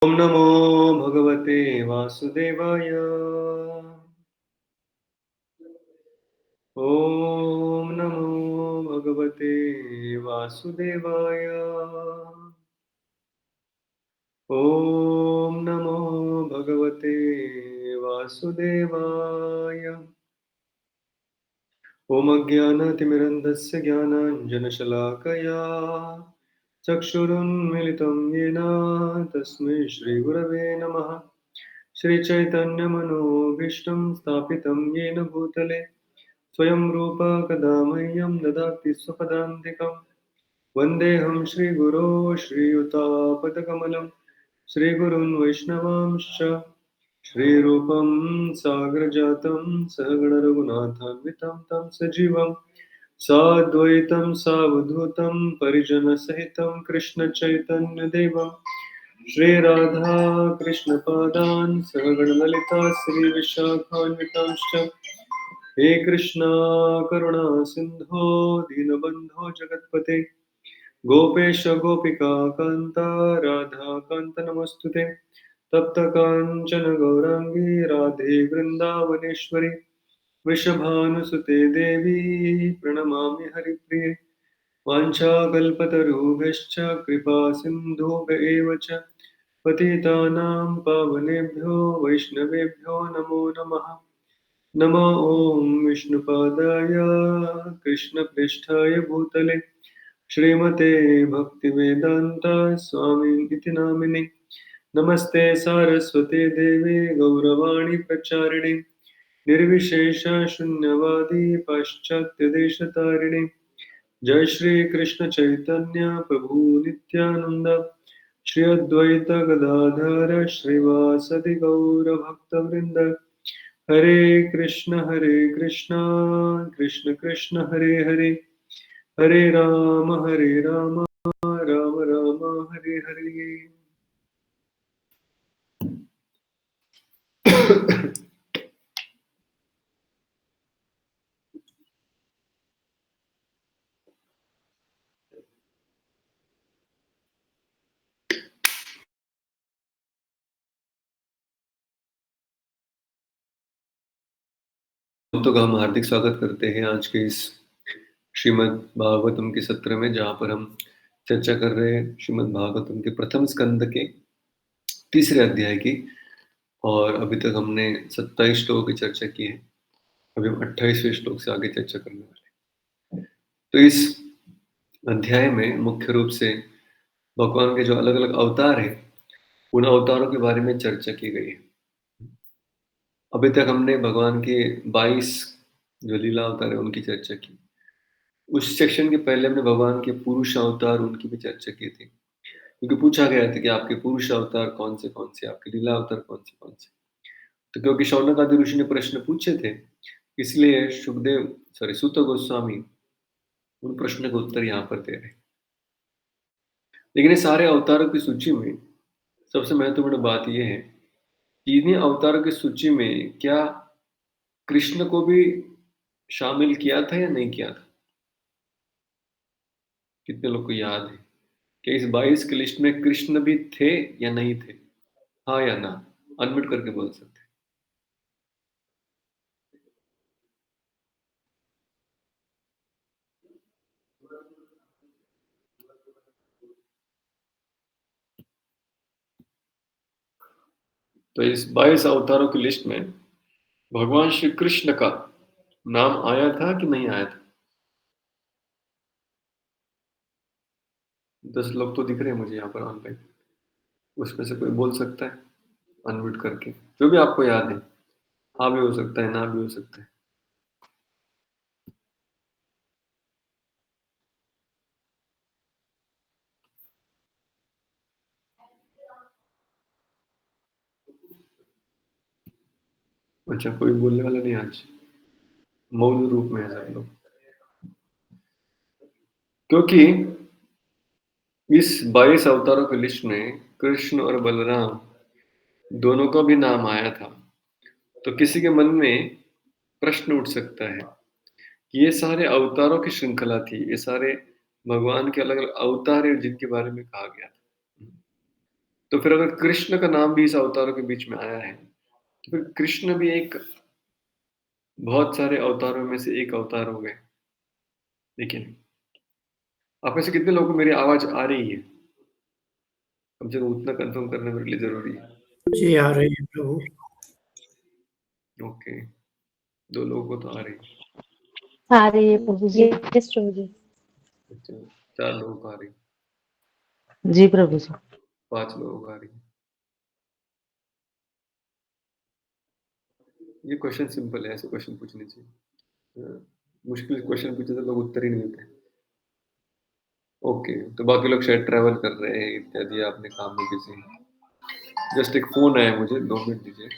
ॐ नमो भगवते वासुदेवाय। ॐ नमो भगवते वासुदेवाय। ॐ नमो भगवते वासुदेवाय। ॐ अज्ञानतिमिरन्धस्य ज्ञानाञ्जनशलाकया चक्षुरुन्मिलितं येन तस्मै श्रीगुरवे नमः। श्रीचैतन्यमनोभीष्टं स्थापितं येन भूतले स्वयं रूप कदा मह्यं ददाति स्वपदान्तिकं। वन्देऽहं श्रीगुरो श्रीयुतापदकमलं श्रीगुरुन् वैष्णवांश्च श्रीरूपं साग्रजातं सहगणरघुनाथान्वितं तं सजीवं साद्वैतं सावधूतं परिजनसहितं कृष्णचैतन्यदेवं श्रीराधा कृष्णपादान् सहगणललिता श्रीविशाखान्वितांश्च हे कृष्णा करुणा सिंधो दीनबंधो जगत्पते गोपेश गोपिका कांता राधा कांत नमस्तुते तप्त कांचन गौरांगी राधे वृंदावनेश्वरी वृषभानुसुते देवी प्रणमामि हरिप्रिये वाञ्छाकल्पतरुभ्यश्च कृपा सिन्धुभ्य एव च पतितानां पावनेभ्यो वैष्णवेभ्यो नमो नमः। नमो ॐ विष्णुपादाय कृष्णप्रेष्ठाय भूतले श्रीमते भक्तिवेदान्त स्वामिनिति नामिने नमस्ते सारस्वते देवे गौरवाणी प्रचारिणे निर्विशेष शून्यवादी पाश्चात्यदेशतारिणे जय श्री कृष्ण चैतन्य प्रभु नित्यानंद श्री अद्वैत गदाधर श्रीवासदि गौर भक्तवृंद हरे कृष्ण कृष्ण कृष्ण हरे हरे हरे राम राम राम हरे हरे। तो हम हार्दिक स्वागत करते हैं आज के इस श्रीमद् भागवतम के सत्र में, जहाँ पर हम चर्चा कर रहे हैं श्रीमद् भागवतम के प्रथम स्कंद के तीसरे अध्याय की। और अभी तक हमने 27 श्लोकों की चर्चा की है। अभी हम 28वें श्लोक से आगे चर्चा करने वाले हैं। तो इस अध्याय में मुख्य रूप से भगवान के जो अलग अलग अवतार हैं, उन अवतारों के बारे में चर्चा की गई है। अभी तक हमने भगवान के 22 जो लीला अवतार है उनकी चर्चा की। उस सेक्शन के पहले हमने भगवान के पुरुष अवतार उनकी भी चर्चा की थी, क्योंकि पूछा गया था कि आपके पुरुष अवतार कौन से, आपके लीला अवतार कौन से। तो क्योंकि शौनक आदि ऋषि ने प्रश्न पूछे थे, इसलिए सूत गोस्वामी उन प्रश्न का उत्तर यहाँ पर दे रहे हैं। लेकिन ये सारे अवतारों की सूची में सबसे महत्वपूर्ण बात यह है कि इन्हीं अवतारों की सूची में क्या कृष्ण को भी शामिल किया था या नहीं किया था। कितने लोग को याद है कि इस 22 की लिस्ट में कृष्ण भी थे या नहीं थे? हाँ या ना, अनम्यूट करके बोल सकते हैं। तो इस 22 अवतारों की लिस्ट में भगवान श्री कृष्ण का नाम आया था कि नहीं आया था? 10 लोग तो दिख रहे हैं मुझे यहाँ पर ऑनलाइन। उसमें से कोई बोल सकता है अनम्यूट करके, जो भी आपको याद है। हाँ भी हो सकता है, ना भी हो सकता है। अच्छा, कोई बोलने वाला नहीं आज? मौन रूप में है सब लोग, क्योंकि इस 22 अवतारों की लिस्ट में कृष्ण और बलराम दोनों का भी नाम आया था। तो किसी के मन में प्रश्न उठ सकता है कि ये सारे अवतारों की श्रृंखला थी, ये सारे भगवान के अलग अलग अवतार हैं जिनके बारे में कहा गया था। तो फिर अगर कृष्ण का नाम भी इस अवतारों के बीच में आया है, तो फिर कृष्ण भी एक बहुत सारे अवतारों में से एक अवतार हो गए। देखिए, आप में से कितने लोगों को मेरी आवाज़ आ रही है? कम से कम उतना कन्फर्म करना मेरे लिए ज़रूरी है। जी आ रही है प्रभु। ओके, 2 लोगों को तो आ रही है। आ रही है प्रभु जी। यस प्रभु जी। अच्छा, 4 लोगों को आ रही है, जी प्रभु जी। 5 लोगों को आ रही है। ये क्वेश्चन सिंपल है, ऐसे क्वेश्चन पूछने चाहिए। मुश्किल क्वेश्चन पूछे तो लोग उत्तर ही नहीं देते। ओके, तो बाकी लोग शायद ट्रैवल कर रहे हैं इत्यादि, अपने काम में बिज़ी हैं। जस्ट एक फ़ोन आया मुझे, 2 मिनट दीजिए।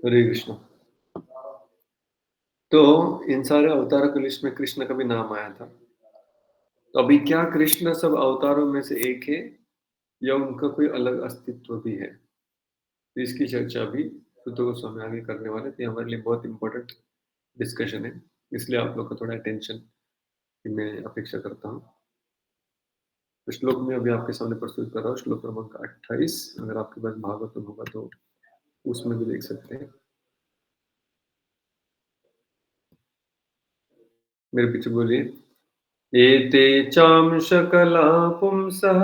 हरे कृष्ण। तो इन सारे अवतारों की लिस्ट में कृष्ण का भी नाम आया था। तो अभी क्या कृष्ण सब अवतारों में से एक है या उनका कोई अलग अस्तित्व भी है? तो इसकी चर्चा भी शुद्ध गोस्वामी आगे करने वाले थे। हमारे लिए बहुत इंपॉर्टेंट डिस्कशन है, इसलिए आप लोग का थोड़ा अटेंशन की मैं अपेक्षा करता हूँ। तो श्लोक में अभी आपके सामने प्रस्तुत कर रहा हूँ, श्लोक क्रमांक 28। अगर आपके पास भागवतम होगा तो उसमें भी देख सकते हैं। मेरे पीछे बोलिए। एते चांशकला पुंसः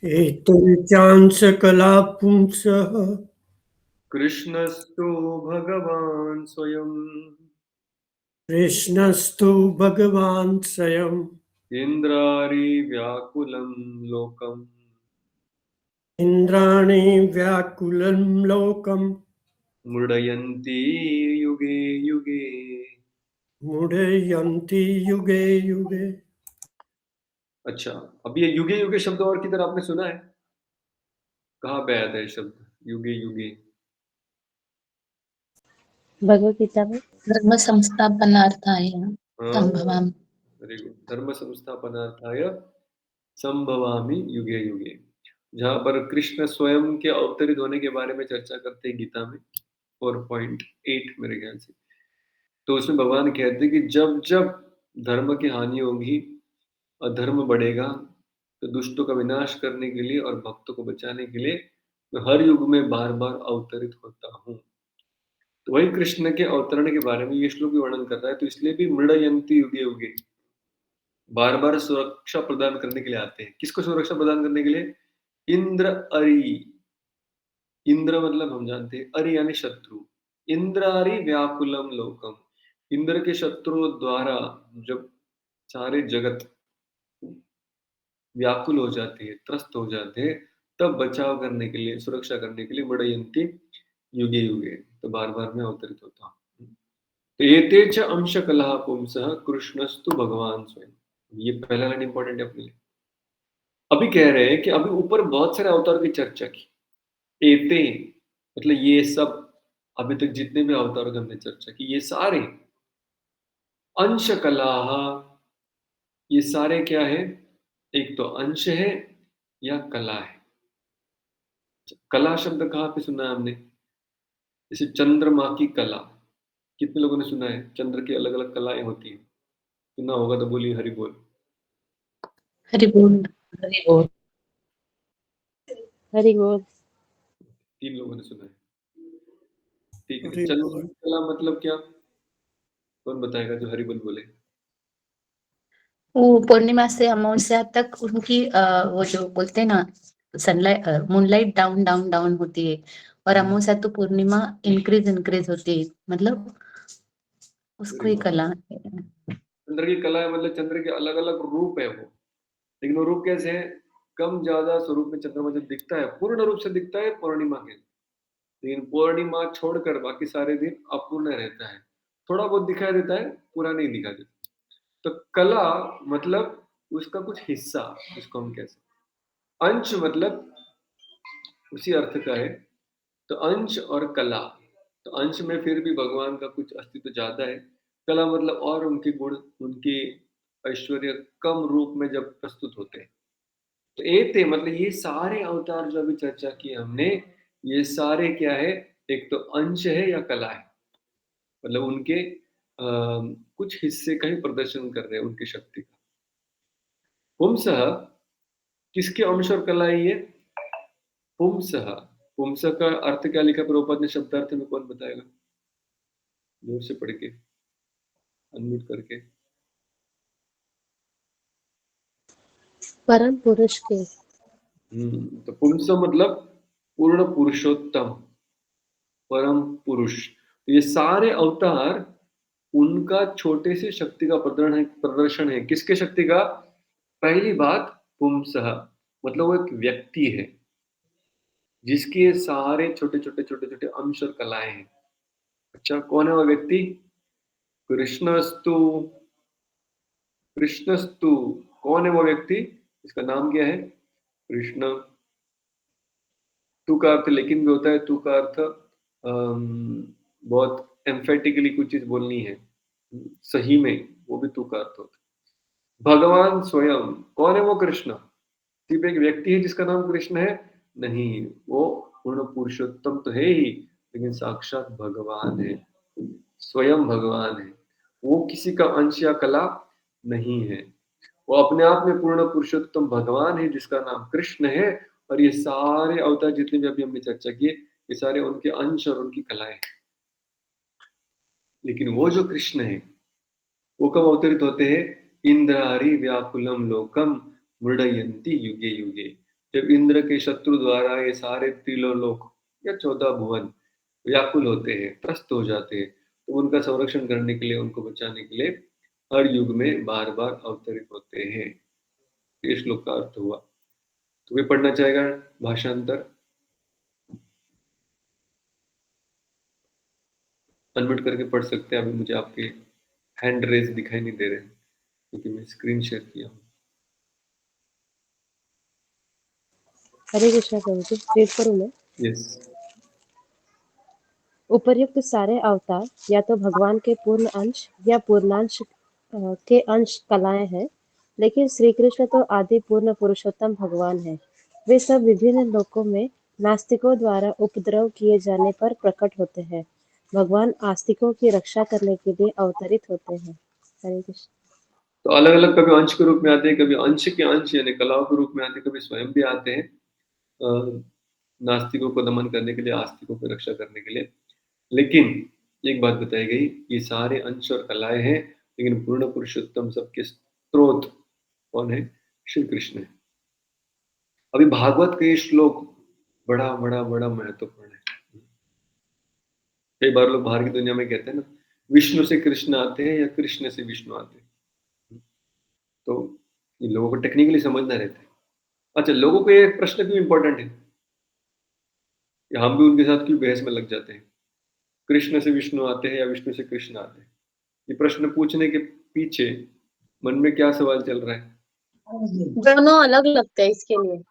एते चांशकला पुंसः कृष्णस्तु भगवान् स्वयं कृष्णस्तु भगवान् स्वयम् इन्द्रारिव्याकुलं लोकम् इन्द्राणि व्याकुलं लोकम् मुडयन्ति युगे युगे। मुडयन्ति युगे युगे। अच्छा, अब ये युगे युगे शब्द और किधर आपने सुना है? कहाँ पे आया था ये शब्द युगे युगे? भगवत गीता में। धर्म संस्थापनार्थाय हाँ, संभवामि। Very good. धर्म संस्थापनार्थाय संभवामि युगे युगे। जहाँ पर कृष्ण स्वयं के अवतरित होने के बारे में चर्चा करते हैं गीता में, 4.8 मेरे ख्याल से। तो उसमें भगवान कहते हैं कि जब जब धर्म की हानि होगी, अधर्म बढ़ेगा, तो दुष्टों का विनाश करने के लिए और भक्तों को बचाने के लिए मैं हर युग में बार बार अवतरित होता हूँ। तो वही कृष्ण के अवतरण के बारे में ये श्लोक भी वर्णन कर रहा है। तो इसलिए भी मृडयंती युगे युगे, बार बार सुरक्षा प्रदान करने के लिए आते हैं। किसको सुरक्षा प्रदान करने के लिए? इंद्र अरि। इंद्र मतलब हम जानते हैं, अरि यानी शत्रु। इंद्रारि व्याकुलम लोकम, इंद्र के शत्रुओं द्वारा जब सारे जगत व्याकुल हो जाते हैं, त्रस्त हो जाते हैं, तब बचाव करने के लिए, सुरक्षा करने के लिए मृडयन्ति युगे युगे, तो बार बार मैं अवतरित होता हूँ। तो एते च अंश कलह पुंसः कृष्णस्तु भगवान स्वयं। ये पहला लाइन इंपॉर्टेंट है अपने लिए। अभी कह रहे हैं कि अभी ऊपर बहुत सारे अवतार की चर्चा की। एते मतलब ये सब, अभी तक जितने भी अवतारों की हमने चर्चा की, ये सारे अंश कलह, ये सारे क्या है? एक तो अंश है या कला है। कला शब्द कहाँ पे सुना है हमने? जैसे चंद्रमा की कला, कितने लोगों ने सुना है? चंद्र की अलग अलग कलाएं होती है, सुना होगा तो बोलिए हरि बोल। हरि बोल। हरि बोल। हरि बोल। 3 लोगों ने सुना है। ठीक है, तो हरि चंद्रमा बोल। की कला मतलब क्या? कौन बताएगा जो हरि बोल बोले? वो पूर्णिमा से अमावस्या तक उनकी वो जो बोलते हैं ना, sunlight moonlight down down down होती है, और अमावस्या तो पूर्णिमा इंक्रीज इंक्रीज होती है, मतलब उसको वेरी ही गुड। कला। चंद्र की कला है मतलब चंद्र के अलग अलग रूप है वो, लेकिन वो रूप कैसे है? कम ज्यादा स्वरूप में चंद्रमा जब दिखता है, पूर्ण रूप से दिखता है पूर्णिमा के, लेकिन पूर्णिमा छोड़कर बाकी सारे दिन अपूर्ण रहता है। थोड़ा बहुत दिखाई देता है, पूरा नहीं दिखाई देता। तो कला मतलब उसका कुछ हिस्सा, जिसको हम कह सकते हैं। अंश मतलब उसी अर्थ का है। तो अंश और कला, तो अंश में फिर भी भगवान का कुछ अस्तित्व ज्यादा है, कला मतलब और उनके गुण, उनके ऐश्वर्य कम रूप में जब प्रस्तुत होते हैं। तो एक थे, मतलब ये सारे अवतार जो अभी चर्चा की हमने, ये सारे क्या है, एक तो अंश है या कला है, मतलब उनके कुछ हिस्से का ही प्रदर्शन कर रहे हैं उनकी शक्ति का। पुंसः, किसके अंश और कला है ये? पुंसः, पुंसः का अर्थ क्या लिखा प्रभुपाद ने शब्दार्थ में, कौन बताएगा? जोर से पढ़ के, अनम्यूट करके। परम पुरुष के। तो पुंस मतलब पूर्ण पुरुषोत्तम, परम पुरुष। तो ये सारे अवतार उनका छोटे से शक्ति का प्रदर्शन है। किसके शक्ति का? पहली बात, पुंसः मतलब वो एक व्यक्ति है जिसके सारे छोटे छोटे छोटे छोटे अंश और कलाएं हैं। अच्छा, कौन है वो व्यक्ति? कृष्णस्तु, कृष्णस्तु। कौन है वो व्यक्ति? इसका नाम क्या है? कृष्ण। तू का अर्थ लेकिन भी होता है, तू का अर्थ बहुत एम्फेटिकली कुछ चीज बोलनी है, सही में, वो भी तू का अर्थ होता है। भगवान स्वयं, कौन है वो? कृष्ण। सिर्फ एक व्यक्ति है जिसका नाम कृष्ण है? नहीं, वो पूर्ण पुरुषोत्तम तो है ही, लेकिन साक्षात भगवान है, स्वयं भगवान है। वो किसी का अंश या कला नहीं है, वो अपने आप में पूर्ण पुरुषोत्तम भगवान है जिसका नाम कृष्ण है। और ये सारे अवतार जितने भी अभी हमने चर्चा किए, ये सारे उनके अंश और उनकी कलाएं हैं। लेकिन वो जो कृष्ण है, वो कब अवतरित होते हैं? इंद्रारी व्याकुलम लोकम मृडयंती युगे युगे। जब इंद्र के शत्रु द्वारा ये सारे त्रिलोक या 14 भुवन व्याकुल होते हैं, त्रस्त हो जाते हैं, तो उनका संरक्षण करने के लिए, उनको बचाने के लिए हर युग में बार बार अवतरित होते हैं। ये श्लोक का अर्थ हुआ। तो वे पढ़ना चाहेगा भाषांतर? अनम्यूट करके पढ़ सकते हैं। अभी मुझे आपके हैंड रेज दिखाई नहीं दे रहे क्योंकि मैं स्क्रीन शेयर किया हूँ। हरे कृष्णा प्रभु जी, रीड करूँ मैं? यस। उपर्युक्त सारे अवतार या तो भगवान के पूर्ण अंश या पूर्णांश के अंश कलाएं हैं, लेकिन श्री कृष्ण तो आदि पूर्ण पुरुषोत्तम भगवान है। वे सब विभिन्न लोकों में नास्तिकों द्वारा उपद्रव किए जाने पर प्रकट होते हैं। भगवान आस्तिकों की रक्षा करने के लिए अवतरित होते हैं। हरे कृष्ण। तो अलग अलग कभी अंश के रूप में आते हैं, कभी अंश के अंश यानी कलाओं के रूप में आते हैं, कभी स्वयं भी आते हैं नास्तिकों को दमन करने के लिए, आस्तिकों की रक्षा करने के लिए। लेकिन एक बात बताई गई, ये सारे अंश और कलाएं हैं, लेकिन पूर्ण पुरुषोत्तम सबके स्रोत कौन है? श्री कृष्ण है। अभी भागवत के ये श्लोक बड़ा बड़ा बड़ा महत्वपूर्ण है। कई बार लोग बाहर की दुनिया में कहते हैं ना, विष्णु से कृष्ण आते हैं या कृष्ण से विष्णु आते हैं, तो ये लोगों को टेक्निकली समझना रहता है। अच्छा, लोगों को ये प्रश्न क्यों इंपॉर्टेंट है कि हम भी उनके साथ क्यों बहस में लग जाते हैं? कृष्ण से विष्णु आते हैं या विष्णु से कृष्ण आते हैं? ये प्रश्न पूछने के पीछे मन में क्या सवाल चल रहा है? दोनों अलग लगते हैं इसके लिए।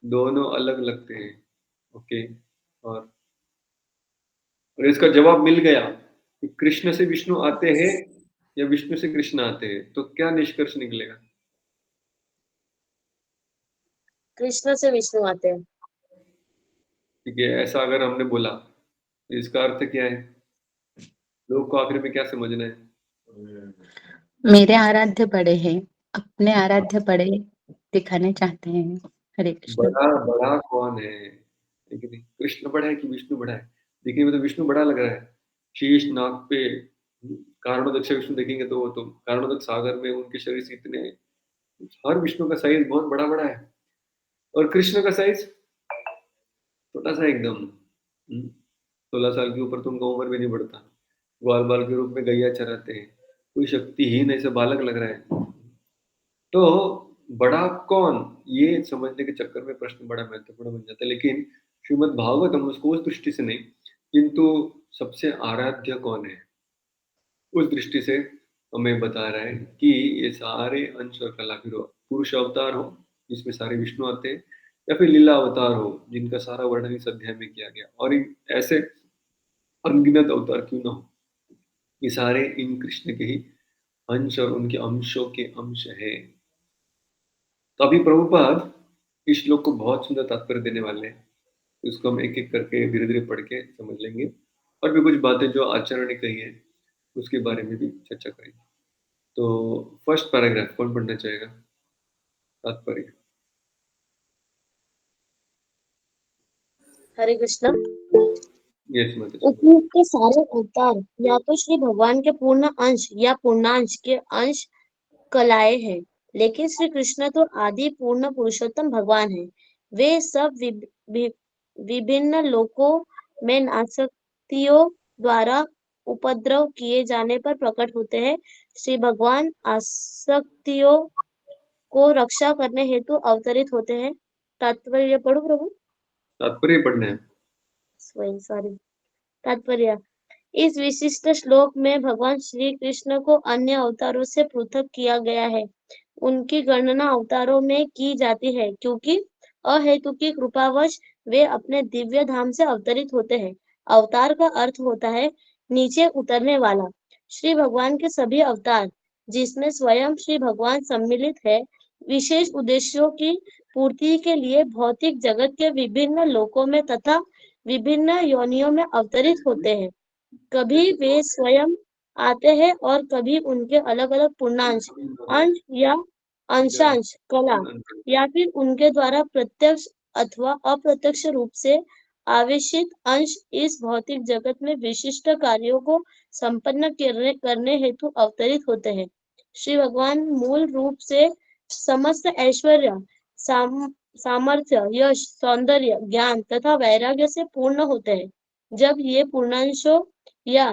दोनों अलग लगते हैं, ओके। और इसका जवाब मिल गया कि कृष्ण से विष्णु आते हैं या विष्णु से कृष्ण आते हैं, तो क्या निष्कर्ष निकलेगा? कृष्ण से विष्णु आते हैं। ठीक है, ऐसा अगर हमने बोला तो इसका अर्थ क्या है? लोग को आखिर में क्या समझना है? मेरे आराध्य बड़े हैं, अपने आराध्य बड़े दिखाने चाहते हैं। हरे कृष्ण। बड़ा बड़ा कौन है? लेकिन कृष्ण बड़ा है कि विष्णु बड़ा है? देखने में तो विष्णु बड़ा लग रहा है, शीश नाक पे। कारणोदक्ष विष्णु देखेंगे तो वो तो कारणोदक सागर में उनके शरीर से इतने, हर विष्णु का साइज बहुत बड़ा बड़ा है, और कृष्ण का साइज छोटा सा एकदम। 16 साल के ऊपर तो उनका उम्र भी नहीं बढ़ता, ग्वाल बाल के रूप में गैया चराते हैं, कोई शक्तिहीन ऐसे बालक लग रहा है। तो बड़ा कौन, ये समझने के चक्कर में प्रश्न बड़ा महत्वपूर्ण बन जाता है। लेकिन श्रीमद् भागवतम उसको उस दृष्टि से नहीं, किंतु सबसे आराध्य कौन है उस दृष्टि से हमें बता रहा है कि ये सारे अंश और कला, फिर पुरुष अवतार हो जिसमें सारे विष्णु आते हैं, या फिर लीला अवतार हो, जिनका सारा वर्णन इस अध्याय में किया गया, और इन ऐसे अनगिनत अवतार क्यों ना हो, ये सारे इन कृष्ण के ही अंश और उनके अंशों के अंश है। तो अभी प्रभुपाद इस श्लोक को बहुत सुंदर तात्पर्य देने वाले हैं। इसको हम एक एक करके धीरे धीरे पढ़ के समझ लेंगे, और भी कुछ बातें जो आचार्य ने कही है उसके बारे में भी चर्चा करेंगे। तो फर्स्ट पैराग्राफ कौन पढ़ना चाहेगा? तात्पर्य। हरे कृष्णा। यस माता। उपयुक्त के सारे अवतार या तो श्री भगवान के पूर्ण अंश या पूर्णांश के अंश कलाए हैं, लेकिन श्री कृष्ण तो आदि पूर्ण पुरुषोत्तम भगवान है। वे सब विभिन्न लोकों में आसक्तियों द्वारा उपद्रव किए जाने पर प्रकट होते हैं। श्री भगवान आसक्तियों को रक्षा करने हेतु अवतरित होते हैं। तात्पर्य पढ़ो प्रभु। तात्पर्य पढ़ना है। सॉरी। तात्पर्य। इस विशिष्ट श्लोक में भगवान श्री कृष्ण को अन्य अवतारों से पृथक किया गया है। उनकी गणना अवतारों में की जाती है क्योंकि अहेतुकी कृपावश वे अपने दिव्य धाम से अवतरित होते हैं। अवतार का अर्थ होता है नीचे उतरने वाला। श्री भगवान के सभी अवतार, जिसमें स्वयं श्री भगवान सम्मिलित है, विशेष उद्देश्यों की पूर्ति के लिए भौतिक जगत के विभिन्न लोकों में तथा विभिन्न योनियों में अवतरित होते हैं। कभी वे स्वयं आते हैं और कभी उनके अलग अलग पूर्णांश, अंश या अंशांश, कला या फिर उनके द्वारा प्रत्यक्ष अथवा अप्रत्यक्ष रूप से आवेशित अंश इस भौतिक जगत में विशिष्ट कार्यों को संपन्न करने हेतु अवतरित होते हैं। श्री भगवान मूल रूप से समस्त ऐश्वर्य, सामर्थ्य, यश, सौंदर्य, ज्ञान तथा वैराग्य से पूर्ण होते हैं। जब ये पूर्णांशों या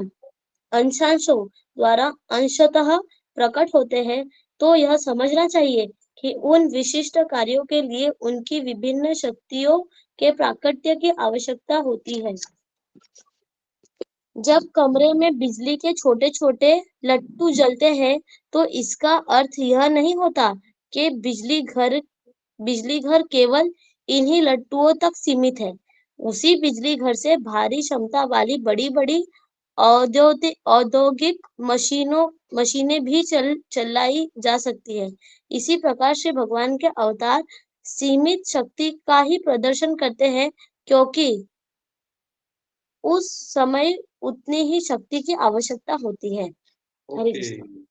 अंशांशों द्वारा अंशतः प्रकट होते हैं, तो यह समझना चाहिए कि उन विशिष्ट कार्यों के लिए उनकी विभिन्न शक्तियों के प्राकट्य की आवश्यकता होती है। जब कमरे में बिजली के छोटे छोटे लट्टू जलते हैं, तो इसका अर्थ यह नहीं होता कि बिजली घर केवल इन्हीं लट्टुओं तक सीमित है। उसी बिजली घर से भारी क्षमता वाली बड़ी बड़ी औद्योगिक मशीनें भी चलाई जा सकती है। इसी प्रकार से भगवान के अवतार सीमित शक्ति का ही प्रदर्शन करते हैं, क्योंकि उस समय उतनी ही शक्ति की आवश्यकता होती है। हरे ओके, कृष्ण।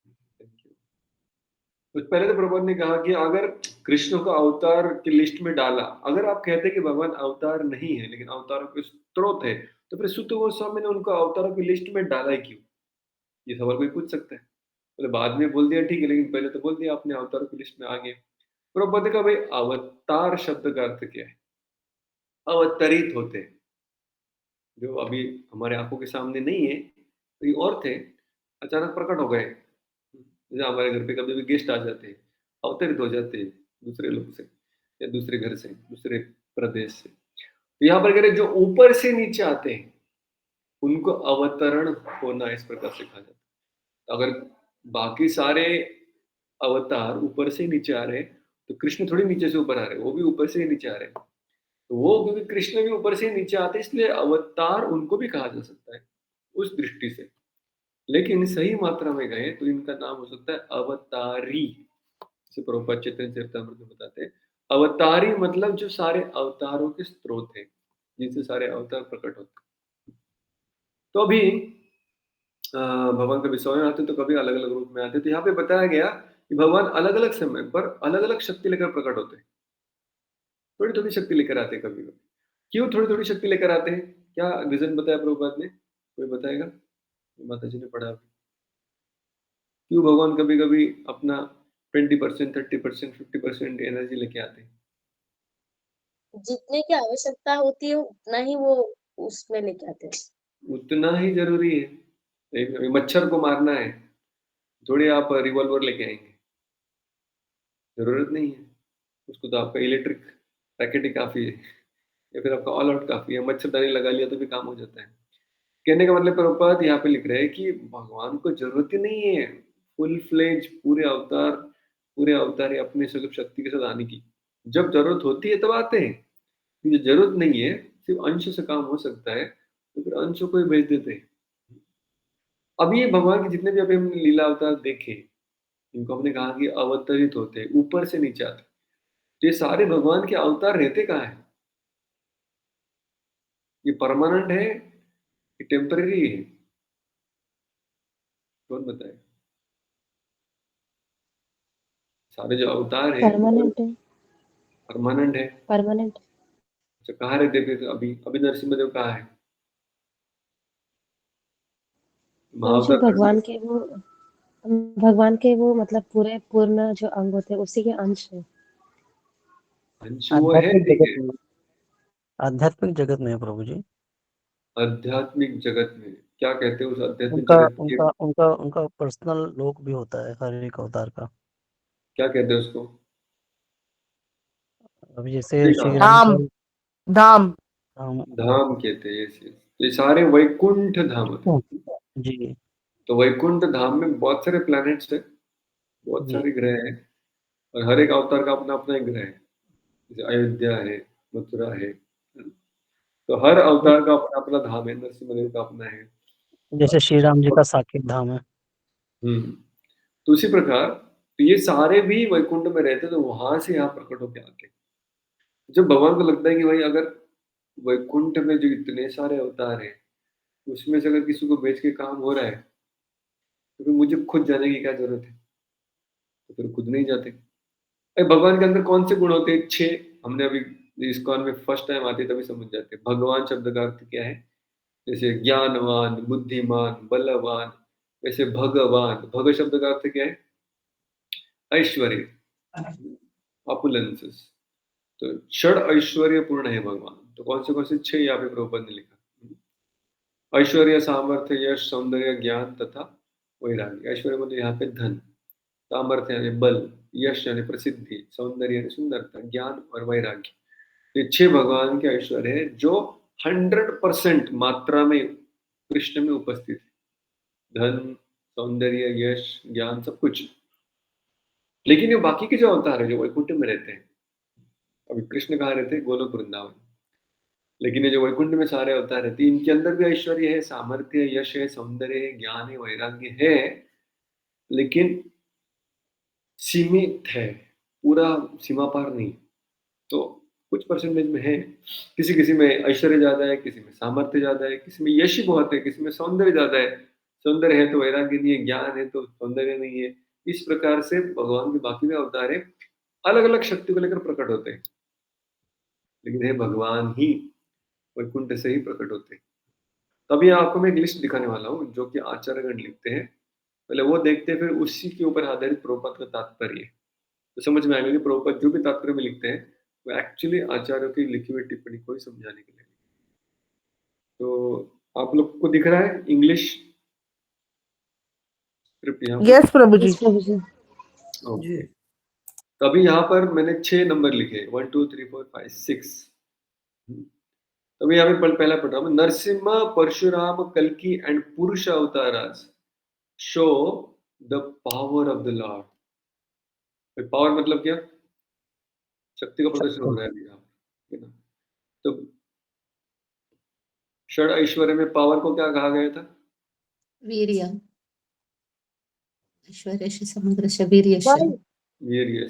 तो पहले तो प्रभुपाद ने कहा कि अगर कृष्ण को अवतार की लिस्ट में डाला, अगर आप कहते हैं कि भगवान अवतार नहीं है लेकिन अवतारों के स्रोत है, तो फिर सुत गोस्वामी ने उनको अवतारों की लिस्ट में डाला ही क्यों? ये सवाल कोई पूछ सकता है। बोले बाद में बोल दिया ठीक है, लेकिन पहले तो बोल दिया आपने अवतारों की लिस्ट में आ गए। प्रभुपाद ने कहा भाई अवतार शब्द का अर्थ क्या है? अवतरित होते हैं, जो अभी हमारे आंखों के सामने नहीं है, तो ये और थे, अचानक प्रकट हो गए। जैसे हमारे घर पे कभी भी गेस्ट आ जाते हैं, अवतरित हो जाते हैं दूसरे लोग से या दूसरे घर से, दूसरे प्रदेश से। तो यहाँ पर कह रहे जो ऊपर से नीचे आते हैं उनको अवतरण होना इस प्रकार से कहा जाता है। अगर बाकी सारे अवतार ऊपर से नीचे आ रहे हैं, तो कृष्ण थोड़ी नीचे से ऊपर आ रहे हैं, वो भी ऊपर से ही नीचे आ रहे हैं। तो वो क्योंकि कृष्ण भी ऊपर से नीचे आते हैं, इसलिए अवतार उनको भी कहा जा सकता है उस दृष्टि से। लेकिन सही मात्रा में गए तो इनका नाम हो सकता है अवतारी। जैसे प्रभुपाद चैतन्य चरितामृत में बताते हैं, अवतारी मतलब जो सारे अवतारों के स्रोत है, जिनसे सारे अवतार प्रकट होते हैं। तो अभी भगवान कभी स्वयं आते तो कभी अलग अलग रूप में आते। तो यहाँ पे बताया गया कि भगवान अलग अलग समय पर अलग अलग शक्ति लेकर प्रकट होते हैं। थोड़ी थोड़ी शक्ति लेकर आते हैं कभी कभी। क्यों थोड़ी थोड़ी शक्ति लेकर आते हैं? क्या रीजन बताया प्रभुपाद ने? कोई बताएगा? माता जी ने पढ़ा अभी। क्यों भगवान कभी कभी अपना 20%, 30%, 50% एनर्जी लेके आते हैं? जितने की आवश्यकता होती है उतना ही वो उसमें लेके आते हैं। उतना ही जरूरी है। एक मच्छर को मारना है, थोड़ी आप रिवॉल्वर लेके आएंगे, जरूरत नहीं है। उसको तो आपका इलेक्ट्रिक रैकेट ही काफी है, या फिर आपका ऑल आउट काफी है। मच्छरदानी लगा लिया तो भी काम हो जाता है। कहने का मतलब प्रभुपाद यहाँ पे लिख रहे हैं कि भगवान को जरूरत ही नहीं है फुल फ्लेज पूरे अवतार या अपने स्वरूप शक्ति के साथ आने की। जब जरूरत होती है तब आते हैं, क्योंकि जरूरत नहीं है, सिर्फ अंश से काम हो सकता है, तो फिर अंशों को ही भेज देते हैं। अब ये भगवान के जितने भी अभी हमने लीला अवतार देखे, इनको हमने कहा कि अवतरित होते हैं, ऊपर से नीचे आते हैं। तो ये सारे भगवान के अवतार रहते कहाँ है? ये परमानेंट है कि टेम्पररी है? कौन बताए? सारे जो अवतार है परमानेंट है। परमानेंट है। परमानेंट। अच्छा, कहाँ रहते फिर? अभी अभी नरसिम्हा कहाँ है? प्रभु जी, महाअवतार भगवान के वो मतलब पूरे पूर्ण जो अंग होते हैं उसी के अंश है। अंश वो है, आध्यात्मिक ठीक जगत है। में, आध्यात्मिक जगत में है प्रभु जी। आध्यात्मिक जगत में क्या कहते हैं? उस आध्यात्मिक उनका जगत के उनका उनका उनका पर्सनल लोक भी होता है हर एक अवतार का। क्या कहते हैं उसको? अभी जैसे सही श्री कहा। राम का धाम। धाम। हम धाम कहते हैं, yes, yes। तो ये सारे वैकुंठ धाम होते हैं। जी तो वैकुंठ धाम में बहुत सारे प्लैनेट्स है, बहुत जी सारे ग्रह हैं, और हर एक अवतार का अपना अपना एक ग्रह है। जैसे अयोध्या है, मथुरा है, तो हर अवतार का अपना अपना धाम है। नरसिम्हा का अपना है। जैसे श्री राम जी का साकेत धाम है। हम्म। तो उसी प्रकार तो ये सारे भी वैकुंठ में रहते हैं, तो वहां से यहाँ प्रकट होके आते हैं। जब भगवान को लगता है कि भाई अगर वैकुंठ में जो इतने सारे अवतार हैं, उसमें से अगर किसी को भेज के काम हो रहा है, तो फिर मुझे खुद जाने की क्या जरूरत है? तो फिर खुद नहीं जाते। अरे भगवान के अंदर कौन से गुण होते हैं? 6। हमने अभी इस्कॉन में फर्स्ट टाइम आते तभी समझ जाते हैं। भगवान शब्द का अर्थ क्या है? जैसे ज्ञानवान, बुद्धिमान, बलवान। वैसे भगवान, भग शब्द का अर्थ क्या है? ऐश्वर्य, ऑपुलेंसेस। तो षड ऐश्वर्य पूर्ण है भगवान। तो कौन से 6 यहाँ पे प्रभुपाद ने लिखा? ऐश्वर्य, सामर्थ्य, यश, सौंदर्य, ज्ञान तथा वैराग्य। ऐश्वर्य मतलब यहाँ पे धन, सामर्थ्य यानी बल, यश यानी प्रसिद्धि, सौंदर्य यानी सुंदरता, ज्ञान और वैराग्य। ये 6 भगवान के ऐश्वर्य है जो 100% मात्रा में कृष्ण में उपस्थित है। धन, सौंदर्य, यश, ज्ञान, सब कुछ। लेकिन ये बाकी के जो अवतार है जो वैकुंठ में रहते हैं, अभी कृष्ण कहाँ रहते हैं? गोलोक वृंदावन। लेकिन ये जो वैकुंठ में सारे अवतार रहते हैं, इनके अंदर भी ऐश्वर्य है, सामर्थ्य, यश है, सौंदर्य है, ज्ञान है, वैराग्य है, लेकिन सीमित है, पूरा सीमा पार नहीं। तो कुछ परसेंटेज में है। किसी किसी में ऐश्वर्य ज्यादा है, किसी में सामर्थ्य ज्यादा है, किसी में यश ही बहुत है, किसी में सौंदर्य ज्यादा है। सौंदर्य है तो वैराग्य नहीं है, ज्ञान है तो सौंदर्य नहीं है। इस प्रकार से भगवान के बाकी में अवतार है, अलग अलग शक्ति को लेकर प्रकट होते हैं, लेकिन हे भगवान ही वैकुंठ से ही प्रकट होते हैं। तभी आपको मैं एक लिस्ट दिखाने वाला हूँ जो कि आचार्यगण लिखते हैं। पहले वो देखते हैं, फिर उसी के ऊपर आधारित प्रभुपाद का तात्पर्य है। तो समझ में आएगा कि प्रभुपाद जो भी तात्पर्य में लिखते हैं वो एक्चुअली आचार्यों की लिखी हुई टिप्पणी को ही समझाने के लिए। तो आप लोग को दिख रहा है इंग्लिश स्क्रिप्ट यहाँ पर? यस प्रभु जी। यस प्रभु जी। ओके। तो अभी यहाँ पर मैंने 6 नंबर लिखे, 1 2 3 4 5 6। तो मैं यहाँ पे पहला पढ़ रहा हूँ। नरसिम्हा, परशुराम, कल्कि and Purusha avatars show the power of the lord. Power मतलब क्या? शक्ति का प्रदर्शन हो रहा है अभी यहाँ पर, है ना? तो षड ऐश्वर्य में पावर को क्या कहा गया था? वीर्य। ऐश्वर्यस्य समग्रस्य वीर्यस्य। वीर्य,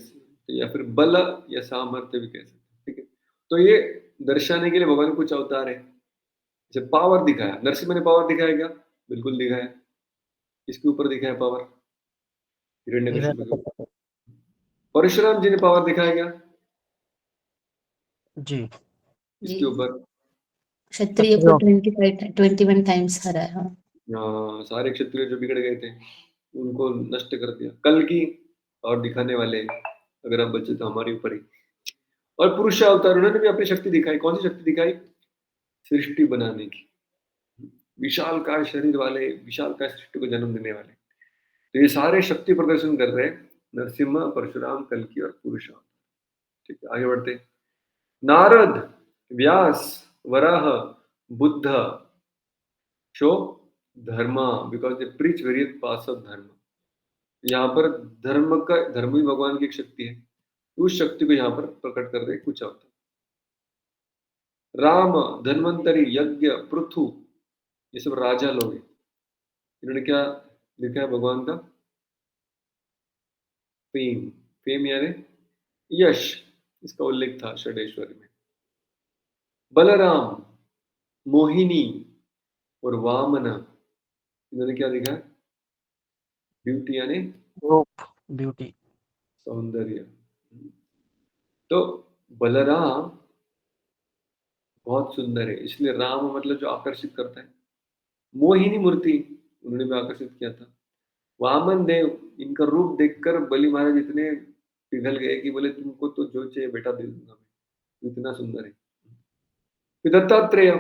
या फिर बल या सामर्थ्य भी कह सकते हैं, ठीक है। तो ये दर्शाने के लिए भगवान कुछ अवतार है। जैसे पावर दिखाया, नरसिम्हा ने पावर दिखाया क्या? बिल्कुल दिखाया। इसके ऊपर दिखाया पावर, हिरण्यकशिपु के ऊपर। परशुराम जी ने पावर दिखाया क्या? जी इसके ऊपर। क्षत्रिय को 21 टाइम्स हरा है। सारे क्षत्रिय जो बिगड़ गए थे उनको नष्ट कर दिया। कल की और दिखाने वाले, अगर आप बचे तो हमारे ऊपर ही। और पुरुष अवतार, उन्होंने भी अपनी शक्ति दिखाई। कौन सी शक्ति दिखाई? सृष्टि बनाने की। विशाल काय शरीर वाले, विशाल काय सृष्टि को जन्म देने वाले। तो ये सारे शक्ति प्रदर्शन कर रहे हैं नरसिम्हा, परशुराम, कल्कि और पुरुष अवतार। ठीक है, आगे बढ़ते। नारद, व्यास, वराह, बुद्ध शो धर्म because they preach various paths of धर्म। यहाँ पर धर्म भी भगवान की एक शक्ति है। उस शक्ति को यहाँ पर प्रकट कर रहे कुछ अवतार। राम, धन्वंतरी, यज्ञ, पृथु, ये सब राजा लोग हैं। इन्होंने क्या लिखा है भगवान का? फेम। फेम यानी यश, इसका उल्लेख था षडेश्वरी में। बलराम, मोहिनी और वामन, इन्होंने क्या लिखा है? ब्यूटी यानी रूप, ब्यूटी। सौंदर्य। तो बलराम बहुत सुंदर है, इसलिए राम मतलब जो आकर्षित करता है। मोहिनी मूर्ति, उन्होंने भी आकर्षित किया था। वामन देव, इनका रूप देखकर बलि महाराज इतने पिघल गए कि बोले तुमको तो जो चाहिए बेटा दे दूंगा मैं, इतना सुंदर है। फिर दत्तात्रेय,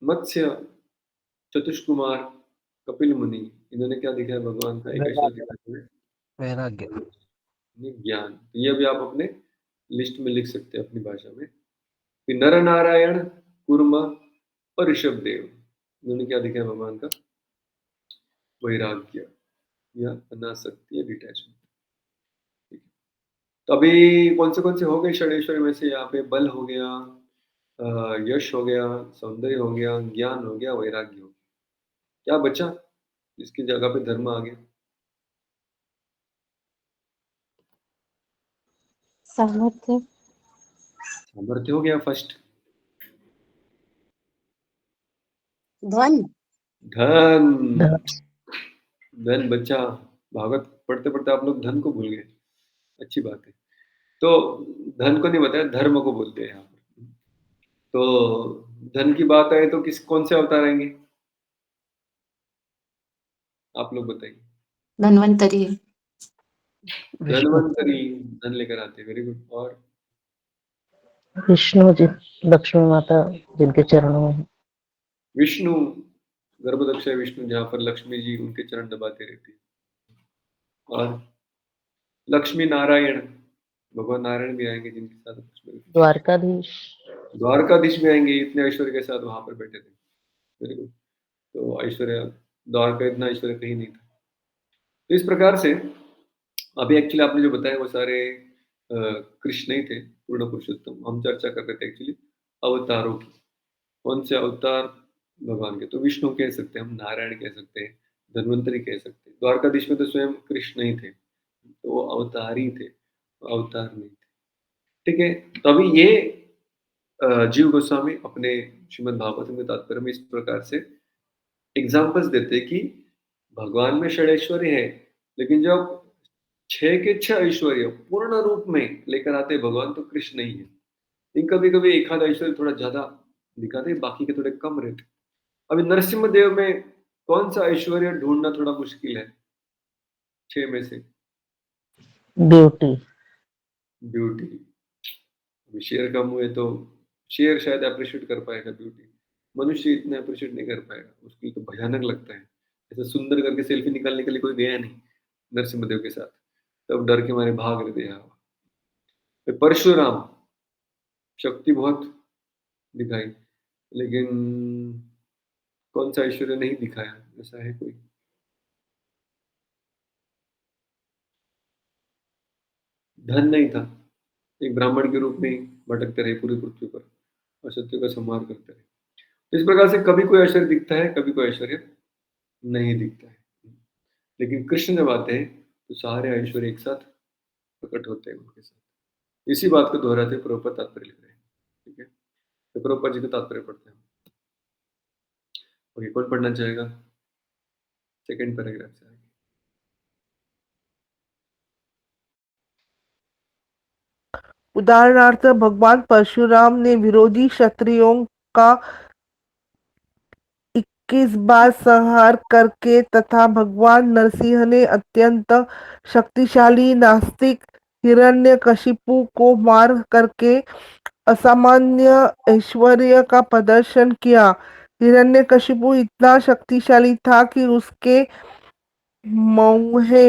मत्स्य, चतुष्कुमार, कपिल मुनि, इन्होंने क्या दिखाया भगवान का? एक ऐश्वर्य दिखाया है, वैराग्य। ज्ञान। तो ये भी आप अपने लिस्ट में लिख सकते हैं अपनी भाषा में। फिर नर नारायण, कूर्म और ऋषभ देव, इन्होंने क्या दिखाया भगवान का? वैराग्य या अनासक्ति या डिटैचमेंट। तो अभी कौन से हो गए षडेश्वरी में से? यहाँ पे बल हो गया, यश हो गया, सौंदर्य हो गया, ज्ञान हो गया, वैराग्य हो गया। क्या बचा? इसकी जगह पे धर्म आ गया। सामर्थ्य। सामर्थ्य हो गया फर्स्ट। धन। धन। धन। धन बचा। भागवत पढ़ते पढ़ते आप लोग धन को भूल गए, अच्छी बात है। तो धन को नहीं बताया, धर्म को बोलते हैं यहाँ पर। तो धन की बात आए तो कौन से अवतार आएंगे? आप लोग बताइए। धन्वंतरी। विष्णु। धन्वंतरी धन लेकर आते हैं, वेरी गुड। और विष्णु जी, लक्ष्मी माता जिनके चरणों में है। विष्णु, गर्भदक्ष विष्णु, जहाँ पर लक्ष्मी जी उनके चरण दबाते रहती है। और लक्ष्मी नारायण, भगवान नारायण भी आएंगे जिनके साथ लक्ष्मी। द्वारकाधीश। द्वारकाधीश भी आएंगे, इतने ऐश्वर्य के साथ वहां पर बैठे थे। Very good. तो ऐश्वर्य, द्वारका इतना ऐश्वर्य कहीं नहीं था। तो इस प्रकार से अभी एक्चुअली आपने जो बताया वो सारे कृष्ण ही थे, पूर्ण पुरुषोत्तम। हम चर्चा कर रहे थे एक्चुअली अवतारों की। कौन से अवतार भगवान के? तो विष्णु कह सकते हैं हम, नारायण कह सकते हैं, धन्वंतरी कह सकते हैं। द्वारकाधीश में तो स्वयं कृष्ण ही थे, तो वो अवतार ही थे, अवतार नहीं थे। ठीक है। तो अभी ये जीव गोस्वामी अपने श्रीमद् भागवतम के तात्पर्य में इस प्रकार से एग्जाम्पल्स देते हैं कि भगवान में षडेश्वरी है, लेकिन जब 6 के 6 ऐश्वर्य पूर्ण रूप में लेकर आते भगवान, तो कृष्ण नहीं है। लेकिन कभी कभी एक आधा ऐश्वर्य थोड़ा ज्यादा दिखाते, बाकी के थोड़े कम रहते। अभी नरसिम्हा देव में कौन सा ऐश्वर्य ढूंढना थोड़ा मुश्किल है 6 में से? ब्यूटी। ब्यूटी। अभी शेर कम हुए तो शेर शायद अप्रिशिएट कर पाएगा ब्यूटी, मनुष्य इतना अप्रिशिएट नहीं कर पाएगा, उसकी तो भयानक लगता है। ऐसा सुंदर करके सेल्फी निकालने के लिए कोई गया नहीं नरसिम्हा के साथ, तब डर के मारे भाग रहे थे यहाँ। फिर परशुराम, शक्ति बहुत दिखाई, लेकिन कौन सा ऐश्वर्य नहीं दिखाया? ऐसा है कोई? धन नहीं था, एक ब्राह्मण के रूप में ही भटकते रहे पूरी पृथ्वी पर, असत्य का संहार करते रहे। इस प्रकार से कभी कोई ऐश्वर्य दिखता है, कभी कोई ऐश्वर्य नहीं दिखता है। लेकिन कृष्ण जब आते हैं तो सारे ऐश्वर्य एक साथ प्रकट होते हैं उनके साथ। इसी बात को दोहराते प्रभुपाद तात्पर्य लिख रहे हैं। ठीक है, तो प्रभुपाद जी का तात्पर्य पढ़ते हैं। ओके, कौन पढ़ना चाहेगा? सेकंड पैराग्राफ से आगे। उदाहरणार्थ भगवान परशुराम ने विरोधी क्षत्रियों का 21 बार संहार करके तथा भगवान नरसिंह ने अत्यंत शक्तिशाली नास्तिक हिरण्यकशिपु को मार करके असामान्य ऐश्वर्य का प्रदर्शन किया। हिरण्यकशिपु इतना शक्तिशाली था कि उसके मुंहे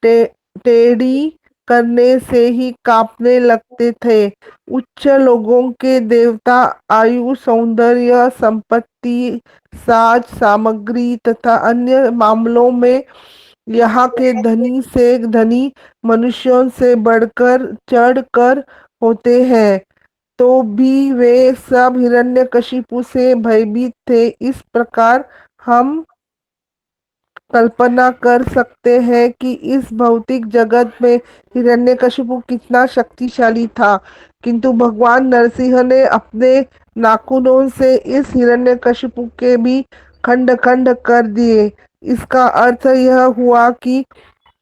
टेढ़ी करने से ही कांपने लगते थे। उच्च लोगों के देवता आयु, सौंदर्य, संपत्ति, साज सामग्री तथा अन्य मामलों में यहाँ के धनी से धनी मनुष्यों से बढ़कर चढ़कर होते हैं, तो भी वे सब हिरण्यकशिपु से भयभीत थे। इस प्रकार हम कल्पना कर सकते हैं कि इस भौतिक जगत में हिरण्यकशिपु कितना शक्तिशाली था, किंतु भगवान नरसिंह ने अपने नाखूनों से इस हिरण्यकशिपु के भी खंड खंड कर दिए। इसका अर्थ यह हुआ कि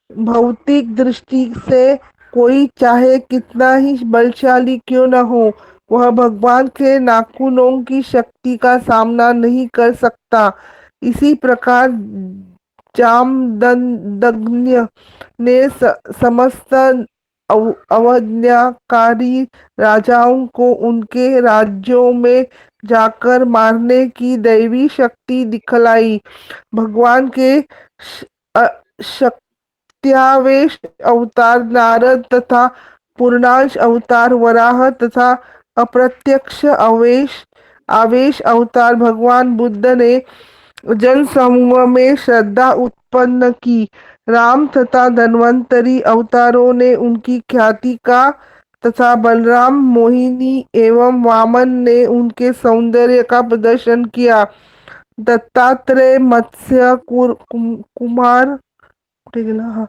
भौतिक दृष्टि से कोई चाहे कितना ही बलशाली क्यों न हो, वह भगवान के नाखूनों की शक्ति का सामना नहीं कर सकता। इसी प्रकार जामदग्नि ने समस्त अवज्ञाकारी राजाओं को उनके राज्यों में जाकर मारने की दैवी शक्ति दिखलाई। भगवान के शक्त्यावेश अवतार नारद तथा पूर्णांश अवतार वराह तथा अप्रत्यक्ष आवेश अवतार भगवान बुद्ध ने जन समूह में श्रद्धा उत्पन्न की। राम तथा धन्वंतरी अवतारों ने उनकी ख्याति का तथा बलराम मोहिनी एवं वामन ने उनके सौंदर्य का प्रदर्शन किया। दत्तात्रेय मत्स्य कुमार हाँ,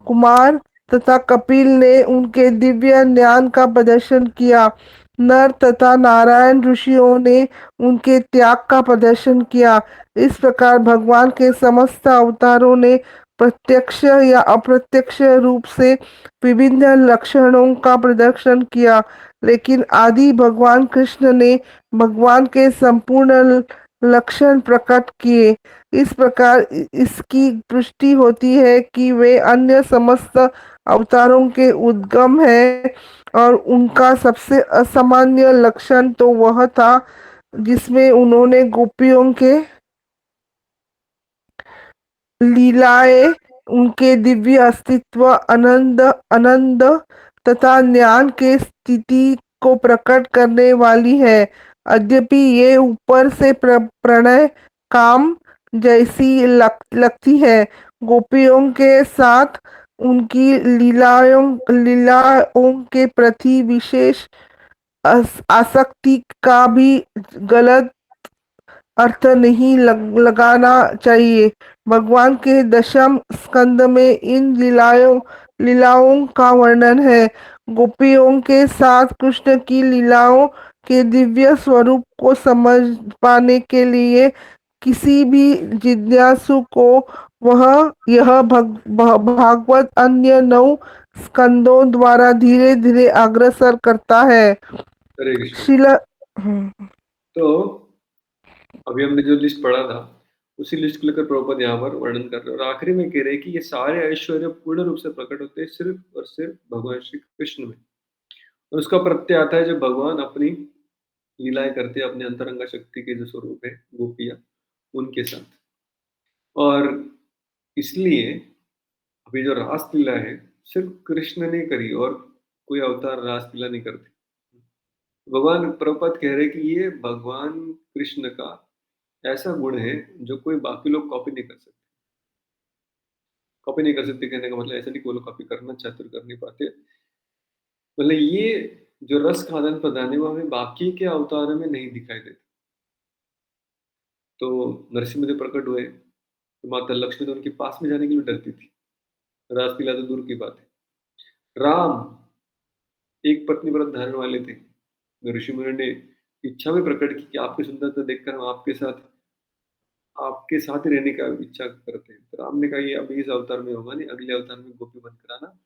कुमार तथा कपिल ने उनके दिव्य ज्ञान का प्रदर्शन किया। नर तथा नारायण ऋषियों ने उनके त्याग का प्रदर्शन किया। इस प्रकार भगवान के समस्त अवतारों ने प्रत्यक्ष या अप्रत्यक्ष रूप से विभिन्न लक्षणों का प्रदर्शन किया, लेकिन आदि भगवान कृष्ण ने भगवान के संपूर्ण लक्षण प्रकट किए। इस प्रकार इसकी पुष्टि होती है कि वे अन्य समस्त अवतारों के उद्गम हैं, और उनका सबसे असामान्य लक्षण तो वह था जिसमें उन्होंने गोपियों के लीलाएं, उनके दिव्य अस्तित्व, आनंद तथा ज्ञान के स्थिति को प्रकट करने वाली है। यद्यपि ये ऊपर से प्रणय काम जैसी लगती है, गोपियों के साथ उनकी लीलाओं के प्रति विशेष आसक्ति का भी गलत अर्थ नहीं लगाना चाहिए। भगवान के दशम स्कंद में इन लीलाओं का वर्णन है। गोपियों के साथ कृष्ण की लीलाओं के दिव्य स्वरूप को समझ पाने के लिए किसी भी जिज्ञासु को यह भागवत अन्य 9 स्कंदों द्वारा धीरे धीरे अग्रसर करता है। हरे कृष्ण। शिला तो अभी हमने जो लिस्ट पढ़ा था उसी लिस्ट को लेकर प्रभुपाद यहाँ पर वर्णन कर रहे हैं, और आखिरी में कह रहे हैं कि ये सारे ऐश्वर्य पूर्ण रूप से प्रकट होते हैं सिर्फ और सिर्फ भगवान श्री कृष्ण में, और उसका प्रत्यय आता है जब भगवान अपनी लीलाएं करते हैं अपने अंतरंगा शक्ति के जो स्वरूप है गोपियां उनके साथ। और इसलिए अभी जो रासलीला है सिर्फ कृष्ण ने करी और कोई अवतार रासलीला नहीं करते। भगवान प्रभुपाद कह रहे हैं कि ये भगवान कृष्ण का ऐसा गुण है जो कोई बाकी लोग कॉपी नहीं कर सकते। कॉपी नहीं कर सकते कहने का मतलब ऐसा नहीं कि वो लोग कॉपी करना चाहते और कर नहीं पाते, मतलब ये जो रस का आदान प्रदान है वो हमें बाकी के अवतारों में नहीं दिखाई देता। तो नरसिंह देव प्रकट हुए तो माता लक्ष्मी तो उनके पास में जाने के लिए डरती थी, रासलीला तो दूर की बात है। राम एक पत्नी व्रत धारण वाले थे, ऋषि मुनि ने इच्छा में प्रकट की कि आपकी सुंदरता देखकर हम आपके साथ ही रहने का इच्छा करते हैं। तो राम ने कहा ये अभी इस अवतार में होगा नहीं, अगले अवतार में गोपी बन कर आना,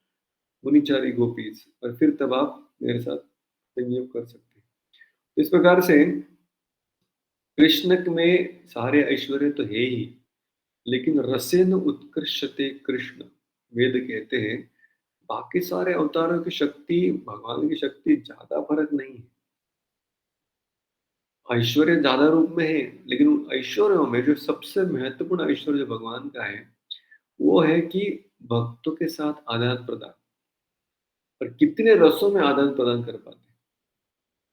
मुनिचारी गोपीज, और फिर तब आप मेरे साथ संयोग कर सकते हैं। इस प्रकार से कृष्ण में सारे ऐश्वर्य तो है ही, लेकिन रसेन उत्कृष्टते कृष्ण, वेद कहते हैं बाकी सारे अवतारों की शक्ति भगवान की शक्ति ज्यादा फर्क नहीं है। ऐश्वर्य ज्यादा रूप में है, लेकिन उन ऐश्वर्यों में जो सबसे महत्वपूर्ण ऐश्वर्य जो भगवान का है वो है कि भक्तों के साथ आदान प्रदान, और कितने रसों में आदान प्रदान कर पाते हैं।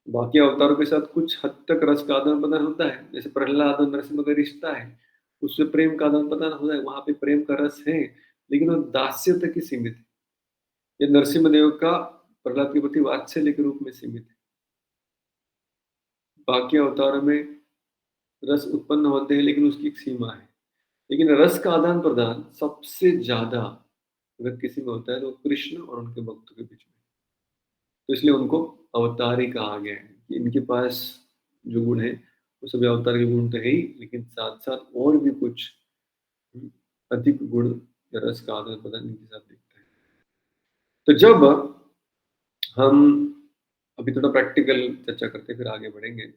बाकी अवतारों के साथ कुछ हद तक रस का आदान प्रदान होता है, जैसे प्रहलाद और नरसिंह का रिश्ता है उसमें प्रेम का आदान प्रदान होता है, वहां पे प्रेम का रस है, लेकिन वो दास्य तक ही सीमित है। ये नरसिम्हदेव का प्रहलाद के प्रति वात्सल्य के रूप में सीमित है। बाकी अवतारों में रस उत्पन्न होते हैं, लेकिन उसकी एक सीमा है। लेकिन रस का आदान प्रदान सबसे ज्यादा अगर किसी में होता है तो कृष्ण और उनके भक्तों के बीच में। तो इसलिए उनको अवतार ही कहा गया है कि इनके पास जो गुण है वो सभी अवतार के गुण तो है ही, लेकिन साथ साथ और भी कुछ अधिक गुण या रस का आदान प्रदान इनके साथ दिखता है। तो जब हम अभी थोड़ा प्रैक्टिकल चर्चा करते फिर आगे बढ़ेंगे।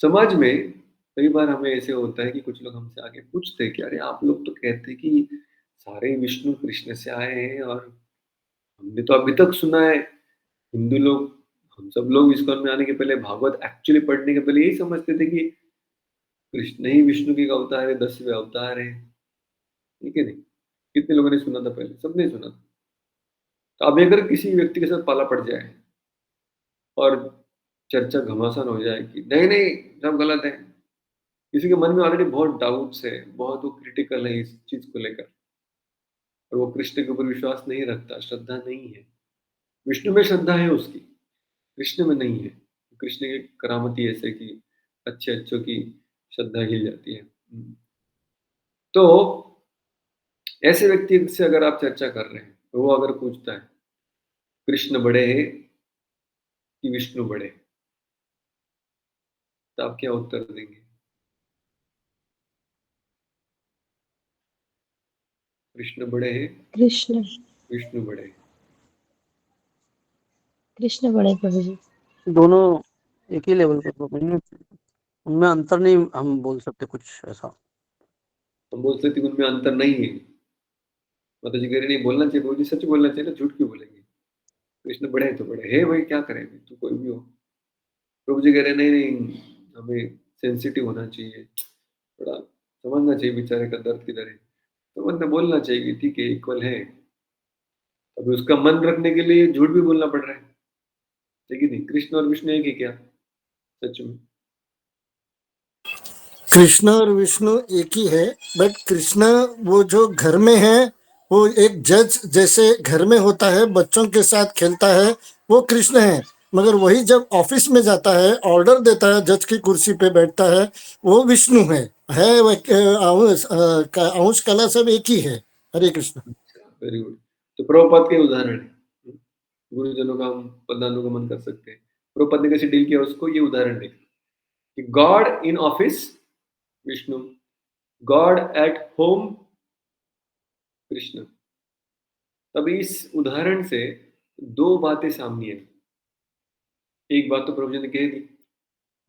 समाज में कई बार हमें ऐसे होता है कि कुछ लोग हमसे आके पूछते हैं कि अरे आप लोग तो कहते हैं कि सारे विष्णु कृष्ण से आए हैं, और हमने तो अभी तक सुना है हिंदू लोग, हम सब लोग इस्कॉन में आने के पहले, भागवत एक्चुअली पढ़ने के पहले यही समझते थे कि कृष्ण ही विष्णु के अवतार है, 10वें अवतार है। ठीक है नहीं? कितने लोगों ने सुना था पहले? सबने सुना था। तो अब अगर किसी व्यक्ति के साथ पाला पड़ जाए और चर्चा घमासान हो जाए कि नहीं नहीं सब गलत है, किसी के मन में ऑलरेडी बहुत डाउट्स है, बहुत वो क्रिटिकल है इस चीज को लेकर, और वो कृष्ण के ऊपर विश्वास नहीं रखता, श्रद्धा नहीं है, विष्णु में श्रद्धा है उसकी, कृष्ण में नहीं है। कृष्ण की करामती ऐसे कि अच्छे अच्छों की श्रद्धा हिल जाती है। तो ऐसे व्यक्ति से अगर आप चर्चा कर रहे हैं तो वो अगर पूछता है कृष्ण बड़े हैं कि विष्णु बड़े हैं, तो आप क्या उत्तर देंगे? कृष्ण बड़े हैं, कृष्ण विष्णु बड़े हैं। कृष्ण बड़े प्रभु जी। दोनों एक ही लेवल पर, उनमें अंतर नहीं हम बोल सकते कुछ ऐसा। हम बोल सकते हैं उनमें अंतर नहीं है। माता जी कह रही नहीं बोलना चाहिए, प्रभु जी सच बोलना चाहिए ना, झूठ क्यों बोलेंगे? कृष्ण बड़े हैं तो बड़े है भाई, क्या करें तो कोई भी हो। प्रभु जी कह रहे नहीं नहीं, हमें सेंसिटिव होना चाहिए, थोड़ा समझना चाहिए बेचारे का दर्द किधर है, तो मतलब बोलना चाहिए कि ठीक है इक्वल है। अभी उसका मन रखने के लिए झूठ भी बोलना पड़ रहा है, लेकिन नहीं, कृष्ण और विष्णु एक ही क्या सच में? कृष्ण और विष्णु एक ही है, बट कृष्ण वो जो घर में है वो एक जज जैसे घर में होता है, बच्चों के साथ खेलता है, वो कृष्ण है। मगर वही जब ऑफिस में जाता है, ऑर्डर देता है, जज की कुर्सी पे बैठता है, वो विष्णु है वो अंश कला सब एक ही है। हरे कृष्ण। Very good. तो प्रभुपाद के उदाहरण है, गुरुजनों का हम पदानुगमन कर सकते हैं। प्रभुपाद ने कैसे डील किया उसको, ये उदाहरण देखा कि God in office Vishnu, God at home Krishna. तब इस उदाहरण से दो बातें सामने आई। एक बात तो प्रभु जी ने कह दी,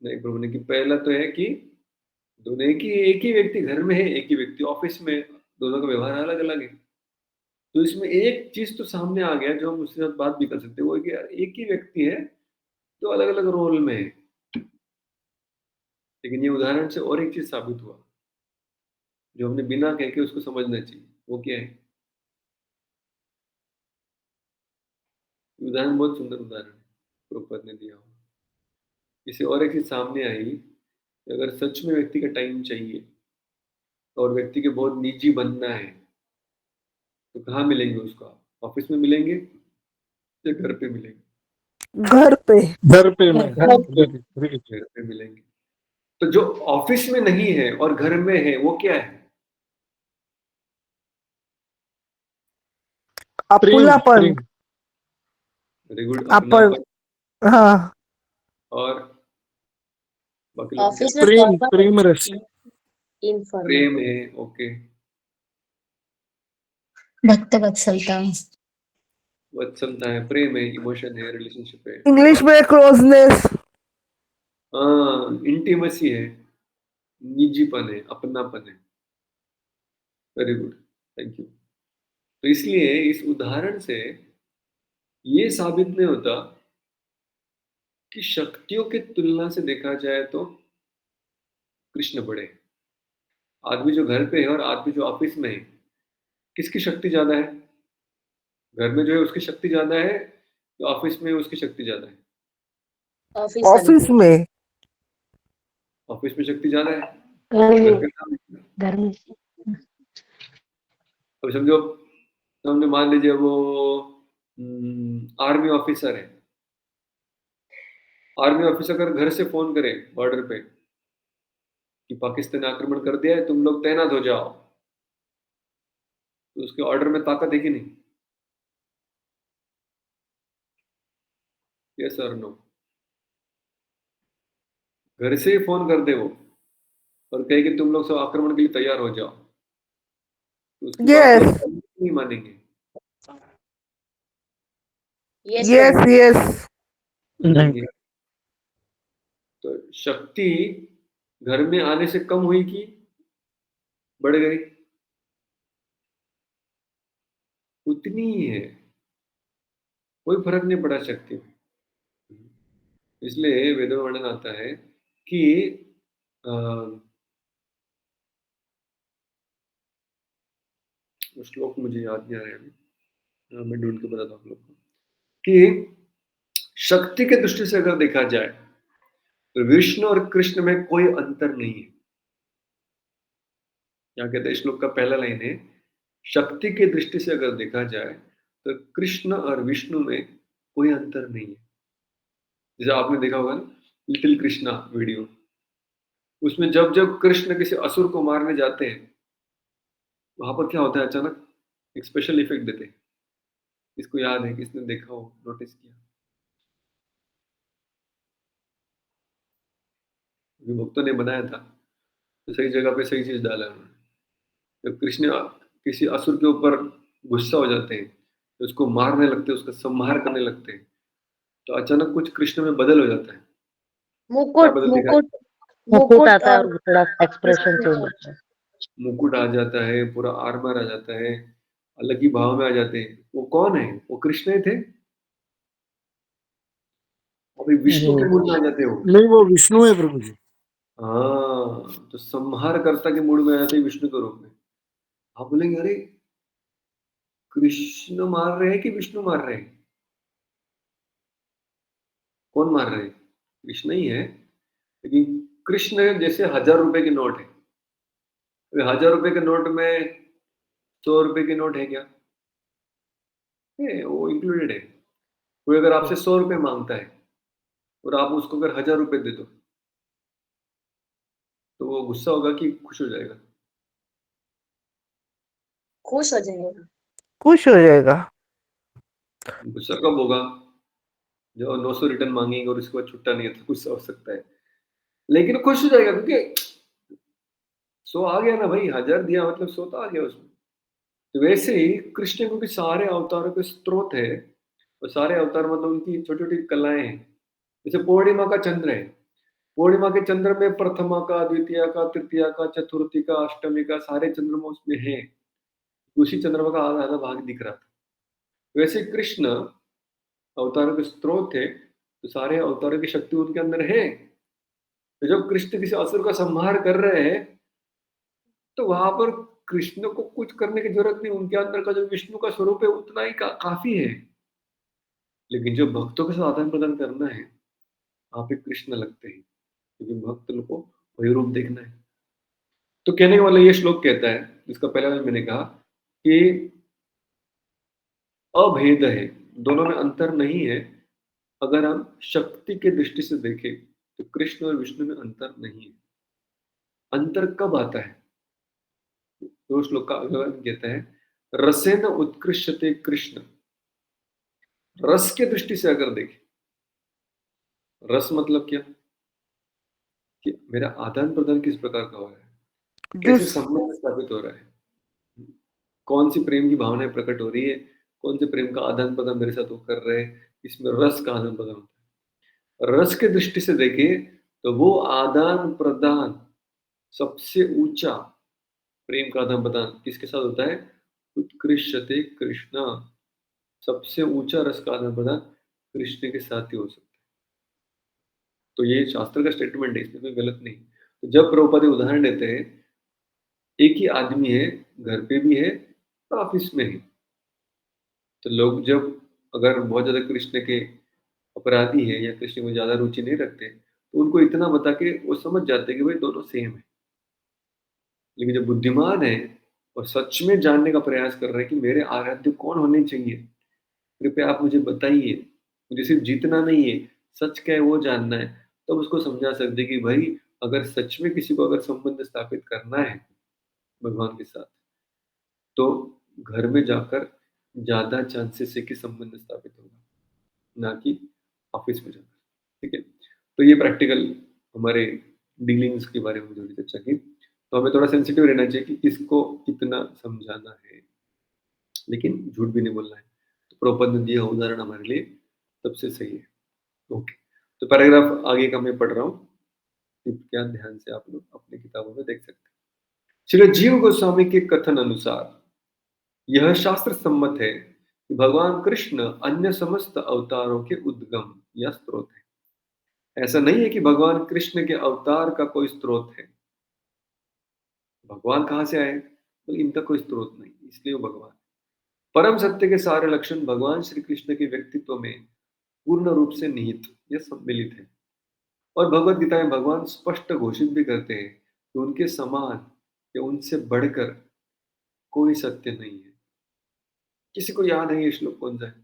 नहीं प्रभु ने कि पहला तो है कि दोनों एक ही व्यक्ति घर में है, एक ही व्यक्ति ऑफिस में, दोनों का व्यवहार अलग अलग है। तो इसमें एक चीज तो सामने आ गया जो हम उसके साथ बात भी कर सकते हैं, वो है कि यार एक ही व्यक्ति है जो अलग अलग रोल में है। लेकिन ये उदाहरण से और एक चीज साबित हुआ जो हमने बिना कह के उसको समझना चाहिए, वो क्या है? उदाहरण बहुत सुंदर उदाहरण है प्रभुपाद ने दिया हुआ। इससे और एक चीज सामने आई कि अगर सच में व्यक्ति का टाइम चाहिए और व्यक्ति के बहुत निजी बनना है तो कहाँ मिलेंगे उसको? ऑफिस में मिलेंगे या घर पे मिलेंगे? घर पे। घर पे मैं घर पे मिलेंगे। तो जो ऑफिस में नहीं है और घर में है वो क्या है? आपुलापन। वेरी गुड, आपण। अपनापन। हाँ। और बाकी लोग क्या? ऑफिस में प्रेम रस इनफॉर्मल। प्रेम है, ओके। भक्त वत्सलता। वत्सलता है, प्रेम है, इमोशन है, रिलेशनशिप है। इंग्लिश में क्लोजनेस। हाँ, इंटीमेसी है, निजीपन है, अपनापन है। Very good, thank you. तो इसलिए इस उदाहरण से ये साबित नहीं होता कि शक्तियों की तुलना से देखा जाए तो कृष्ण बड़े हैं। आदमी जो घर पे है और आदमी जो ऑफिस में है, किसकी शक्ति ज्यादा है? घर में जो है उसकी शक्ति ज्यादा है या ऑफिस में उसकी शक्ति ज्यादा है? ऑफिस ऑफिस में। ऑफिस में शक्ति ज्यादा है, घर घर में पे काम है। घर में अब समझो, समझो मान लीजिए वो आर्मी ऑफिसर है, आर्मी ऑफिसर अगर घर से फोन करे बॉर्डर पे कि पाकिस्तान ने आक्रमण कर दिया है, तुम लोग तैनात हो जाओ, तो उसके ऑर्डर में ताकत है कि नहीं? यस और नो? घर से ही फोन कर दे वो और कहे कि तुम लोग सब आक्रमण के लिए तैयार हो जाओ, तो उसकी बात को यस, नहीं मानेंगे। यस यस, प्रभु। यस। नहीं। मानेंगे। तो शक्ति घर में आने से कम हुई कि बढ़ गई? उतनी ही है, कोई फर्क नहीं पड़ा शक्ति में। इसलिए वेदों में वर्णन आता है कि अ, वो श्लोक मुझे याद नहीं आ रहा है अभी, मैं ढूंढ के बताता हूँ आप लोग को कि शक्ति के दृष्टि से अगर देखा जाए तो विष्णु और कृष्ण में कोई अंतर नहीं है। क्या कहते हैं श्लोक का पहला लाइन है, शक्ति की दृष्टि से अगर देखा जाए तो कृष्ण और विष्णु में कोई अंतर नहीं है। जैसे आपने देखा होगा ना लिटिल कृष्णा वीडियो, उसमें जब जब कृष्ण किसी असुर को मारने जाते हैं, वहां पर क्या होता है, अचानक एक स्पेशल इफेक्ट देते हैं। किसको याद है, किसने देखा हो, नोटिस किया? जो भक्तों ने बनाया था, तो सही जगह पे सही चीज डाला उन्होंने। जब कृष्ण किसी असुर के ऊपर गुस्सा हो जाते हैं, तो उसको मारने लगते हैं, उसका संहार करने लगते हैं, तो अचानक कुछ कृष्ण में बदल हो जाता है। क्या मुकुट बदल दिखा? मुकुट मुकुट मुकुट आता है और और थोड़ा एक्सप्रेशन चेंज होता है। मुकुट आ जाता है, पूरा आर्मर आ जाता है, अलग ही भाव में आ जाते हैं। वो कौन है? वो कृष्ण ही थे। अभी विष्णु के मूड में आ जाते हो। नहीं, वो विष्णु है प्रभु जी। हाँ, तो संहारकर्ता के मूड में आ जाते हैं विष्णु के रूप में। आप बोलेंगे अरे कृष्ण मार रहे हैं कि विष्णु मार रहे हैं? कौन मार रहे हैं? कृष्ण ही है, लेकिन कृष्ण जैसे 1000 रुपए के नोट है। अभी 1000 रुपए के नोट में 100 रुपए के नोट है क्या? है, वो इंक्लूडेड है। कोई अगर आपसे 100 रुपए मांगता है और आप उसको अगर 1000 रुपए दे दो, तो वो गुस्सा होगा कि खुश हो जाएगा? खुश हो जाएगा। खुश हो जाएगा। गुस्सा कब होगा? जब 900 रिटर्न मांगेंगे और उसके बाद छुट्टा नहीं है तो गुस्सा हो सकता है, लेकिन खुश हो जाएगा क्योंकि 100 आ गया ना भाई, 1000 दिया मतलब 100 तो आ गया उसमें। तो वैसे ही कृष्ण क्योंकि सारे अवतारों के स्रोत है, और सारे अवतार मतलब उनकी छोटी छोटी कलाएं हैं। जैसे पूर्णिमा का चंद्र है, पूर्णिमा के चंद्र में प्रथमा का, द्वितीय का, तृतीया का, चतुर्थी का, अष्टमी का, सारे चंद्रमा उसमें है। उसी चंद्रमा का आधा आधा भाग दिख रहा था। वैसे कृष्ण अवतारों के स्रोत थे, तो सारे अवतारों की शक्ति उनके अंदर है। तो जब कृष्ण किसी असुर का संहार कर रहे हैं, तो वहां पर कृष्ण को कुछ करने की जरूरत नहीं, उनके अंदर का जो विष्णु का स्वरूप है उतना ही काफी है। लेकिन जो भक्तों के साथ आदान प्रदान करना है, वहां पे कृष्ण लगते हैं, क्योंकि भक्त लोग को वही रूप देखना है। तो कहने का मतलब ये श्लोक कहता है, जिसका पहला में मैंने कहा कि अभेद है, दोनों में अंतर नहीं है। अगर हम शक्ति के दृष्टि से देखें तो कृष्ण और विष्णु में अंतर नहीं है। अंतर कब आता है? दो श्लोक का अगला कहता है, रसेन उत्कृष्यते कृष्ण। रस के दृष्टि से अगर देखें, रस मतलब क्या? कि मेरा आदान प्रदान किस प्रकार का हो रहा है, कैसे जिस संबंध स्थापित हो रहा है, कौन सी प्रेम की भावनाएं प्रकट हो रही है, कौन से प्रेम का आदान प्रदान मेरे साथ वो कर रहे हैं, इसमें रस का आदान प्रदान होता है। रस के दृष्टि से देखें तो वो आदान प्रदान सबसे ऊंचा प्रेम का आदान प्रदान किसके साथ होता है? उत्कृष्यते कृष्णा। सबसे ऊंचा रस का आदान प्रदान कृष्ण के साथ ही हो सकता है। तो ये शास्त्र का स्टेटमेंट है, इसमें कोई गलत नहीं। तो जब प्रभुपाद उदाहरण देते हैं, एक ही आदमी है, घर पे भी है और ऑफिस में है, तो लोग जब अगर बहुत ज्यादा कृष्ण के अपराधी है या कृष्ण में ज्यादा रुचि नहीं रखते, तो उनको इतना बता के वो समझ जाते हैं कि भाई दोनों सेम है। लेकिन जो बुद्धिमान है और सच में जानने का प्रयास कर रहे हैं कि मेरे आराध्य कौन होने चाहिए, कृपया आप मुझे बताइए, मुझे सिर्फ जीतना नहीं है, सच क्या है वो जानना है। तब उसको समझा सकते कि भाई अगर सच में किसी को अगर संबंध स्थापित करना है भगवान के साथ, तो घर में जाकर ज़्यादा चांसेस है कि संबंध स्थापित होगा, ना कि ऑफ़िस में जाकर, ठीक है? तो ये प्रैक्टिकल हमारे डीलिंग्स के बारे में थोड़ी चर्चा की। तो हमें थोड़ा सेंसिटिव रहना चाहिए कि किसको कितना समझाना है, लेकिन झूठ भी नहीं बोलना है। तो प्रभुपाद ने दिया उदाहरण हमारे लिए सबसे सही है। ओके, तो पैराग्राफ आगे का मैं पढ़ रहा हूँ, कृपया ध्यान से आप लोग अपनी किताबों में देख सकते हैं। श्री जीव गोस्वामी के कथन अनुसार यह शास्त्र सम्मत है कि भगवान कृष्ण अन्य समस्त अवतारों के उद्गम या स्रोत है। ऐसा नहीं है कि भगवान कृष्ण के अवतार का कोई स्रोत है। भगवान कहाँ से आए? बोले इनका कोई स्रोत नहीं, इसलिए वो भगवान। परम सत्य के सारे लक्षण भगवान श्री कृष्ण के व्यक्तित्व में पूर्ण रूप से निहित या सम्मिलित है। और भगवत गीता में भगवान स्पष्ट घोषित भी करते हैं कि उनके समान या उनसे बढ़कर कोई सत्य नहीं है। किसी को याद है ये श्लोक कौन सा है?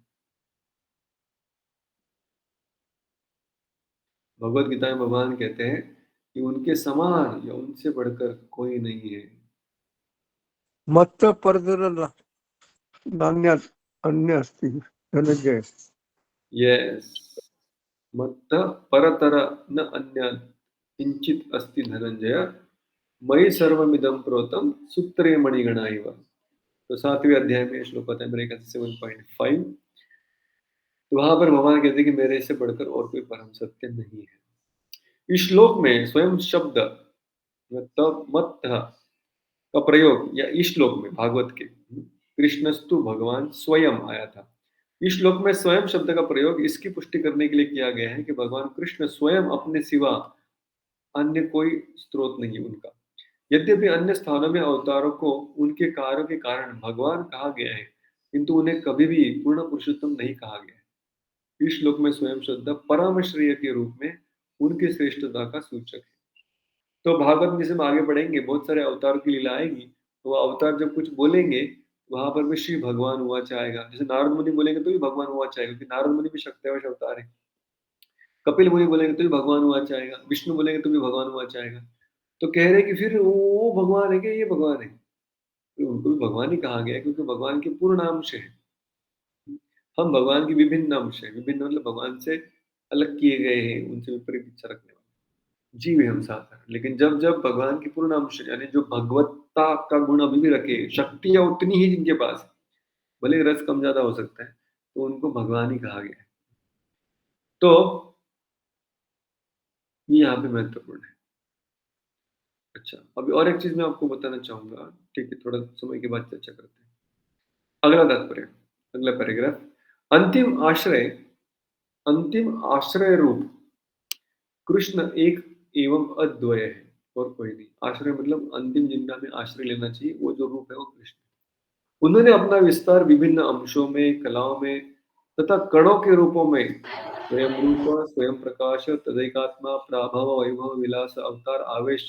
भगवत गीता में भगवान कहते हैं कि उनके समान या उनसे बढ़कर कोई नहीं है। मत्त परतर नान्यत् अन्य अस्ति धनंजय। यस, मत्त परतर न अन्य किंचित अस्ति धनंजय, मयि सर्वमिदं प्रोतं सूत्रे मणिगणा इव। तो 7वें अध्याय में श्लोक आता है मेरे ख्याल से 7.5। तो वहां पर भगवान कहते हैं कि मेरे से बढ़कर और कोई परम सत्य नहीं है। इस श्लोक में स्वयं शब्द मत का प्रयोग, या इस श्लोक में भागवत के कृष्णस्तु भगवान स्वयं आया था। इस श्लोक में स्वयं शब्द का प्रयोग इसकी पुष्टि करने के लिए किया गया है कि भगवान कृष्ण स्वयं अपने सिवा अन्य कोई स्रोत नहीं है उनका। यद्यपि अन्य स्थानों में अवतारों को उनके कार्यों के कारण भगवान कहा गया है, किंतु उन्हें कभी भी पूर्ण पुरुषोत्तम नहीं कहा गया है। इस श्लोक में स्वयं शब्द परम श्रेय के रूप में उनकी श्रेष्ठता का सूचक है। तो भागवत में जैसे हम आगे बढ़ेंगे बहुत सारे अवतारों की लीला आएगी, तो वो अवतार जब कुछ बोलेंगे वहां पर भी श्री भगवान हुआ चाहेगा। जैसे नारद मुनि बोलेंगे तो भी भगवान हुआ चाहेगा, क्योंकि नारद मुनि भी शक्तिवश अवतार है। कपिल मुनि बोलेंगे तो भी भगवान हुआ चाहेगा, विष्णु बोलेंगे तो भी भगवान हुआ चाहेगा। तो कह रहे कि फिर वो भगवान है क्या, ये भगवान है? तो उनको भी भगवान ही कहा गया है, क्योंकि भगवान के पूर्ण अंश है। हम भगवान की विभिन्न अंश है, विभिन्न मतलब भगवान से अलग किए गए हैं, उनसे विपरीत इच्छा रखने वाले जीव है हम साधारण। लेकिन जब जब भगवान की पूर्ण अंश यानी जो भगवत्ता का गुण अभी भी रखे, शक्तियां उतनी ही जिनके पास है, भले रस कम ज्यादा हो सकता है, तो उनको भगवान ही कहा गया है। तो ये यहाँ पे महत्वपूर्ण है। अच्छा, अभी और एक चीज मैं आपको बताना चाहूंगा, ठीक है, थोड़ा समय के बाद चर्चा करते हैं। अगला तात्पर्य, अगला पैराग्राफ। अंतिम आश्रय, अंतिम आश्रय रूप कृष्ण एक एवं अद्वय है और कोई नहीं। आश्रय मतलब अंतिम जिनका हमें आश्रय लेना चाहिए, वो जो रूप है वो कृष्ण। उन्होंने अपना विस्तार विभिन्न अंशों में, कलाओं में तथा कणों के रूपों में स्वयं रूप, स्वयं प्रकाश, तदैकात्मा, प्राभव, वैभव, विलास, अवतार, आवेश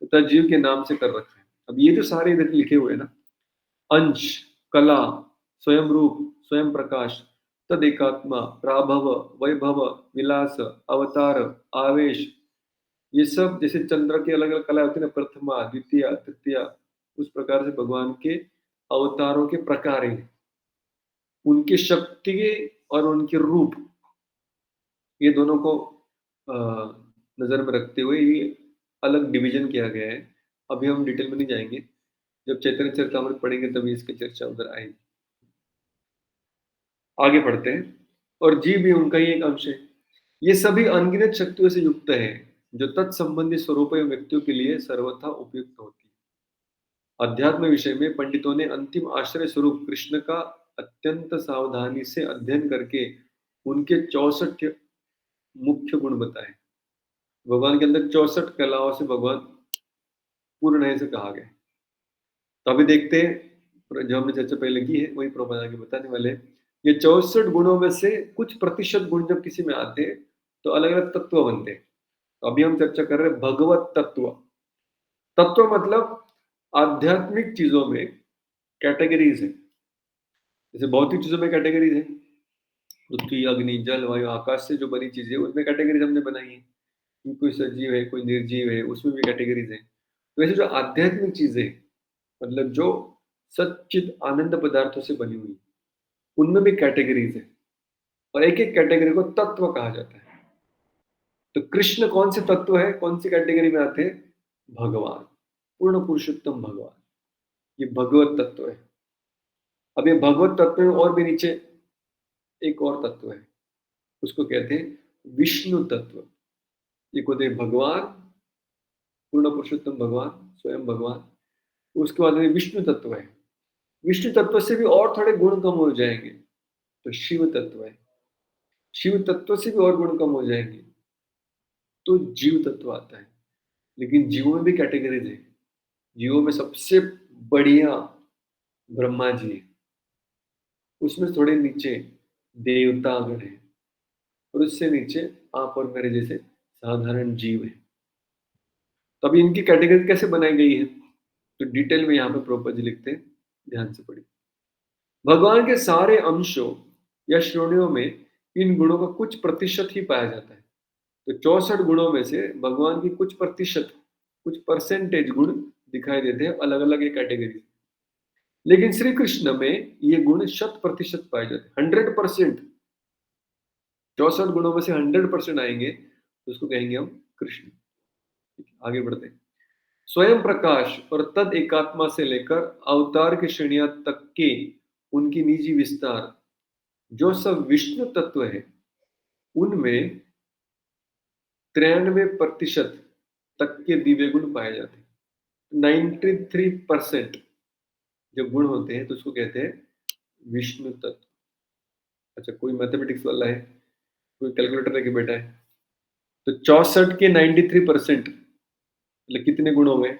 तथा जीव के नाम से कर रखा है। अब ये जो सारे इधर लिखे हुए हैं ना, अंश, कला, स्वयं रूप, स्वयं प्रकाश, तदेकात्मा, प्राभव, वैभव, विलास, अवतार, आवेश, ये सब जैसे चंद्र की अलग अलग कला होती है ना, प्रथमा, द्वितीय, तृतीय, उस प्रकार से भगवान के अवतारों के प्रकार हैं। उनकी शक्ति और उनके रूप, ये दोनों को नजर में रखते हुए ये अलग डिवीजन किया गया है। अभी हम डिटेल में नहीं जाएंगे, जब चैतन्य चरितामृत पढ़ेंगे तभी इसकी चर्चा उधर आएगी। आगे बढ़ते हैं। और जीव भी उनका ही एक अंश है। ये सभी अनगिनत शक्तियों से युक्त है, जो तत्संबंधी स्वरूप एवं व्यक्तियों के लिए सर्वथा उपयुक्त होती है। अध्यात्म विषय में पंडितों ने अंतिम आश्रय स्वरूप कृष्ण का अत्यंत सावधानी से अध्ययन करके उनके 64 मुख्य गुण बताए। भगवान के अंदर 64 कलाओं से भगवान पूर्ण है से कहा गया। तो अभी देखते हैं, जो हमने चर्चा पहले की है वही प्रभुपाद आगे बताने वाले हैं। ये 64 गुणों में से कुछ प्रतिशत गुण जब किसी में आते हैं तो अलग अलग तत्व बनते हैं। तो अभी हम चर्चा कर रहे हैं भगवत तत्व। तत्व मतलब आध्यात्मिक चीजों में कैटेगरीज है। जैसे भौतिक चीजों में कैटेगरीज है, पृथ्वी, अग्नि, जल, वायु, आकाश से जो बनी चीजें उसमें कैटेगरीज हमने बनाई है कि कोई सजीव है, कोई निर्जीव है, उसमें भी कैटेगरीज है। तो वैसे जो आध्यात्मिक चीजें मतलब जो सच्चिद आनंद पदार्थों से बनी हुई, उनमें भी कैटेगरीज है और एक एक कैटेगरी को तत्व कहा जाता है। तो कृष्ण कौन से तत्व है, कौन सी कैटेगरी में आते हैं? भगवान, पूर्ण पुरुषोत्तम भगवान, ये भगवत तत्व है। अब ये भगवत तत्व में और भी नीचे एक और तत्व है, उसको कहते हैं विष्णु तत्व। ये कहते हैं भगवान, पूर्ण पुरुषोत्तम भगवान, स्वयं भगवान। उसके बाद में विष्णु तत्व है। विष्णु तत्व से भी और थोड़े गुण कम हो जाएंगे तो शिव तत्व है। शिव तत्व से भी और गुण कम हो जाएंगे तो जीव तत्व आता है। लेकिन जीवों में भी कैटेगरीज है। जीवों में सबसे बढ़िया ब्रह्मा जी है, उसमें थोड़े नीचे देवतागण है और उससे नीचे आप और मेरे जैसे साधारण जीव है। तब इनकी कैटेगरी कैसे बनाई गई है तो डिटेल में यहाँ पे प्रोपर जी लिखते हैं, ध्यान से पढ़िए। भगवान के सारे अंशों या श्रेणियों में इन गुणों का कुछ प्रतिशत ही पाया जाता है। तो 64 गुणों में से भगवान की कुछ प्रतिशत, कुछ परसेंटेज गुण दिखाई देते हैं अलग अलग एक कैटेगरी। लेकिन श्री कृष्ण में ये गुण 100% पाए जाते हैं, 100%। 64 गुणों में से 100% आएंगे तो उसको कहेंगे हम कृष्ण। आगे बढ़ते हैं। स्वयं प्रकाश और तद एकात्मा से लेकर अवतार की श्रेणियां तक के उनकी निजी विस्तार जो सब विष्णु तत्व है, उनमें 93% तक के दिव्य गुण पाए जाते हैं। 93% जो गुण होते हैं तो उसको कहते हैं विष्णु तत्व। अच्छा, कोई मैथमेटिक्स वाला है, कोई कैलकुलेटर लेके बैठा है तो 64 के 93% मतलब कितने गुण हो गए?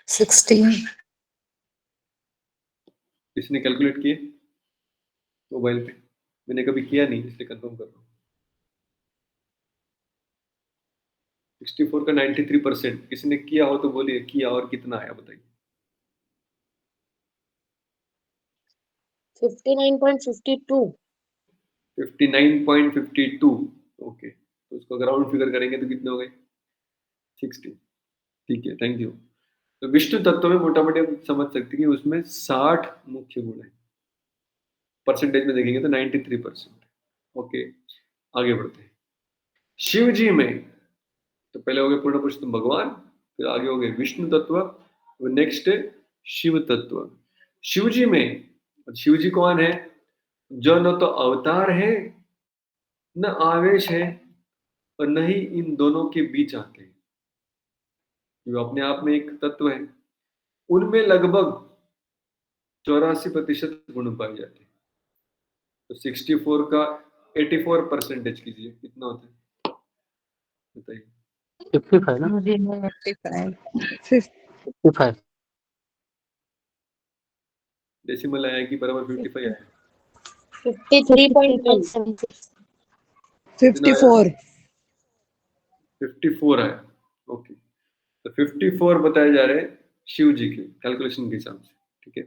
16। इसने कैलकुलेट किए मोबाइल पे? मैंने कभी किया नहीं इसलिए कंफर्म कर रहा हूँ। 64 का 93% किसी ने किया हो तो बोलिए किया, और कितना आया बताइए। 59.52। 59.52। ओके, तो उसको अगर राउंड फिगर करेंगे तो कितने हो गए? 60। ठीक है, थैंक यू। तो विष्णु तत्व में मोटा मोटी समझ सकते हैं कि उसमें 60 मुख्य गुण है। परसेंटेज में देखेंगे तो 93%। ओके, आगे बढ़ते हैं। शिव जी में तो पहले हो गए पूर्ण पुरुषोत्तम भगवान, फिर आगे हो गए विष्णु तत्व, नेक्स्ट है शिव तत्व। शिव जी में, शिव जी कौन है? जो न तो अवतार है, न आवेश है, और न ही इन दोनों के बीच आते हैं। जो अपने आप में एक तत्व है, उनमें लगभग 84% गुण पाए जाते हैं। तो 64 का 84% कीजिए, कितना होता है बताइए? 55 ना? मुझे 85। 55। डेसिमल आया कि बराबर 55 आया? 53.76। 54 54 आया। ओके, तो 54 बताए जा रहे हैं शिव जी के कैलकुलेशन के हिसाब से। ठीक है,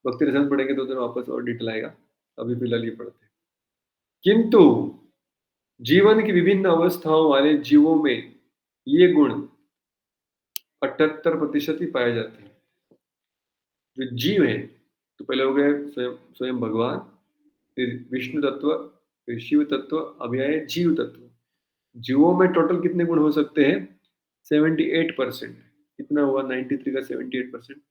भक्ति रसन पढ़ेंगे तो उधर वापस और डिटेल आएगा, अभी फिलहाल ये पढ़ते हैं। किंतु जीवन की विभिन्न अवस्थाओं वाले जीवों में ये गुण 78% ही पाए जाते हैं। जो जीव है तो पहले हो गए स्वयं स्वयं भगवान, फिर विष्णु तत्व, फिर शिव तत्व, अभी आए जीव तत्व। जीवों में टोटल कितने गुण हो सकते हैं? 78%। कितना हुआ 93 का 78%?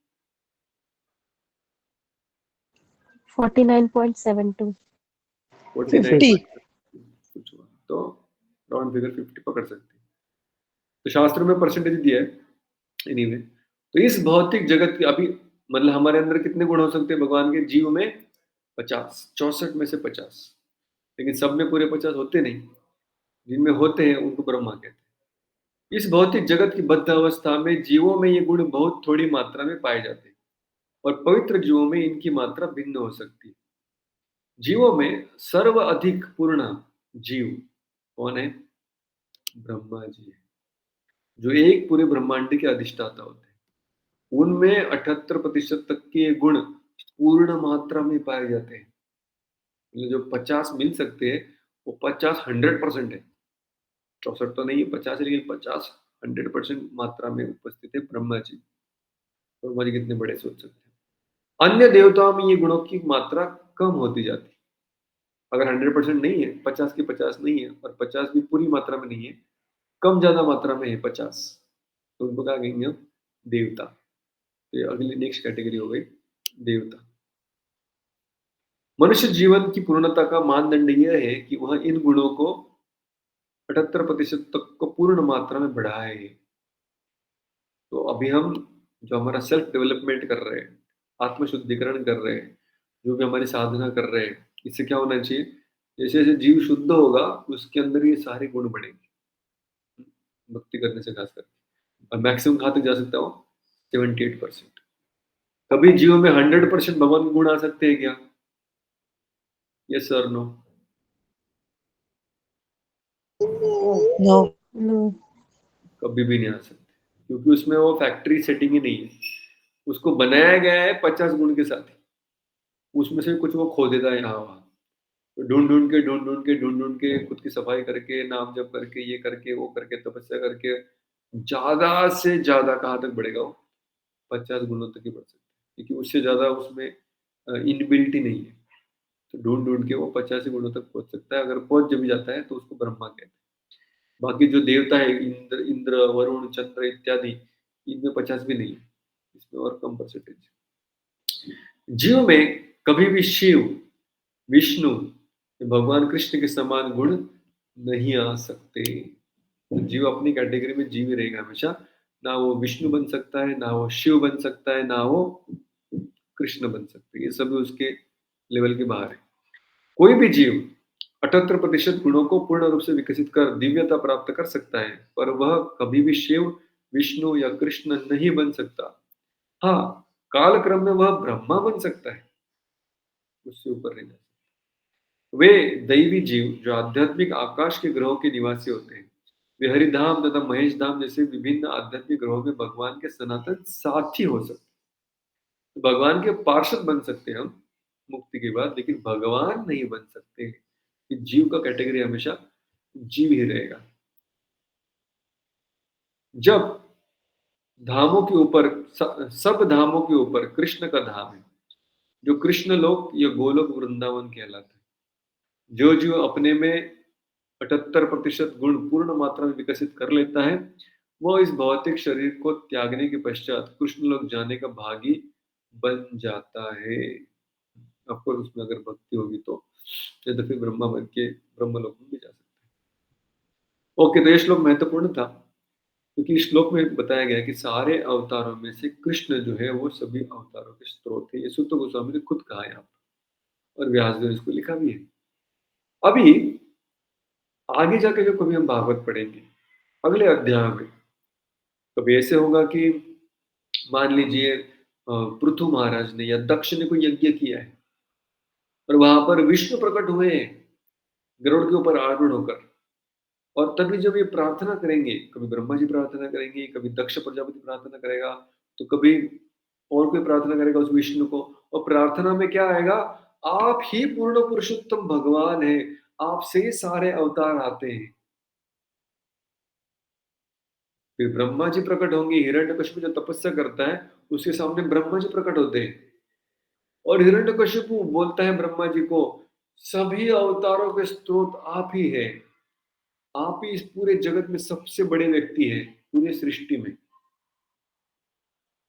49.72। 49 कुछ हुआ तो राउंड फिगर 50 पकड़ सकते हैं। तो शास्त्र में परसेंटेज दिया है एनीवे। तो इस भौतिक जगत की अभी मतलब हमारे अंदर कितने गुण हो सकते हैं भगवान के? जीव में 50, 64 में से 50। लेकिन सब में पूरे 50 होते नहीं, जिनमें होते हैं उनको ब्रह्मा कहते हैं। इस भौतिक जगत की बद्ध अवस्था में जीवों में ये गुण बहुत थोड़ी मात्रा में पाए जाते हैं और पवित्र जीवों में इनकी मात्रा भिन्न हो सकती है। जीवों में सर्व अधिक पूर्ण जीव कौन है? ब्रह्मा जी है, जो एक पूरे ब्रह्मांड के अधिष्ठाता होते हैं। उनमें 78% तक के गुण पूर्ण मात्रा में पाए जाते हैं। मतलब जो 50 मिल सकते हैं, वो 50 100% है। 64 तो नहीं है, 50 है, लेकिन 50 100% मात्रा में उपस्थित है ब्रह्मा जी। ब्रह्मा जी कितने बड़े सोच सकते हैं। अन्य देवताओं में ये गुणों की मात्रा कम होती जाती है। अगर 100% नहीं है, 50 की 50 नहीं है और 50 भी पूरी मात्रा में नहीं है, कम ज्यादा मात्रा में है 50, तो उनको क्या कहेंगे हम? देवता। तो ये अगली नेक्स्ट कैटेगरी हो गई देवता। मनुष्य जीवन की पूर्णता का मानदंड यह है कि वह इन गुणों को 78% तक को पूर्ण मात्रा में बढ़ाए। तो अभी हम जो हमारा सेल्फ डेवलपमेंट कर रहे हैं, आत्मशुद्धिकरण कर रहे हैं, जो भी हमारी साधना कर रहे हैं, इससे क्या होना चाहिए? जैसे जैसे जीव शुद्ध होगा, उसके अंदर ये सारे गुण बढ़ेंगे, भक्ति करने से खास करके। और मैक्सिमम कहाँ तक जा सकता हो? 78%। कभी जीव में 100% भगवान के गुण आ सकते हैं क्या? यस और नो? No. नो। कभी भी नहीं आ सकते, क्योंकि उसमें वो फैक्ट्री सेटिंग ही नहीं है। उसको बनाया गया है 50 गुण के साथ, उसमें से कुछ वो खो देता है यहाँ वहाँ। तो ढूंढ ढूंढ के खुद की सफाई करके, नाम जप करके, ये करके, वो करके, तपस्या करके, ज्यादा से ज्यादा कहाँ तक बढ़ेगा वो? 50 गुणों तक ही बढ़ सकता है, क्योंकि उससे ज्यादा उसमें इनबिल्ट ही नहीं है। तो ढूंढ ढूंढ के वो 85 गुणों तक पहुंच सकता है। अगर पहुंच जब भी जाता है तो उसको ब्रह्मा कहते हैं। बाकी जो देवता है, इंद्र, वरुण, चंद्र इत्यादि, इनमें 50 भी नहीं है, इसमें और कम परसेंटेज। जीव में कभी भी शिव, विष्णु, भगवान कृष्ण के समान गुण नहीं आ सकते। तो जीव अपनी कैटेगरी में जीव ही रहेगा हमेशा। ना वो विष्णु बन सकता है, ना वो शिव बन सकता है, ना वो कृष्ण बन सकते हैं। ये सभी उसके लेवल के बाहर है। कोई भी जीव 78% गुणों को पूर्ण रूप से विकसित कर दिव्यता प्राप्त कर सकता है, पर वह कभी भी शिव, विष्णु या कृष्ण नहीं बन सकता। हाँ, कालक्रम में वह ब्रह्मा बन सकता है, उससे ऊपर नहीं जा सकता। वे दैवी जीव जो आध्यात्मिक आकाश के ग्रहों के निवासी होते हैं, वे हरिधाम तथा महेश धाम जैसे विभिन्न आध्यात्मिक ग्रहों में भगवान के सनातन साथी हो सकते हैं। भगवान के पार्षद बन सकते हैं हम मुक्ति के बाद, लेकिन भगवान नहीं बन सकते। कि जीव का कैटेगरी हमेशा जीव ही रहेगा। जब धामों के ऊपर, सब धामों के ऊपर कृष्ण का धाम है, जो कृष्ण लोक या गोलोक वृंदावन कहलाता है। जो जीव अपने में 78% गुण पूर्ण मात्रा में विकसित कर लेता है, वो इस भौतिक शरीर को त्यागने के पश्चात कृष्ण लोक जाने का भागी बन जाता है। आपको उसमें अगर भक्ति होगी तो, या तो फिर ब्रह्मा बन के ब्रह्म लोक में भी जा सकते हैं। ओके, तो ये श्लोक महत्वपूर्ण था, क्योंकि इस श्लोक में बताया गया है कि सारे अवतारों में से कृष्ण जो है वो सभी अवतारों के स्रोत है। ये सुत गोस्वामी ने खुद कहा है यहाँ पर, और व्यासदेव ने इसको लिखा भी है। अभी आगे जाके जो कभी हम भागवत पढ़ेंगे अगले अध्याय में, कभी ऐसे होगा कि मान लीजिए पृथु महाराज ने या दक्ष ने कोई यज्ञ किया है, और वहां पर विष्णु प्रकट हुए हैं गरुड़ के ऊपर आरूढ़ होकर, और तभी जब ये प्रार्थना करेंगे, कभी ब्रह्मा जी प्रार्थना करेंगे, कभी दक्ष प्रजापति प्रार्थना करेगा, तो कभी और कोई प्रार्थना करेगा उस विष्णु को, और प्रार्थना में क्या आएगा? आप ही पूर्ण पुरुषोत्तम भगवान है, आपसे ही सारे अवतार आते हैं। फिर ब्रह्मा जी प्रकट होंगे, हिरण्यकशिपु जो तपस्या करता है उसके सामने ब्रह्मा जी प्रकट होते हैं, और हिरण्यकशिपु बोलता है ब्रह्मा जी को, सभी अवतारों के स्रोत आप ही है, आप ही इस पूरे जगत में सबसे बड़े व्यक्ति है पूरे सृष्टि में।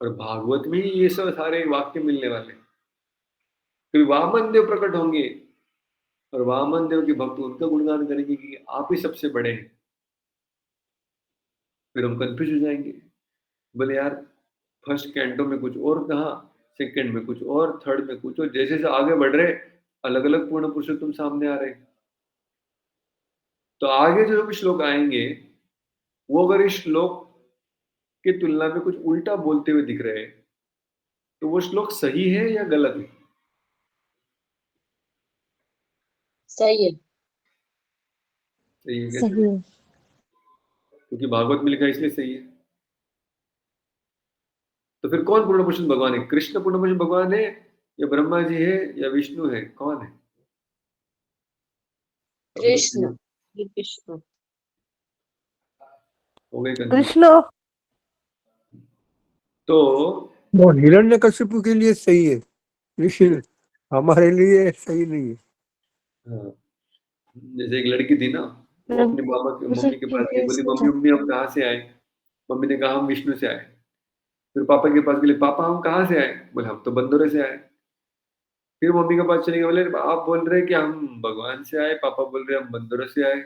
और भागवत में ही ये सब सारे वाक्य मिलने वाले। फिर वामन देव प्रकट होंगे, और वामन देव के भक्त उनका गुणगान करेंगे कि आप ही सबसे बड़े हैं। फिर हम कंफ्यूज हो जाएंगे, बोले यार फर्स्ट कैंटो में कुछ और कहा, सेकंड में कुछ और, थर्ड में कुछ और, जैसे जैसे आगे बढ़ रहे अलग अलग पूर्ण पुरुषोत्तम सामने आ रहे। तो आगे जो भी श्लोक आएंगे वो अगर इस श्लोक की तुलना में कुछ उल्टा बोलते हुए दिख रहे हैं, तो वो श्लोक सही है या गलत है? सही है। सही है कैसे? सही है। क्योंकि भागवत में लिखा है इसलिए सही है। तो फिर कौन पूर्ण पुरुष भगवान है? कृष्ण पूर्ण पुरुष भगवान है ये ब्रह्मा जी है या विष्णु है, कौन है? सब लोग कृष्ण, श्री कृष्ण। हो गए कंफ्यूज। कृष्ण। तो वो हिरण्यकशिपु के लिए सही है, लेकिन हमारे लिए सही नहीं है। हाँ, जैसे एक लड़की थी ना, वो अपने मुझे मम्मी के पास गई, बोली confuse मम्मी मम्मी हम कहाँ से आए? मम्मी ने कहा हम विष्णु से आए। फिर पापा के पास गए, पापा हम कहाँ से आए? बोले हम तो बंदरों से आए। फिर मम्मी के पास चले गए, बोले आप बोल रहे हैं कि हम भगवान से आए, पापा बोल रहे हैं हम बंदरों से आए,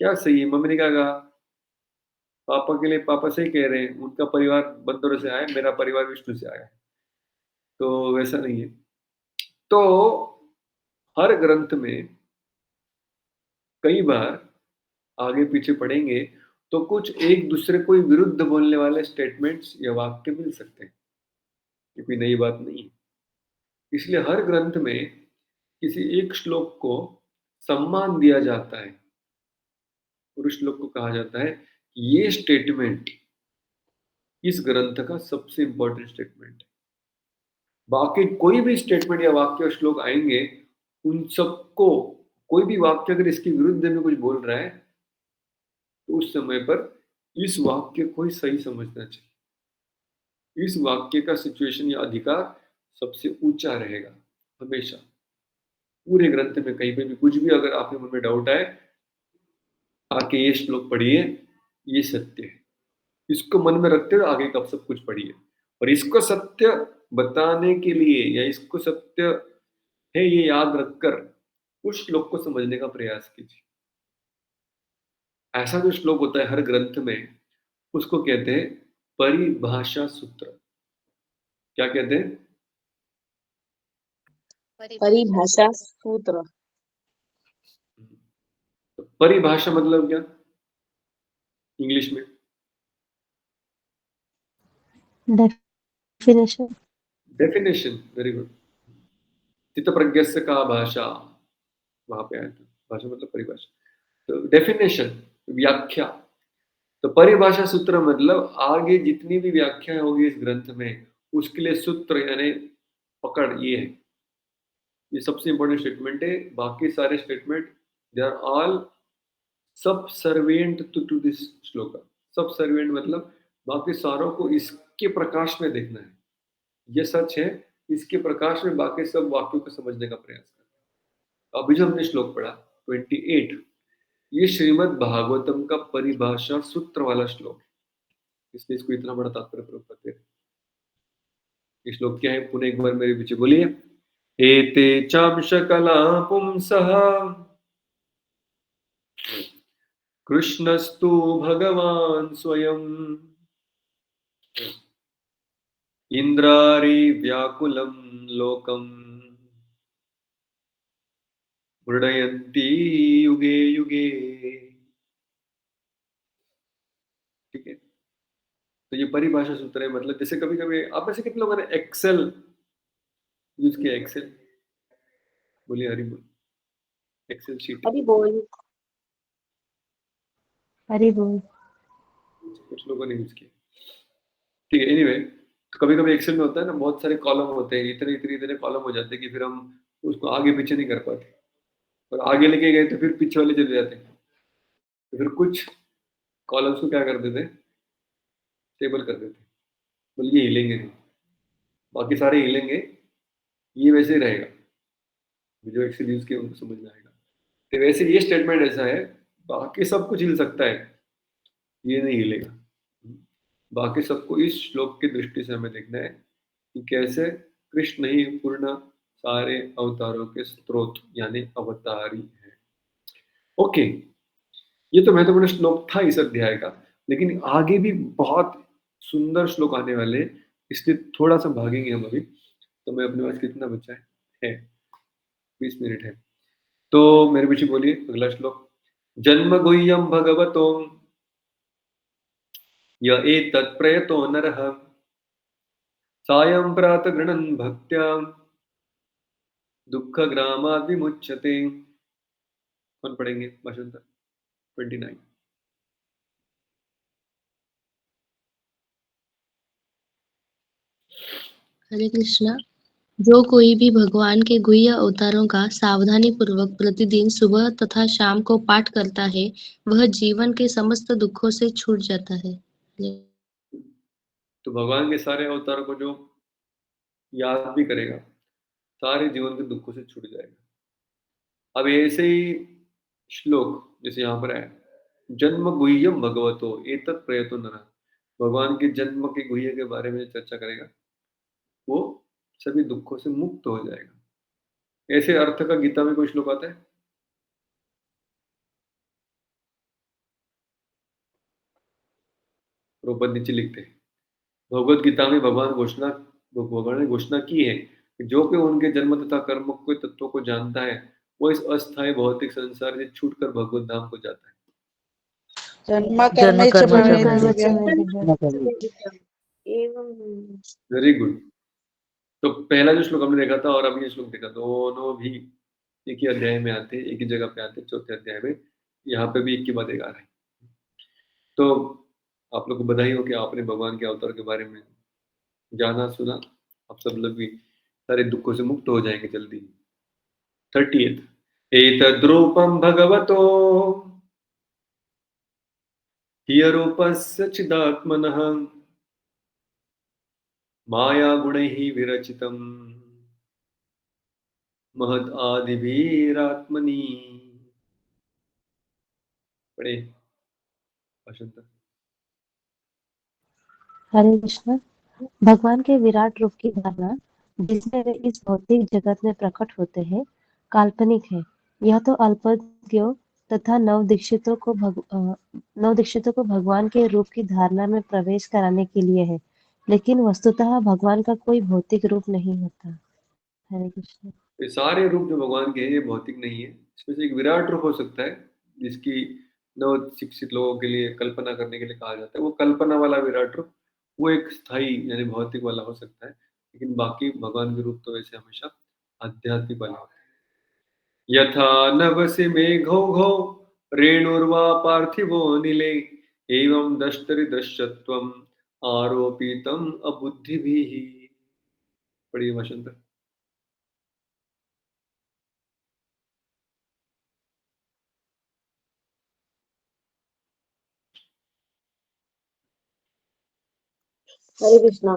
क्या सही है? मम्मी ने क्या कहा, पापा के लिए पापा सही कह रहे हैं, उनका परिवार बंदरों से आए, मेरा परिवार विष्णु से आया। तो वैसा नहीं है। तो हर ग्रंथ में कई बार आगे पीछे पढ़ेंगे तो कुछ एक दूसरे को विरुद्ध बोलने वाले स्टेटमेंट्स या वाक्य मिल सकते हैं। ये कोई नई बात नहीं है। इसलिए हर ग्रंथ में किसी एक श्लोक को सम्मान दिया जाता है और उस श्लोक को कहा जाता है कि ये स्टेटमेंट इस ग्रंथ का सबसे इंपॉर्टेंट स्टेटमेंट है। बाकी कोई भी स्टेटमेंट या वाक्य और श्लोक आएंगे, उन सबको कोई भी वाक्य अगर इसके विरुद्ध में कुछ बोल रहा है तो उस समय पर इस वाक्य को ही सही समझना चाहिए। इस वाक्य का सिचुएशन या अधिकार सबसे ऊंचा रहेगा हमेशा। पूरे ग्रंथ में कहीं पे भी कुछ भी अगर आपके मन में डाउट आए, आके ये श्लोक पढ़िए, ये सत्य है, इसको मन में रखते हुए आगे का सब कुछ पढ़िए। और इसको सत्य बताने के लिए या इसको सत्य है ये याद रखकर उस श्लोक को समझने का प्रयास कीजिए। ऐसा जो श्लोक होता है हर ग्रंथ में, उसको कहते हैं परिभाषा सूत्र। क्या कहते हैं? परिभाषा सूत्र। तो परिभाषा मतलब क्या इंग्लिश में? डेफिनेशन। Definition, very good. चित्तप्रज्ञस्य का भाषा, वहां पे आया था। भाषा मतलब परिभाषा। तो डेफिनेशन, व्याख्या। तो परिभाषा सूत्र मतलब आगे जितनी भी व्याख्या होगी इस ग्रंथ में, उसके लिए सूत्र यानी पकड़ ये है। ये सबसे इंपॉर्टेंट स्टेटमेंट है। बाकी सारे स्टेटमेंट दे आर ऑल सब सर्वेंट टू दिस श्लोक। सब सर्वेंट मतलब बाकी सारों को इसके प्रकाश में देखना है। ये सच है, इसके प्रकाश में बाकी सब वाक्यों को समझने का प्रयास करना। अभी जो हमने श्लोक पढ़ा 28, ये श्रीमद् भागवतम का परिभाषा सूत्र वाला श्लोक है, इसलिए इसको इतना बड़ा तात्पर्य प्रयोग करते हैं। ये श्लोक क्या है, पुनः एक बार मेरे पीछे बोलिए। एते चांश कला पुंसः कृष्णस्तु भगवान् स्वयं इंद्रारी व्याकुलं लोकम् मृडयन्ति युगे युगे। ठीक है, तो ये परिभाषा सूत्र है। मतलब जैसे कभी कभी आप में से कितने लोगों ने एक्सेल यूज किया? एक्सेल बोलिए, हरी बोल। एक्सेल शीट हरि बोल। हरि बोल। कुछ लोगों ने यूज किया। ठीक है, एनीवे, तो कभी कभी एक्सेल में होता है ना, बहुत सारे कॉलम होते हैं, इतने इतने इतने कॉलम हो जाते हैं कि फिर हम उसको आगे पीछे नहीं कर पाते, और आगे लेके गए तो फिर पीछे वाले चले जाते हैं। तो फिर कुछ कॉलम्स को क्या कर देते हैं, स्टेबल कर देते हैं, बोलिए ये हिलेंगे नहीं, बाकी सारे हिलेंगे, ये वैसे ही रहेगा। जो एक्सेल यूज किया उनको समझ में आएगा। तो वैसे ये स्टेटमेंट ऐसा है, बाकी सब कुछ हिल सकता है, ये नहीं हिलेगा। बाकी सबको इस श्लोक की दृष्टि से हमें देखना है कि कैसे कृष्ण ही पूर्ण सारे अवतारों के स्रोत यानी अवतारी है। ओके, ये तो महत्वपूर्ण श्लोक था इस अध्याय का, लेकिन आगे भी बहुत सुंदर श्लोक आने वाले हैं, इसलिए थोड़ा सा भागेंगे हम अभी। तो मैं अपने पास कितना बचा है 20 मिनट है। तो मेरे पीछे बोलिए अगला श्लोक। जन्म गुह्यम भगवतो य एतत् प्रयतो नरः सायं प्रातः गृह्णन् भक्त्या दुःखग्रामात् विमुच्यते। कौन पढ़ेंगे? वसंत 29। हरे कृष्णा। जो कोई भी भगवान के गुह्य अवतारों का सावधानी पूर्वक प्रतिदिन सुबह तथा शाम को पाठ करता है, वह जीवन के समस्त दुखों से छूट जाता है। तो भगवान के सारे अवतारों को जो याद भी करेगा, सारे जीवन के दुखों से छूट जाएगा। अब ऐसे ही श्लोक जैसे यहाँ पर है, जन्म गुह्यम भगवतो एतत् प्रयतो नरः, भगवान के जन्म के गुह्य के बारे में चर्चा करेगा, वो सभी दुखों से मुक्त हो जाएगा। ऐसे अर्थ का गीता में कोई श्लोक आता है? प्रभुपाद नीचे लिखते हैं, भगवत गीता में भगवान ने घोषणा की है कि जो कोई उनके जन्म तथा कर्म के तत्वों को जानता है, वो इस अस्थायी भौतिक संसार से छूटकर भगवत धाम को जाता है। जन्म जन्म कर्म च कर्म च भवेत् भवेत्। Very good. तो पहला जो श्लोक हमने देखा था और अभी ये श्लोक देखा, दोनों भी एक ही अध्याय में आते हैं, एक ही जगह पे आते हैं, चौथे अध्याय में। यहाँ पे भी एक ही बात एक आ रहा है। तो आप लोग को बधाई हो कि आपने भगवान के अवतार के बारे में जाना सुना। आप सब लोग भी सारे दुखों से मुक्त हो जाएंगे जल्दी। 30th, एतद्रूपं भगवतो ह्यरूपस्य चिदात्मनः मायागुणैः विरचितं महद आदिभिरात्मनि। पढ़े भाषांतर। हरे कृष्ण। भगवान के विराट रूप की धारणा जिसमें वे इस भौतिक जगत में प्रकट होते हैं, काल्पनिक है। यह तो अल्पज्ञों तथा नवदीक्षितों को भगवान के रूप की धारणा में प्रवेश कराने के लिए है, लेकिन वस्तुतः भगवान का कोई भौतिक रूप नहीं होता। हरे कृष्ण। ये सारे रूप जो भगवान के हैं ये भौतिक नहीं है। इसमें से एक विराट रूप हो सकता है जिसकी नव शिक्षित लोगों के लिए कल्पना करने के लिए कहा जाता है। वो कल्पना वाला विराट रूप वो एक स्थायी यानी भौतिक वाला हो सकता है, लेकिन बाकी भगवान के रूप तो वैसे हमेशा आध्यात्मिक वाले होते हैं। यथा नभसि मेघौ घौ रेणुर्वा पार्थिवो निले एवं दष्टरि दश्यत्वम् आरोपितम् अबुद्धिभिः। पढ़िए वसंत। हरे कृष्णा।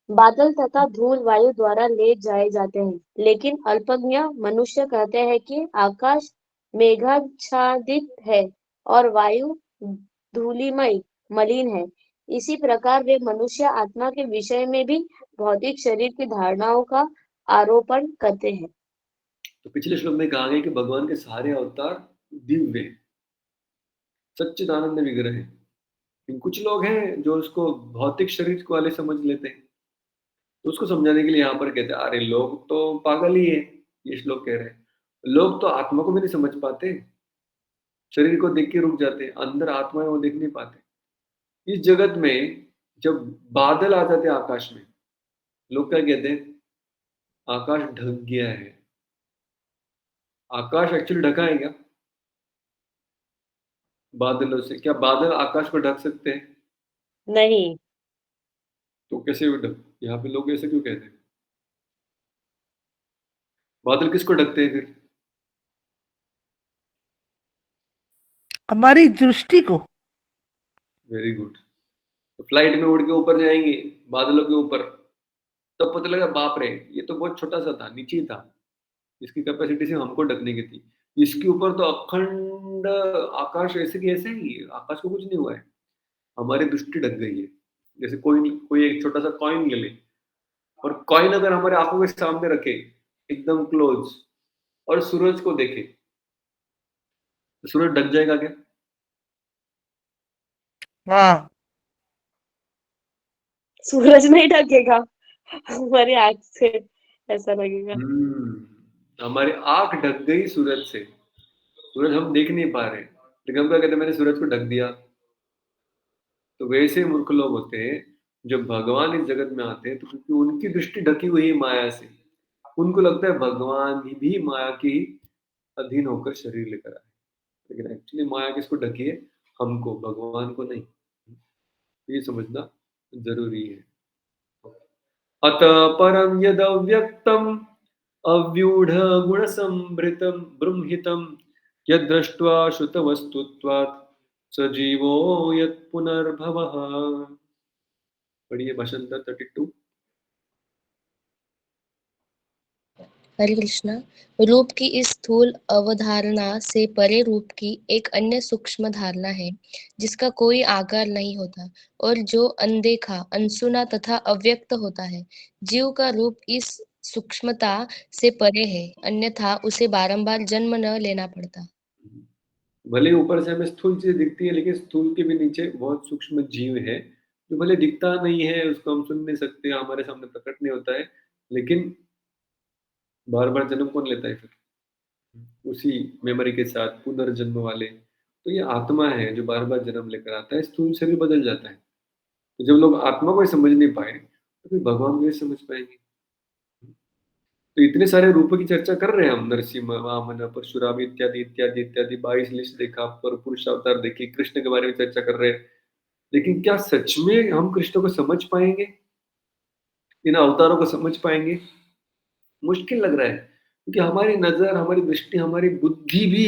बादल तथा धूल वायु द्वारा ले जाए जाते हैं, लेकिन अल्पज्ञ मनुष्य कहते हैं कि आकाश मेघाच्छादित है और वायु धूलिमय मलिन है। इसी प्रकार वे मनुष्य आत्मा के विषय में भी भौतिक शरीर की धारणाओं का आरोपण करते हैं। तो पिछले श्लोक में कहा गया कि भगवान के सारे अवतार दिव्य हैं, सच्चिदानंद विग्रह हैं। लेकिन कुछ लोग हैं जो उसको भौतिक शरीर को वाले समझ लेते हैं। तो उसको समझाने के लिए यहाँ पर कहते हैं, अरे लोग तो पागल ही है। ये श्लोक कह रहे हैं लोग तो आत्मा को भी नहीं समझ पाते, शरीर को देख के रुक जाते हैं, अंदर आत्मा है वो देख नहीं पाते। इस जगत में जब बादल आ जाते हैं आकाश में, लोग क्या कहते हैं, आकाश ढक गया है। आकाश एक्चुअली ढका है क्या बादलों से? क्या बादल आकाश को ढक सकते हैं? नहीं। तो कैसे ढक, यहाँ पे लोग ऐसे क्यों कहते हैं? बादल किसको ढकते हैं फिर? हमारी दृष्टि को। Very good. तो फ्लाइट में उड़ के ऊपर जाएंगे बादलों के ऊपर, तब पता लगा बाप रे ये तो बहुत छोटा सा था, नीचे ही था, इसकी कैपेसिटी से हमको ढकने की थी। इसके ऊपर तो अखंड आकाश ऐसे की ऐसे ही है, आकाश को कुछ नहीं हुआ है, हमारी दृष्टि ढक गई है। जैसे कोई एक छोटा सा कॉइन ले ले और कॉइन अगर हमारे आंखों के सामने रखे एकदम क्लोज और सूरज को देखे तो सूरज ढक जाएगा क्या? हाँ। सूरज नहीं ढकेगा, हमारी आंख से ऐसा लगेगा। हमारी आंख ढक गई सूरज से, सूरज हम देख नहीं पा रहे, लेकिन हम क्या कहते हैं, मैंने सूरज को ढक दिया। तो वैसे मूर्ख लोग होते हैं जब भगवान इस जगत में आते हैं, तो क्योंकि उनकी दृष्टि ढकी हुई है माया से, उनको लगता है भगवान भी माया की अधीन होकर शरीर लेकर आए, लेकिन एक्चुअली माया किसको ढकी है? हमको, भगवान को नहीं। ये समझना जरूरी है। अतः परं यदव्यक्तम् अव्यूढगुणसम्भृतं बृंहितं यद्दृष्ट्वा श्रुतवस्तुत्वात् स जीवो यत्पुनर्भवः। पढ़िए भाषांतर 32। हरे कृष्णा। रूप की इस स्थूल अवधारणा से परे रूप की एक अन्य सूक्ष्म धारणा है जिसका कोई आकार नहीं होता और जो अनदेखा, अनसुना तथा अव्यक्त होता है। जीव का रूप इस सूक्ष्मता से परे है, अन्यथा उसे बारंबार जन्म न लेना पड़ता। भले ऊपर से हमें स्थूल चीज दिखती है, लेकिन स्थूल के भी नीचे बहुत सूक्ष्म जीव है जो भले दिखता नहीं है, उसको हम सुन नहीं सकते, हमारे सामने प्रकट नहीं होता है, लेकिन बार बार जन्म कौन लेता है फिर उसी मेमोरी के साथ पुनर्जन्म वाले। तो ये आत्मा है जो बार बार जन्म लेकर आता है, स्थूल शरीर बदल जाता है। तो जब लोग आत्मा को ही समझ नहीं पाए तो फिर भगवान को समझ पाएंगे। तो इतने सारे रूपों की चर्चा कर रहे हैं हम, नरसिंह, वामन, परशुराम इत्यादि इत्यादि इत्यादि 22 लिस्ट देखा, पर पुरुषावतार देखी, कृष्ण के बारे में चर्चा कर रहे हैं। लेकिन क्या सच में हम कृष्ण को समझ पाएंगे, इन अवतारों को समझ पाएंगे? मुश्किल लग रहा है, क्योंकि हमारी नजर, हमारी दृष्टि, हमारी बुद्धि भी,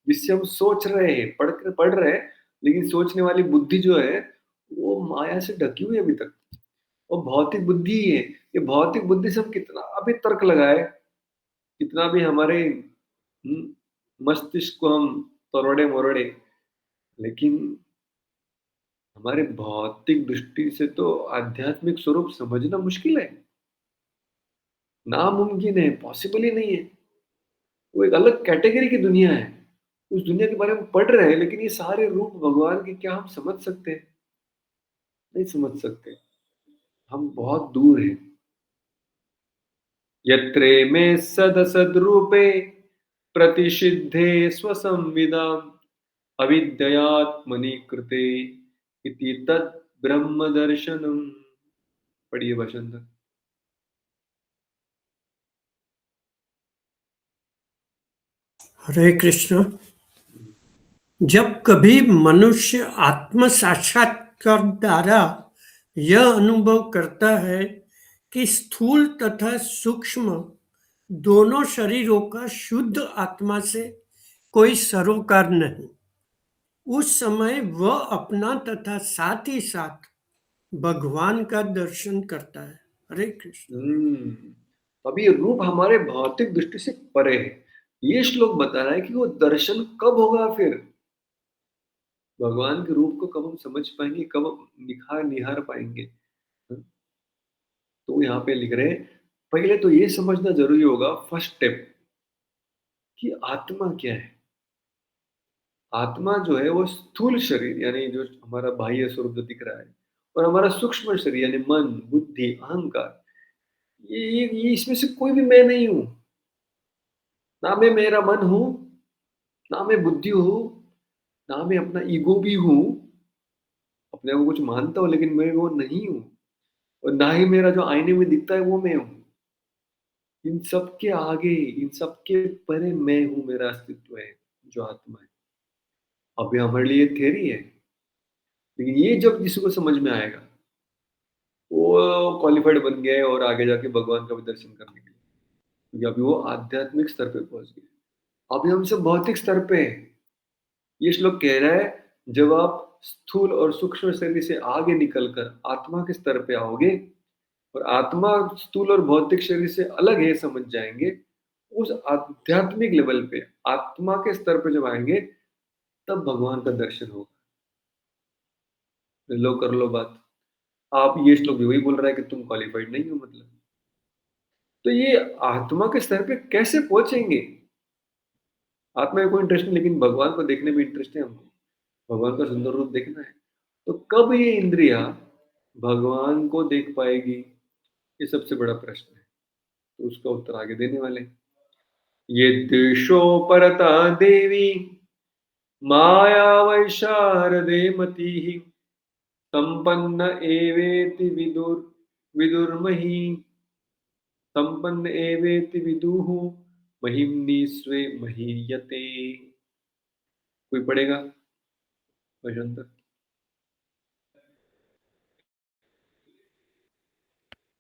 जिससे हम सोच रहे हैं, पढ़ रहे हैं, लेकिन सोचने वाली बुद्धि जो है वो माया से ढकी हुई है अभी तक। और भौतिक बुद्धि ही है। ये भौतिक बुद्धि से हम कितना भी तर्क लगाए, कितना भी हमारे मस्तिष्क को हम तोड़े मोड़े, लेकिन हमारे भौतिक दृष्टि से तो आध्यात्मिक स्वरूप समझना मुश्किल है, नामुमकिन है, पॉसिबल ही नहीं है। वो एक अलग कैटेगरी की दुनिया है। उस दुनिया के बारे में पढ़ रहे हैं, लेकिन ये सारे रूप भगवान के क्या हम समझ सकते हैं? नहीं समझ सकते, हम बहुत दूर हैं। यत्रे में सदसद्रूपे प्रतिषिद्धे स्वसंविदाम् अविद्यात्मनि कृते इति तत् ब्रह्म दर्शनम। पढ़िए भाषांतर। हरे कृष्ण। जब कभी मनुष्य आत्म साक्षात्कार द्वारा यह अनुभव करता है कि स्थूल तथा सूक्ष्म दोनों शरीरों का शुद्ध आत्मा से कोई सरोकार नहीं, उस समय वह अपना तथा साथ ही साथ भगवान का दर्शन करता है। हरे कृष्ण। अब ये रूप हमारे भौतिक दृष्टि से परे है। ये श्लोक बता रहा है कि वो दर्शन कब होगा, फिर भगवान के रूप को कब हम समझ पाएंगे, कब हम निहार पाएंगे। तो यहाँ पे लिख रहे हैं, पहले तो ये समझना जरूरी होगा, फर्स्ट स्टेप, कि आत्मा क्या है। आत्मा जो है वो स्थूल शरीर, यानी जो हमारा बाह्य स्वरूप जो दिख रहा है, और हमारा सूक्ष्म शरीर यानी मन, बुद्धि, अहंकार, ये इसमें से कोई भी मैं नहीं हूं। ना मैं मेरा मन हूं, ना मैं बुद्धि हूं, ना मैं अपना ईगो भी हूं, अपने को कुछ मानता हूं, लेकिन मैं वो नहीं हूं। और ना ही मेरा जो आईने में दिखता है वो मैं हूं। इन सब के आगे, इन सब के परे मैं हूं, मेरा अस्तित्व है जो आत्मा है। अब ये हमारे लिए थियरी है, लेकिन ये जब किसी को समझ में आएगा, वो क्वालिफाइड बन गया है और आगे जाके भगवान का भी दर्शन करने के लिए, क्योंकि अभी वो आध्यात्मिक स्तर पे पहुंच गए। अभी हम सब भौतिक स्तर पे हैं। ये श्लोक कह रहा है, जब आप स्थूल और सूक्ष्म शरीर से आगे निकलकर आत्मा के स्तर पे आओगे, और आत्मा स्थूल और भौतिक शरीर से अलग है समझ जाएंगे, उस आध्यात्मिक लेवल पे, आत्मा के स्तर पे जब आएंगे, तब भगवान का दर्शन होगा। लो कर लो बात। आप ये श्लोक भी वही बोल रहा है कि तुम क्वालिफाइड नहीं हो, मतलब। तो ये आत्मा के स्तर पे कैसे पहुंचेंगे? आत्मा में कोई इंटरेस्ट नहीं, लेकिन भगवान को देखने में इंटरेस्ट है हमको, भगवान का सुंदर रूप देखना है। तो कब ये इंद्रिया भगवान को देख पाएगी, ये सबसे बड़ा प्रश्न है। तो उसका उत्तर आगे देने वाले। ये देशो परता देवी माया वैशारदे मति संपन्न एवेति विदुर्मही संपन्न एवेति विदुः महिम्नि स्वे महीयते। कोई पढ़ेगा भाषांतर?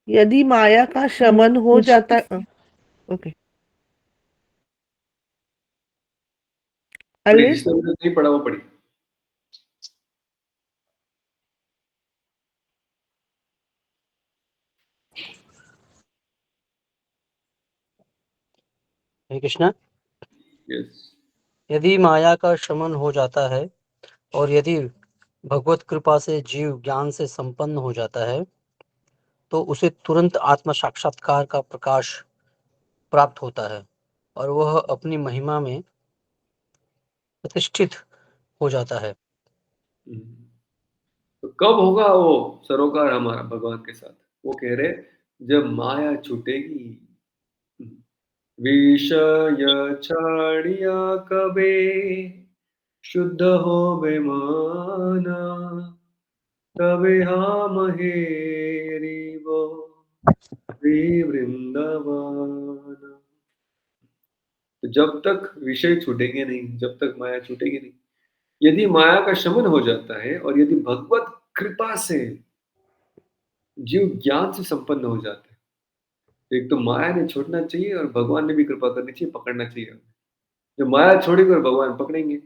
यदि माया का शमन हो जाता ओके पढ़ी, अलिस जिसने नहीं पढ़ा वो पढ़ी। हरे कृष्णा। यस। यदि माया का शमन हो जाता है और यदि भगवत कृपा से जीव ज्ञान से संपन्न हो जाता है तो उसे तुरंत आत्म साक्षात्कार का प्रकाश प्राप्त होता है और वह अपनी महिमा में प्रतिष्ठित हो जाता है। तो कब होगा वो सरोकार हमारा भगवान के साथ? वो कह रहे जब माया छूटेगी। विषय छाड़िया कबे शुद्ध हो बेमाना, तबे हम हेरी वो श्री वृंदावन। तो जब तक विषय छूटेंगे नहीं, जब तक माया छूटेगी नहीं, यदि माया का शमन हो जाता है और यदि भगवत कृपा से जीव ज्ञान से संपन्न हो जाता है, तो एक तो माया ने छोड़ना चाहिए और भगवान ने भी कृपा करनी चाहिए, पकड़ना चाहिए। जब माया छोड़ेगी और भगवान पकड़ेंगे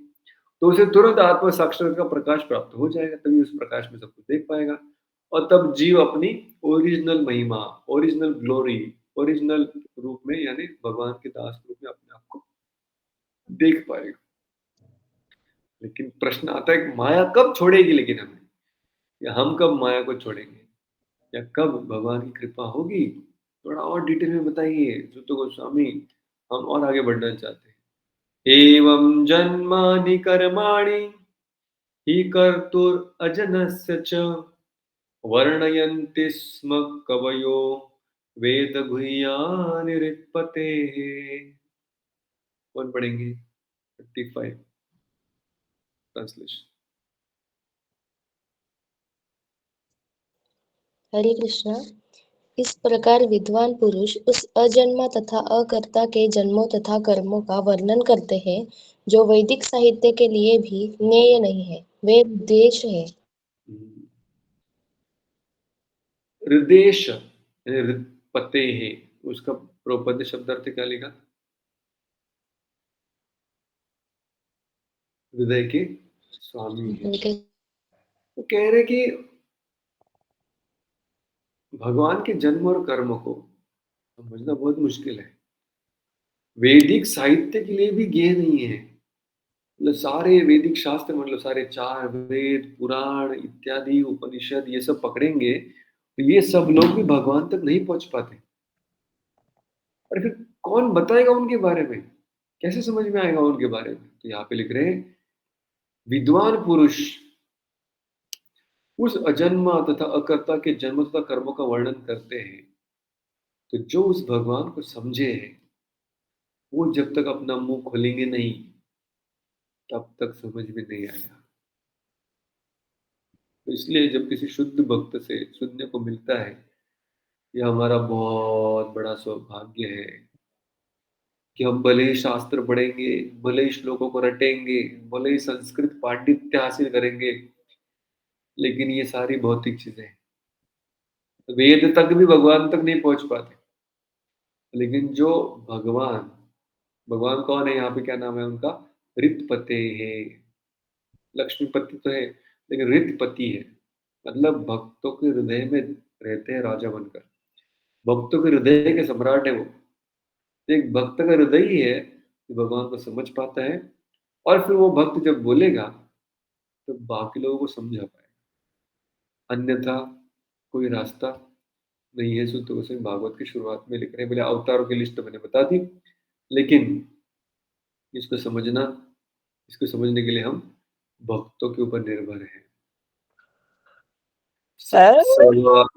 तो उसे तुरंत आत्म साक्षात्कार का प्रकाश प्राप्त हो जाएगा, तभी उस प्रकाश में सब कुछ देख पाएगा और तब जीव अपनी ओरिजिनल महिमा, ओरिजिनल ग्लोरी, ओरिजिनल रूप में यानी भगवान के दास के रूप में अपने आप को देख पाएगा। लेकिन प्रश्न आता है कि माया कब छोड़ेगी, लेकिन हमें, या हम कब माया को छोड़ेंगे, या कब भगवान की कृपा होगी? थोड़ा और डिटेल में बताइए सुत गोस्वामी, हम और आगे बढ़ना चाहते हैं। एवं जन्मानि कर्माणि हि कर्तुर् अजनस्य च वर्णयन्ति स्म कवयो वेद गुह्यानि ऋत्पतेः। कौन पढ़ेंगे? 55 ट्रांसलेशन। हरे कृष्णा। इस प्रकार विद्वान पुरुष उस अजन्मा तथा अकर्ता के जन्मों तथा कर्मों का वर्णन करते हैं जो वैदिक साहित्य के लिए भी ज्ञेय नहीं है, वे उद्देश है। हृदेश पते है, उसका प्रोपद शब्द अर्थ क्या लिखा? हृदय के स्वामी है। तो कह रहे कि भगवान के जन्म और कर्म को समझना बहुत मुश्किल है, वैदिक साहित्य के लिए भी ज्ञेय नहीं है। मतलब सारे वैदिक शास्त्र, मतलब सारे 4 वेद, पुराण इत्यादि उपनिषद ये सब पकड़ेंगे तो ये सब लोग भी भगवान तक नहीं पहुंच पाते। और फिर कौन बताएगा उनके बारे में, कैसे समझ में आएगा उनके बारे में? तो यहाँ पे लिख रहे हैं विद्वान पुरुष उस अजन्मा तथा अकर्ता के जन्म तथा कर्मों का वर्णन करते हैं। तो जो उस भगवान को समझे हैं वो जब तक अपना मुंह खोलेंगे नहीं तब तक समझ में नहीं आएगा। तो इसलिए जब किसी शुद्ध भक्त से सुनने को मिलता है, यह हमारा बहुत बड़ा सौभाग्य है कि हम भले ही शास्त्र पढ़ेंगे, भले ही श्लोकों को रटेंगे, भले ही संस्कृत पांडित्य हासिल करेंगे, लेकिन ये सारी भौतिक चीजें हैं, वेद तक भी भगवान तक नहीं पहुंच पाते। लेकिन जो भगवान, भगवान कौन है यहाँ पे, क्या नाम है उनका? ऋतपते है। लक्ष्मीपति तो है लेकिन ऋतपति है, मतलब भक्तों के हृदय में रहते हैं राजा बनकर, भक्तों के हृदय के सम्राट है वो। एक भक्त का हृदय ही है कि भगवान को समझ पाता है और फिर वो भक्त जब बोलेगा तो बाकी लोगों को समझा पाएगा, अन्यथा कोई रास्ता नहीं है। सुत गोस्वामी भागवत की शुरुआत में लिख रहे हैं, बोले अवतारों की लिस्ट तो मैंने बता दी, लेकिन इसको समझना, इसको समझने के लिए हम भक्तों के ऊपर निर्भर है।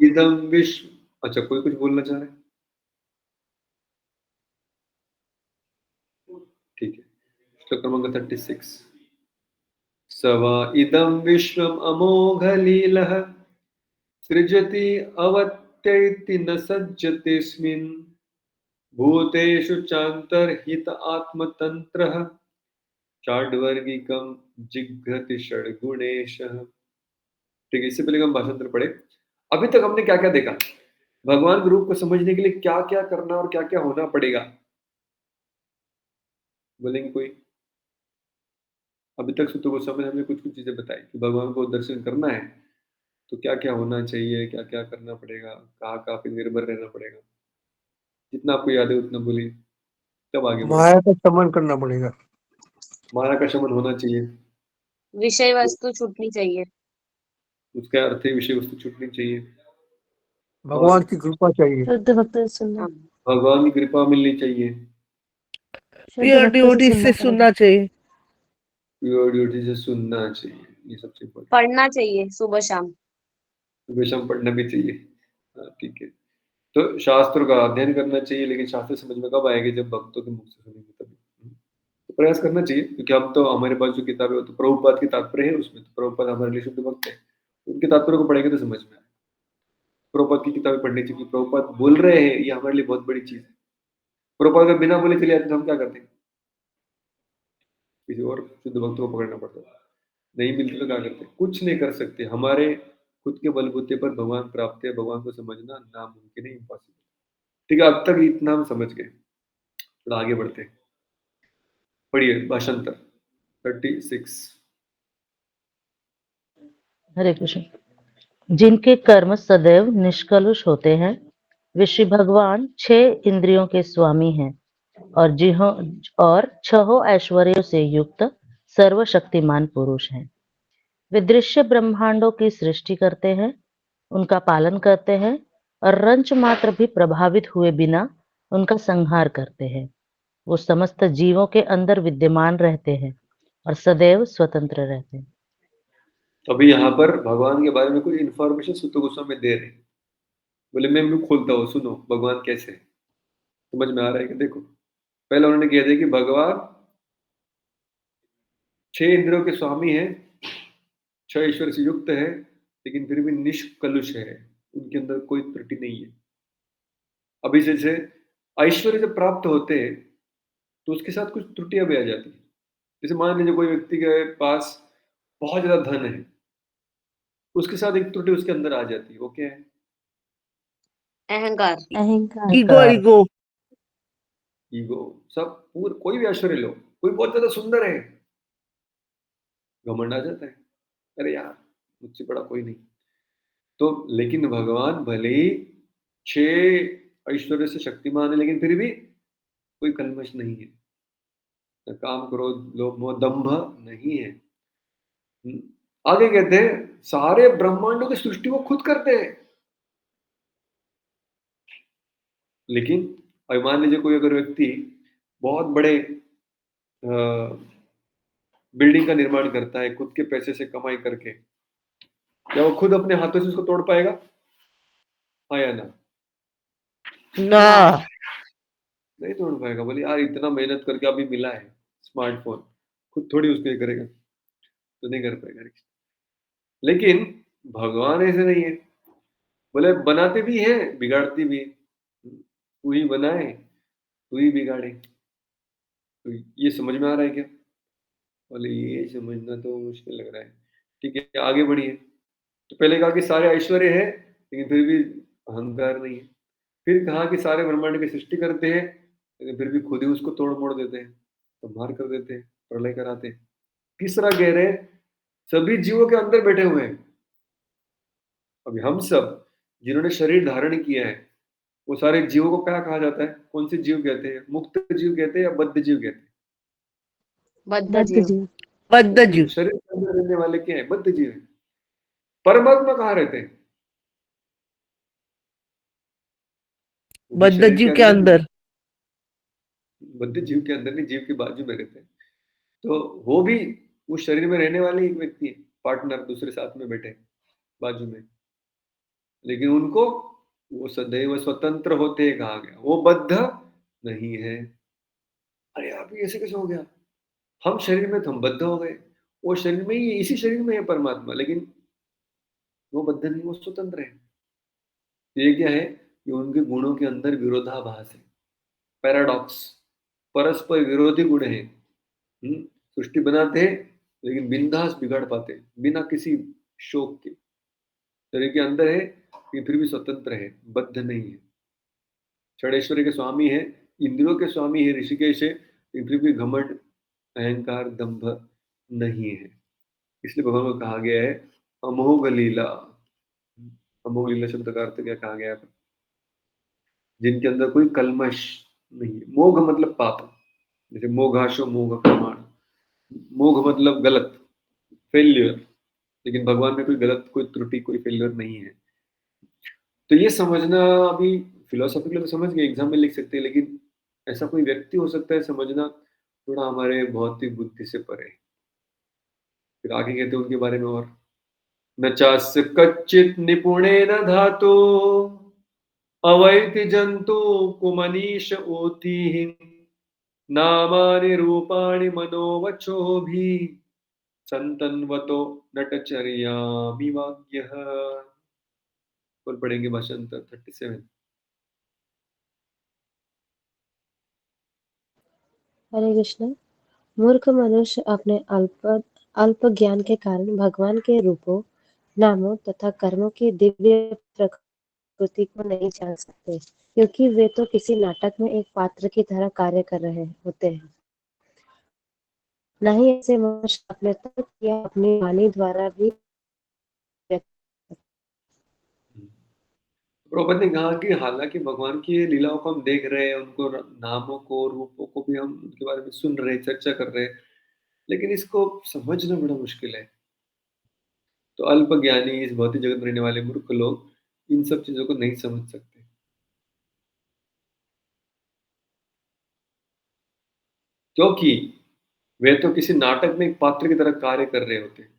इदम विश्व, अच्छा कोई कुछ बोलना चाह रहे हैं? ठीक है, श्लोक क्रमांक 36। सवा इदं विश्वम अमोघ लीलः सृजति अवत्यैति न सज्जतेऽस्मिन् भूतेषु चान्तर्हित आत्मतन्त्रः षड्वर्गिकं जिघ्रति षड्गुणेशः। ठीक है, इससे पहले हम भाषांतर पढ़े। अभी तक हमने क्या क्या देखा? भगवान के रूप को समझने के लिए क्या क्या करना और क्या क्या होना पड़ेगा? बोलेंगे कोई? अभी तक सुतो गोस्वामी ने हमें कुछ कुछ चीजें बताई कि भगवान को दर्शन करना है तो क्या क्या होना चाहिए, क्या क्या करना पड़ेगा, कहाँ कहाँ पे निर्भर रहना पड़ेगा। जितना आपको याद है उतना बोलिए, तब आगे बढ़े। माया का शमन करना पड़ेगा। माया का शमन होना चाहिए, विषय वस्तु छूटनी चाहिए। उसका अर्थ है विषय वस्तु छूटनी चाहिए भगवान और की कृपा चाहिए। शुद्ध भक्त से सुनना, हाँ, भगवान की कृपा मिलनी चाहिए, शुद्ध प्योर भक्त से डिवोटी सुनना से पड़ेगा। सुनना चाहिए। प्योर ड्यूटी से सुनना चाहिए, ये सबसे इम्पोर्टेंट। पढ़ना चाहिए सुबह शाम। सुबह शाम पढ़ना भी चाहिए। हाँ, ठीक है। तो शास्त्रों का अध्ययन करना चाहिए, लेकिन शास्त्र समझ में कब आएंगे? जब भक्तों के मुख से सुनेंगे तभी। तो प्रयास करना चाहिए, क्योंकि हम तो, हमारे पास जो किताबें हो तो प्रभुपाद की तात्पर्य है उसमें, तो प्रभुपाद हमारे लिए शुद्ध भक्त है, उनके तात्पर्य को पढ़ेंगे तो समझ में आए। प्रभुपाद की किताबें पढ़नी चाहिए, प्रभुपाद बोल रहे हैं, ये हमारे लिए बहुत बड़ी चीज है। प्रभुपाद अगर बिना बोले चले जाते तो हम क्या करते? किसी और शुद्ध भक्त को पकड़ना पड़ता, नहीं मिलती तो क्या करते? कुछ नहीं कर सकते। हमारे खुद के बलबूते पर भगवान प्राप्त है, भगवान को समझना नामुमकिन है, इम्पॉसिबल। ठीक है, अब तक इतना हम समझ गए, थोड़ा आगे बढ़ते हैं। पढ़िए भाषांतर 36। हरे कृष्ण। जिनके कर्म सदैव निष्कलुष होते हैं, वे श्री भगवान 6 इंद्रियों के स्वामी हैं और 6 ऐश्वर्यों से युक्त सर्वशक्तिमान पुरुष हैं। वे दृश्य ब्रह्मांडों की सृष्टि करते हैं, उनका पालन करते हैं और रंच मात्र भी प्रभावित हुए बिना उनका संहार करते हैं। वो समस्त जीवों के अंदर विद्यमान रहते हैं और सदैव स्वतंत्र रहते हैं। तो अभी यहाँ पर भगवान के बारे में कुछ इन्फॉर्मेशन सुत गोस्वामी दे रहे हैं। बोले मैं मुंह खोलता हूँ, सुनो भगवान कैसे है। समझ में आ रहा है कि देखो, पहले उन्होंने कह दिया कि भगवान 6 इंद्रियों के स्वामी है, 6 ईश्वर से युक्त है, लेकिन फिर भी निष्कलुष है, उनके अंदर कोई त्रुटि नहीं है। अभी जैसे ऐश्वर्य जब प्राप्त होते हैं तो उसके साथ कुछ त्रुटियां भी आ जाती है। जैसे मान लीजिए कोई व्यक्ति के पास बहुत ज्यादा धन है, उसके साथ एक त्रुटि उसके अंदर आ जाती है, वो क्या है? अहंकार। अहंकार। Ego ego. ईगो। सब पूरा, कोई भी ऐश्वर्य लो, कोई बहुत ज्यादा सुंदर है, घमंड आ जाता है, अरे यार मुझसे बड़ा कोई नहीं। तो लेकिन भगवान भले ही 6 ऐश्वर्य से शक्तिमान है, लेकिन फिर भी कोई कल्मश नहीं है, न काम क्रोध लोभ मोह दंभ नहीं है। आगे कहते हैं सारे ब्रह्मांडों की सृष्टि वो खुद करते हैं। लेकिन अभी मान लीजिए कोई अगर व्यक्ति बहुत बड़े बिल्डिंग का निर्माण करता है खुद के पैसे से कमाई करके, क्या वो खुद अपने हाथों से उसको तोड़ पाएगा? हाँ या ना? ना। नहीं तोड़ पाएगा। बोले यार इतना मेहनत करके अभी मिला है स्मार्टफोन, खुद थोड़ी उसको ये करेगा, तो नहीं कर पाएगा। लेकिन भगवान ऐसे नहीं है, बोले बनाते भी हैं बिगाड़ती भी, तू ही बनाए तू ही बिगाड़े। तो ये समझ में आ रहा है क्या? बोले ये समझना तो मुश्किल लग रहा है। ठीक है, आगे बढ़िए। तो पहले कहा कि सारे ऐश्वर्य है, लेकिन फिर भी अहंकार नहीं है। फिर कहा कि सारे ब्रह्मांड की सृष्टि करते हैं, लेकिन फिर भी खुद ही उसको तोड़ मोड़ देते हैं, संहार कर देते हैं, प्रलय कराते हैं। तीसरा कह रहे हैं सभी जीवों के अंदर बैठे हुए हैं। अभी हम सब जिन्होंने शरीर धारण किया है, वो सारे जीवों को क्या कहा जाता है? कौन से जीव कहते हैं? मुक्त जीव कहते हैं या बद्ध जीव कहते हैं? बद्ध जीव। बद्ध जीव। शरीर के अंदर रहने वाले क्या है? बद्ध जीव है। परमात्मा कहाँ रहते हैं? बद्ध जीव के अंदर। बद्ध जीव के अंदर नहीं, जीव के बाजू में रहते हैं। तो वो भी उस शरीर में रहने वाले एक व्यक्ति है, पार्टनर दूसरे साथ में बैठे बाजू में, लेकिन उनको वो सदैव स्वतंत्र होते हैं कहा गया, वो बद्ध नहीं है। अरे आप ऐसे कैसे हो गया? हम शरीर में तो हम बद्ध हो गए, वो शरीर में ही, इसी शरीर में है परमात्मा, लेकिन वो बद्ध नहीं, वो स्वतंत्र है। ये क्या है? ये उनके गुणों के अंदर विरोधाभास है, पैराडॉक्स, परस्पर विरोधी गुण है। सृष्टि बनाते हैं लेकिन बिंदास बिगाड़ पाते हैं बिना किसी शोक के। शरीर के अंदर है फिर भी स्वतंत्र है, बद्ध नहीं है। षडेश्वरी के स्वामी है, इंद्रियों के स्वामी है, ऋषिकेश है, फिर भी घमंड, अहंकार, दंभ नहीं है। इसलिए भगवान को कहा गया है अमोघ लीला। अमोघ लीला शब्द का अर्थ क्या कहा गया है? जिनके अंदर कोई कल्मश नहीं है। मोघ मतलब पाप, जैसे मोघाशो मोघ प्रमाण। मोघ मतलब गलत, फेल्यूर, लेकिन भगवान में कोई गलत, कोई त्रुटि, कोई फेल्यूर नहीं है। तो ये समझना, अभी फिलोसॉफिकली तो समझ गए, एग्जाम में लिख सकते हैं, लेकिन ऐसा कोई व्यक्ति हो सकता है समझना थोड़ा हमारे भौतिक बुद्धि से परे। फिर आगे कहते हैं उनके बारे में और, न चास्य कच्चित निपुणेन धातु अवैति जंतु कुमनीश ओति नामानि रूपाणि मनोवचोभि संतन्वतो नटचर्यामि वाक्यः। और पढ़ेंगे भाषांतर 37। हरे कृष्ण। मूर्ख मनुष्य अपने अल्प ज्ञान के कारण भगवान के रूपों, नामों तथा कर्मों की दिव्य प्रकृति को नहीं जान सकते, क्योंकि वे तो किसी नाटक में एक पात्र की तरह कार्य कर रहे होते हैं। न ही ऐसे मनुष्य अपने तर्क या अपनी वाणी द्वारा भी व्यक्त प्रभुपद ने कहा कि हालांकि भगवान की ये लीलाओं को हम देख रहे हैं, उनको नामों को, रूपों को भी हम उनके बारे में सुन रहे हैं, चर्चा कर रहे हैं, लेकिन इसको समझना बड़ा मुश्किल है। तो अल्प ज्ञानी, इस भौतिक जगत में रहने वाले मूर्ख लोग इन सब चीजों को नहीं समझ सकते, क्योंकि वे तो किसी नाटक में एक पात्र की तरह कार्य कर रहे होते हैं।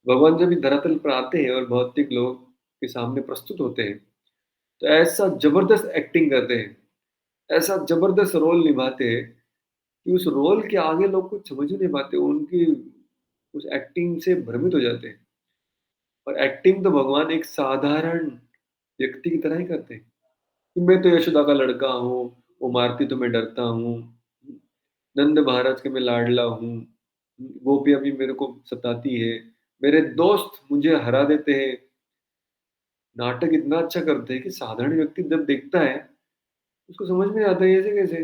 भगवान जब इस धरातल पर आते हैं और भौतिक लोग के सामने प्रस्तुत होते हैं, तो ऐसा जबरदस्त एक्टिंग करते हैं, ऐसा जबरदस्त रोल निभाते हैं कि उस रोल के आगे लोग कुछ समझ ही नहीं पाते, उनकी उस एक्टिंग से भ्रमित हो जाते हैं। और एक्टिंग तो भगवान एक साधारण व्यक्ति की तरह ही करते हैं कि मैं तो यशोदा का लड़का हूँ, वो मारती तो मैं डरता हूँ, नंद महाराज के मैं लाडला हूँ, गोपियाँ भी मेरे को सताती है, मेरे दोस्त मुझे हरा देते हैं। नाटक इतना अच्छा करते हैं कि साधारण व्यक्ति जब देखता है उसको समझ में आता है ऐसे कैसे।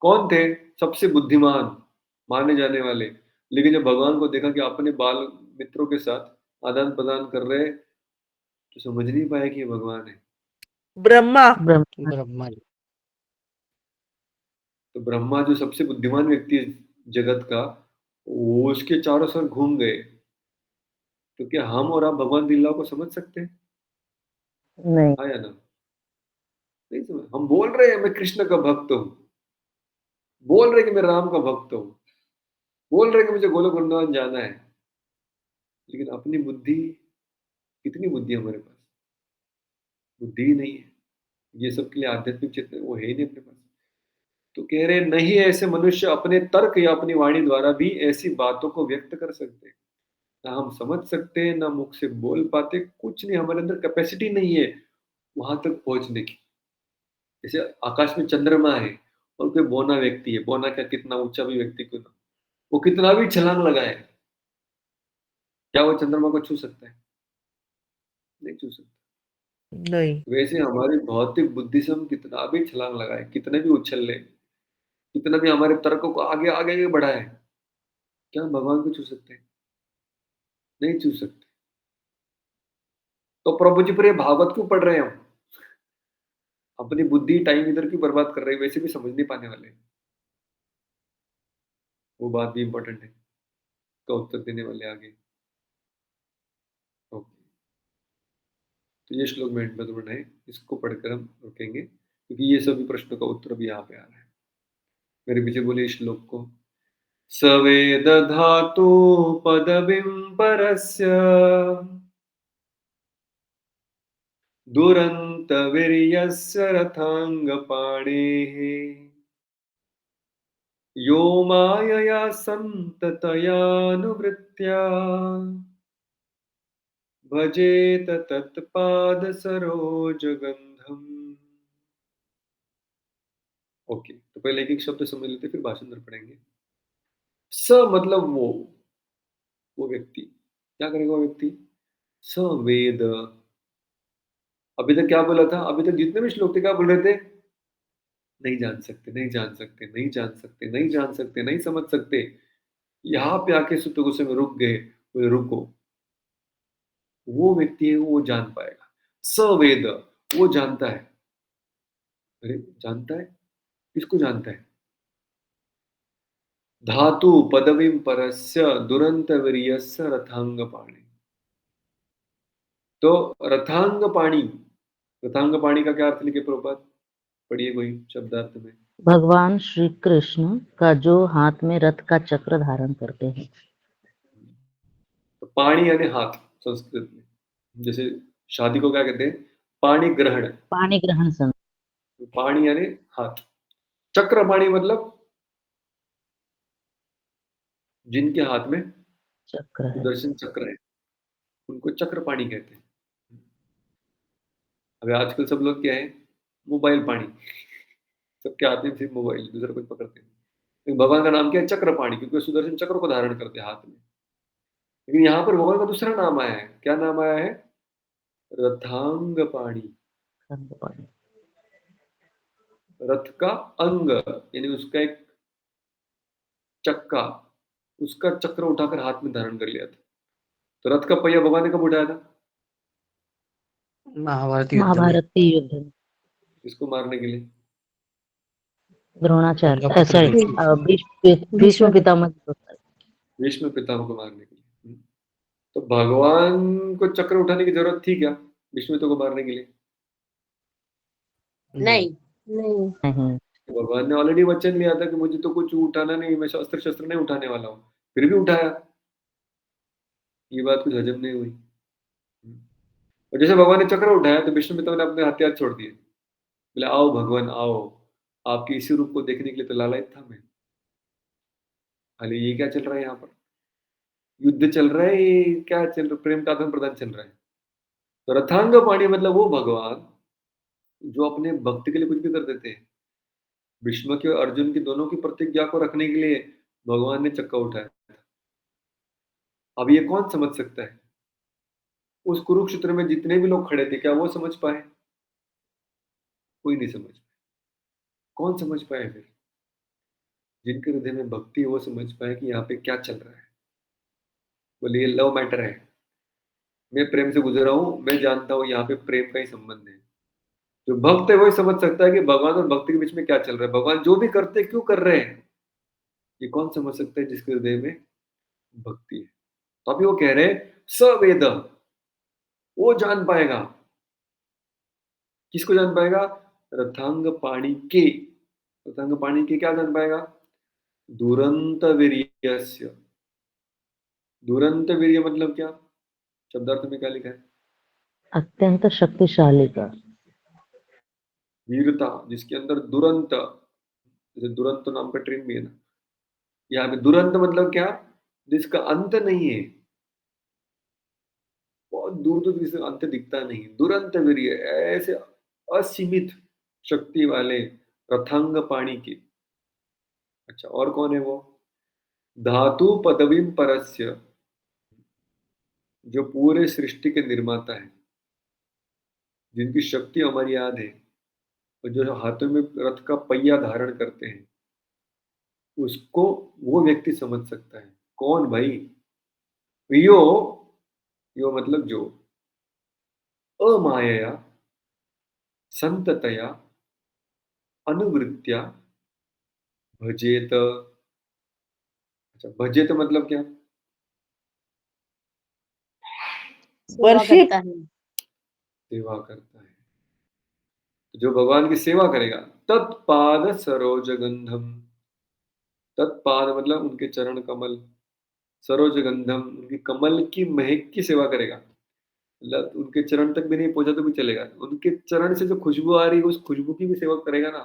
कौन थे सबसे बुद्धिमान माने जाने वाले, लेकिन जब भगवान को देखा कि अपने बाल मित्रों के साथ आदान प्रदान कर रहे हैं, तो समझ नहीं पाया कि ये भगवान है। ब्रह्मा। ब्रह्मा जी। तो ब्रह्मा जो सबसे बुद्धिमान व्यक्ति है जगत का, वो उसके चारों सर घूम गए। तो क्या हम और आप भगवान की लीलाओं को समझ सकते हैं? नहीं। हाँ या ना? नहीं समझ। हम बोल रहे हैं मैं कृष्ण का भक्त हूँ, बोल रहे हैं कि मैं राम का भक्त हूँ, बोल रहे हैं कि मुझे गोलोक वृंदावन जाना है, लेकिन अपनी बुद्धि, कितनी बुद्धि है हमारे पास? बुद्धि ही नहीं है। ये सब के लिए आध्यात्मिक चेतना वो है ही नहीं अपने पास। तो कह रहे नहीं, ऐसे मनुष्य अपने तर्क या अपनी वाणी द्वारा भी ऐसी बातों को व्यक्त कर सकते हैं। ना हम समझ सकते हैं, ना मुख से बोल पाते, कुछ नहीं, हमारे अंदर कैपेसिटी नहीं है वहां तक पहुंचने की। जैसे आकाश में चंद्रमा है और कोई बौना व्यक्ति है, बौना क्या, कितना ऊंचा भी व्यक्ति क्यों ना, वो कितना भी छलांग लगाए, क्या वो चंद्रमा को छू सकता है? नहीं छू सकता। नहीं। वैसे हमारी भौतिक बुद्धि से हम कितना भी छलांग लगाए, कितने भी उछल ले, कितना भी हमारे तर्कों को आगे आगे आगे बढ़ाए, क्या हम भगवान को छू सकते हैं? नहीं छू सकते। तो प्रभु जी पर ये भागवत क्यों पढ़ रहे हैं हम? अपनी बुद्धि टाइम इधर क्यों बर्बाद कर रहे हैं? वैसे भी समझ नहीं पाने वाले। वो बात भी इंपॉर्टेंट है, तो उत्तर देने वाले आगे। ओके, तो ये श्लोक में महत्वपूर्ण है, इसको पढ़कर हम रुकेंगे, क्योंकि ये सभी प्रश्नों का उत्तर भी यहाँ पे आ रहा है। मेरे पीछे बोलिए इस श्लोक को। सवेद धातु पदवीं परस्य दुरंत वीर्यस्य रथांगपाणेः यो मायया संततयानुवृत्त्या भजेत तत्पाद सरोजगंधम। ओके, तो पहले एक एक शब्द समझ लेते फिर भाषांतर पढ़ेंगे। स मतलब वो व्यक्ति, क्या करेगा वो व्यक्ति? सवेद, अभी तक क्या बोला था? अभी तक जितने भी श्लोक थे क्या बोल रहे थे? नहीं जान सकते, नहीं जान सकते, नहीं जान सकते, नहीं जान सकते, नहीं समझ सकते। यहाँ पे आके सुप्त गुस्से में रुक गए, बोले रुको। वो व्यक्ति है वो जान पाएगा। सवेद, वो जानता है। अरे जानता है? किसको जानता है? धातु पदवीं परस्य दुरंत वीर्यस्य रथांग पाणी। तो रथांग पाणी, रथांग पाणी का क्या अर्थ लिखे प्रभुपाद? पढ़िए कोई शब्दार्थ में। भगवान श्री कृष्ण का जो हाथ में रथ का चक्र धारण करते हैं। तो पाणी यानी हाथ संस्कृत में। जैसे शादी को क्या कहते हैं? पाणी ग्रहण। पाणी ग्रहण संत। पाणी यानी हाथ। चक्र पाणी मतलब जिनके हाथ में चक्र है। सुदर्शन चक्र है, उनको चक्र पाणी कहते हैं। अभी आजकल सब लोग क्या है? मोबाइल पाणी। सबके हाथ में सिर्फ मोबाइल, दूसरा कुछ पकड़ते नहीं। लेकिन भगवान का नाम क्या है? चक्र पाणी, क्योंकि वो सुदर्शन चक्र को धारण करते हैं हाथ में। लेकिन यहाँ पर भगवान का दूसरा नाम आया है। क्या नाम आया है? रथांग पाणी। संत पाणी। रथ का अंग यानी उसका एक चक्का, उसका चक्र उठाकर हाथ में धारण कर लिया था। तो रथ का पहिया भगवान ने कब उठाया था? महाभारत युद्ध में। महाभारत के युद्ध में इसको मारने के लिए। द्रोणाचार्य सॉरी भीष्म पितामह। भीष्म पितामह को मारने के लिए। तो भगवान को चक्र उठाने की जरूरत थी क्या भीष्म पिता को मारने के लिए? नहीं। नहीं। तो भगवान ने ऑलरेडी वचन लिया था कि मुझे तो कुछ उठाना नहीं, मैं शस्त्र शस्त्र नहीं उठाने वाला हूँ, फिर भी उठाया। ये बात कुछ हजम नहीं हुई। और जैसे भगवान ने चक्र उठाया तो विष्णु पिता ने अपने हथियार छोड़ दिए। बोले आओ भगवान आओ, आपके इसी रूप को देखने के लिए तो लालायित था मैं। अरे ये क्या चल रहा है यहाँ पर? युद्ध चल रहा है, ये क्या चल रहा है? प्रेम का आदान प्रदान चल रहा है। तो रथांग पाणी मतलब वो भगवान जो अपने भक्त के लिए कुछ भी कर देते हैं। भीष्म की और अर्जुन की दोनों की प्रतिज्ञा को रखने के लिए भगवान ने चक्का उठाया। अब ये कौन समझ सकता है? उस कुरुक्षेत्र में जितने भी लोग खड़े थे क्या वो समझ पाए? कोई नहीं समझ पाए। कौन समझ पाए फिर? जिनके हृदय में भक्ति है वो समझ पाए कि यहाँ पे क्या चल रहा है। बोले ये लव मैटर है, मैं प्रेम से गुजरा हूं, मैं जानता हूं यहाँ पे प्रेम का ही संबंध है। जो भक्त है वही समझ सकता है कि भगवान और भक्त के बीच में क्या चल रहा है। भगवान जो भी करते क्यों कर रहे हैं, ये कौन समझ सकता है? जिसके हृदय में भक्ति है। तो अभी वो कह रहे हैं सवेद, वो जान पाएगा। किसको जान पाएगा? रथांग पाणी के। रथांग पाणी के क्या जान पाएगा? दुरंत वीर्यस्य। दुरंत वीर्य मतलब क्या? शब्दार्थ में क्या लिखा है? अत्यंत शक्तिशाली का। वीरता जिसके अंदर दुरंत, जैसे दुरंत नाम का ट्रेन भी है ना, यहाँ पे दुरंत मतलब क्या? जिसका अंत नहीं है, बहुत दूर दूर किसी अंत दिखता नहीं। दुरंत वीर्य, ऐसे असीमित शक्ति वाले रथांग पाणी के। अच्छा और कौन है वो? धातु पदवीं परस्य, जो पूरे सृष्टि के निर्माता है, जिनकी शक्ति अमर्याद है, और जो हाथों में रथ का पहिया धारण करते हैं, उसको वो व्यक्ति समझ सकता है। कौन भाई? यो, यो मतलब जो, अमायया संततया अनुवृत्त्या भजेत। अच्छा भजेत मतलब क्या? सेवा वर्शिप। करता है। सेवा करता है। तो जो भगवान की सेवा करेगा, तत्पाद सरोज गंधम। तत्पाद मतलब उनके चरण कमल, सरोज गंधम उनकी कमल की महक की सेवा करेगा। मतलब उनके चरण तक भी नहीं पहुंचा तो भी चलेगा, उनके चरण से जो खुशबू आ रही है उस खुशबू की भी सेवा करेगा ना,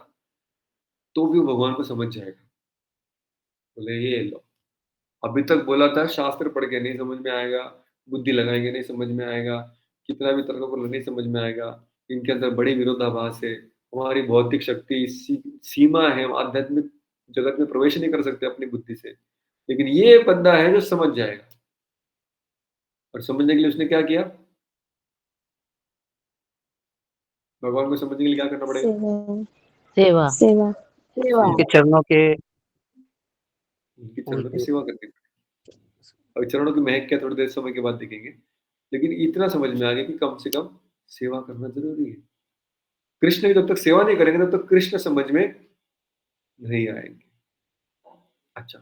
तो भी वो भगवान को समझ जाएगा। बोले ये लो, अभी तक बोला था शास्त्र पढ़ के नहीं समझ में आएगा, बुद्धि लगाएंगे नहीं समझ में आएगा, कितना भी तर्क को नहीं समझ में आएगा, इनके अंदर बड़ी विरोधाभास है, हमारी भौतिक शक्ति सीमा है, हम आध्यात्मिक जगत में प्रवेश नहीं कर सकते अपनी बुद्धि से। लेकिन ये बंदा है जो समझ जाएगा। और समझने के लिए उसने क्या किया? भगवान को समझने के लिए क्या करना पड़ेगा? सेवा सेवा सेवा उनके चरणों के उनके चरणों की सेवा करनी पड़ेगी। और चरणों की महक क्या थोड़ी देर समय के बाद दिखेंगे, लेकिन इतना समझ में आ गया कि कम से कम सेवा करना जरूरी है। कृष्ण की जब तक सेवा नहीं करेंगे तब तक कृष्ण समझ में नहीं आएंगे। अच्छा,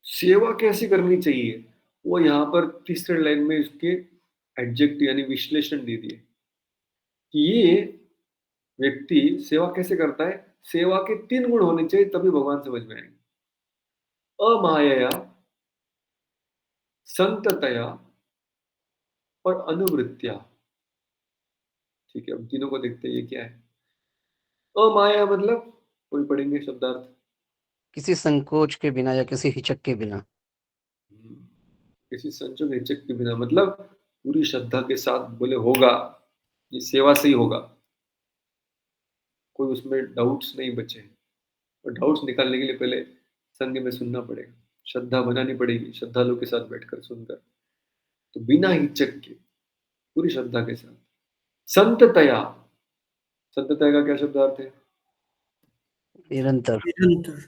सेवा कैसे करनी चाहिए, वो यहाँ पर तीसरे लाइन में इसके एडजेक्टिव यानी विश्लेषण दे दिए कि ये व्यक्ति सेवा कैसे करता है। सेवा के 3 गुण होने चाहिए तभी भगवान समझ में आएंगे। अमायया, संततया और अनुवृत्तिया। ठीक है, अब तीनों को देखते हैं ये क्या है। अमाया मतलब कोई पढ़ेंगे शब्दार्थ। किसी संकोच के बिना या किसी हिचक के बिना। किसी संचो हिचक के बिना मतलब पूरी श्रद्धा के साथ बोले होगा, ये सेवा से ही होगा, कोई उसमें डाउट्स नहीं बचे। और डाउट्स निकालने के लिए पहले संग में सुनना पड़ेगा, श्रद्धा बनानी पड़ेगी श्रद्धालु के साथ बैठकर सुनकर। तो बिना हिचक के पूरी श्रद्धा के साथ। संततया, संततया का क्या शब्दार्थ है? निरंतर। निरंतर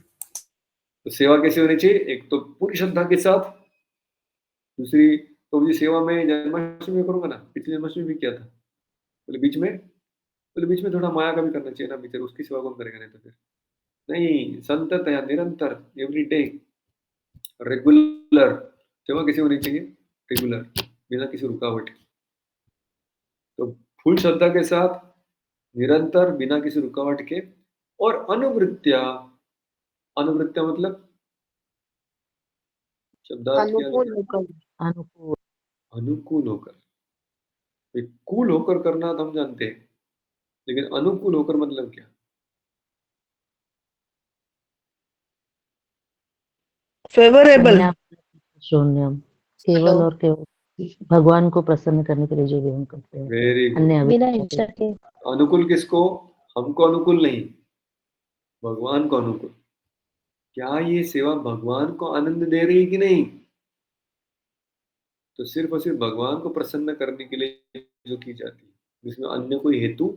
तो सेवा कैसे होनी चाहिए? एक तो पूरी श्रद्धा के साथ, दूसरी तो मुझे सेवा में जन्माष्टमी में करूंगा ना, पिछली जन्माष्टमी भी किया था, बोले बीच में थोड़ा माया का भी करना चाहिए ना, बेचारे उसकी सेवा कौन करेगा? नहीं तो फिर नहीं, संततया निरंतर, एवरी डे, रेगुलर सेवा कैसे होनी चाहिए? रेगुलर, बिना किसी रुकावट के। तो फुल श्रद्धा के साथ, निरंतर, बिना किसी रुकावट के। और अनुवृत्तिया, अनुवृत्तिया मतलब शब्दार्थ क्या अनुकूल है? होकर अनुकूल अनुकूल होकर। कूल होकर करना तो हम जानते हैं, लेकिन अनुकूल होकर मतलब क्या? फेवरेबल। शून्यम, केवल और केवल भगवान को प्रसन्न करने के लिए जो भी हम करते हैं। Very good. अन्य बिना अभिप्राय इच्छा के। अनुकूल किसको? हमको अनुकूल नहीं, भगवान को अनुकूल। क्या ये सेवा भगवान को आनंद दे रही है कि नहीं? तो सिर्फ और सिर्फ भगवान को प्रसन्न करने के लिए जो की जाती है, जिसमें अन्य कोई हेतु,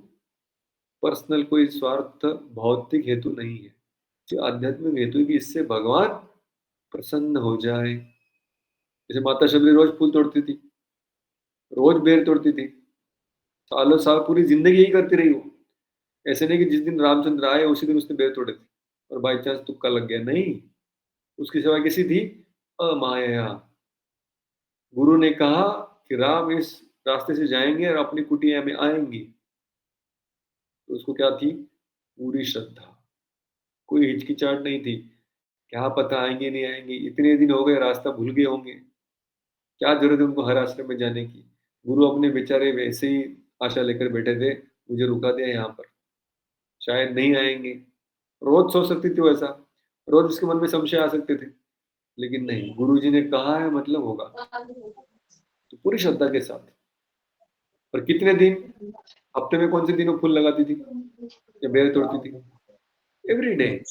पर्सनल कोई स्वार्थ, भौतिक हेतु नहीं है। जो आध्यात्मिक हेतु भी इससे भगवान प्रसन्न हो जाए। जैसे माता शबरी रोज फूल तोड़ती थी, रोज बेर तोड़ती थी, सालों साल पूरी जिंदगी यही करती रही वो। ऐसे नहीं कि जिस दिन रामचंद्र आए उसी दिन उसने बेर तोड़े थे और बाई चांस तुक्का लग गया, नहीं। उसकी सेवा कैसी थी? अमाया। गुरु ने कहा कि राम इस रास्ते से जाएंगे और अपनी कुटिया में आएंगे, तो उसको क्या थी? पूरी श्रद्धा, कोई हिचकिचाहट नहीं थी। क्या पता आएंगे नहीं आएंगे, इतने दिन हो गए, रास्ता भूल गए होंगे, क्या जरूरत है उनको हर आश्रम में जाने की। गुरु अपने बेचारे वैसे ही आशा लेकर बैठे थे, मुझे रुका दिया यहाँ पर, शायद नहीं आएंगे। रोज सोच सकती थी वैसा, रोज उसके मन में संशय आ सकते थे, लेकिन नहीं, गुरु जी ने कहा है मतलब होगा। तो पूरी श्रद्धा के साथ। और कितने दिन, हफ्ते में कौन से दिनों फूल लगाती थी या बेर तोड़ती थी? एवरी डे,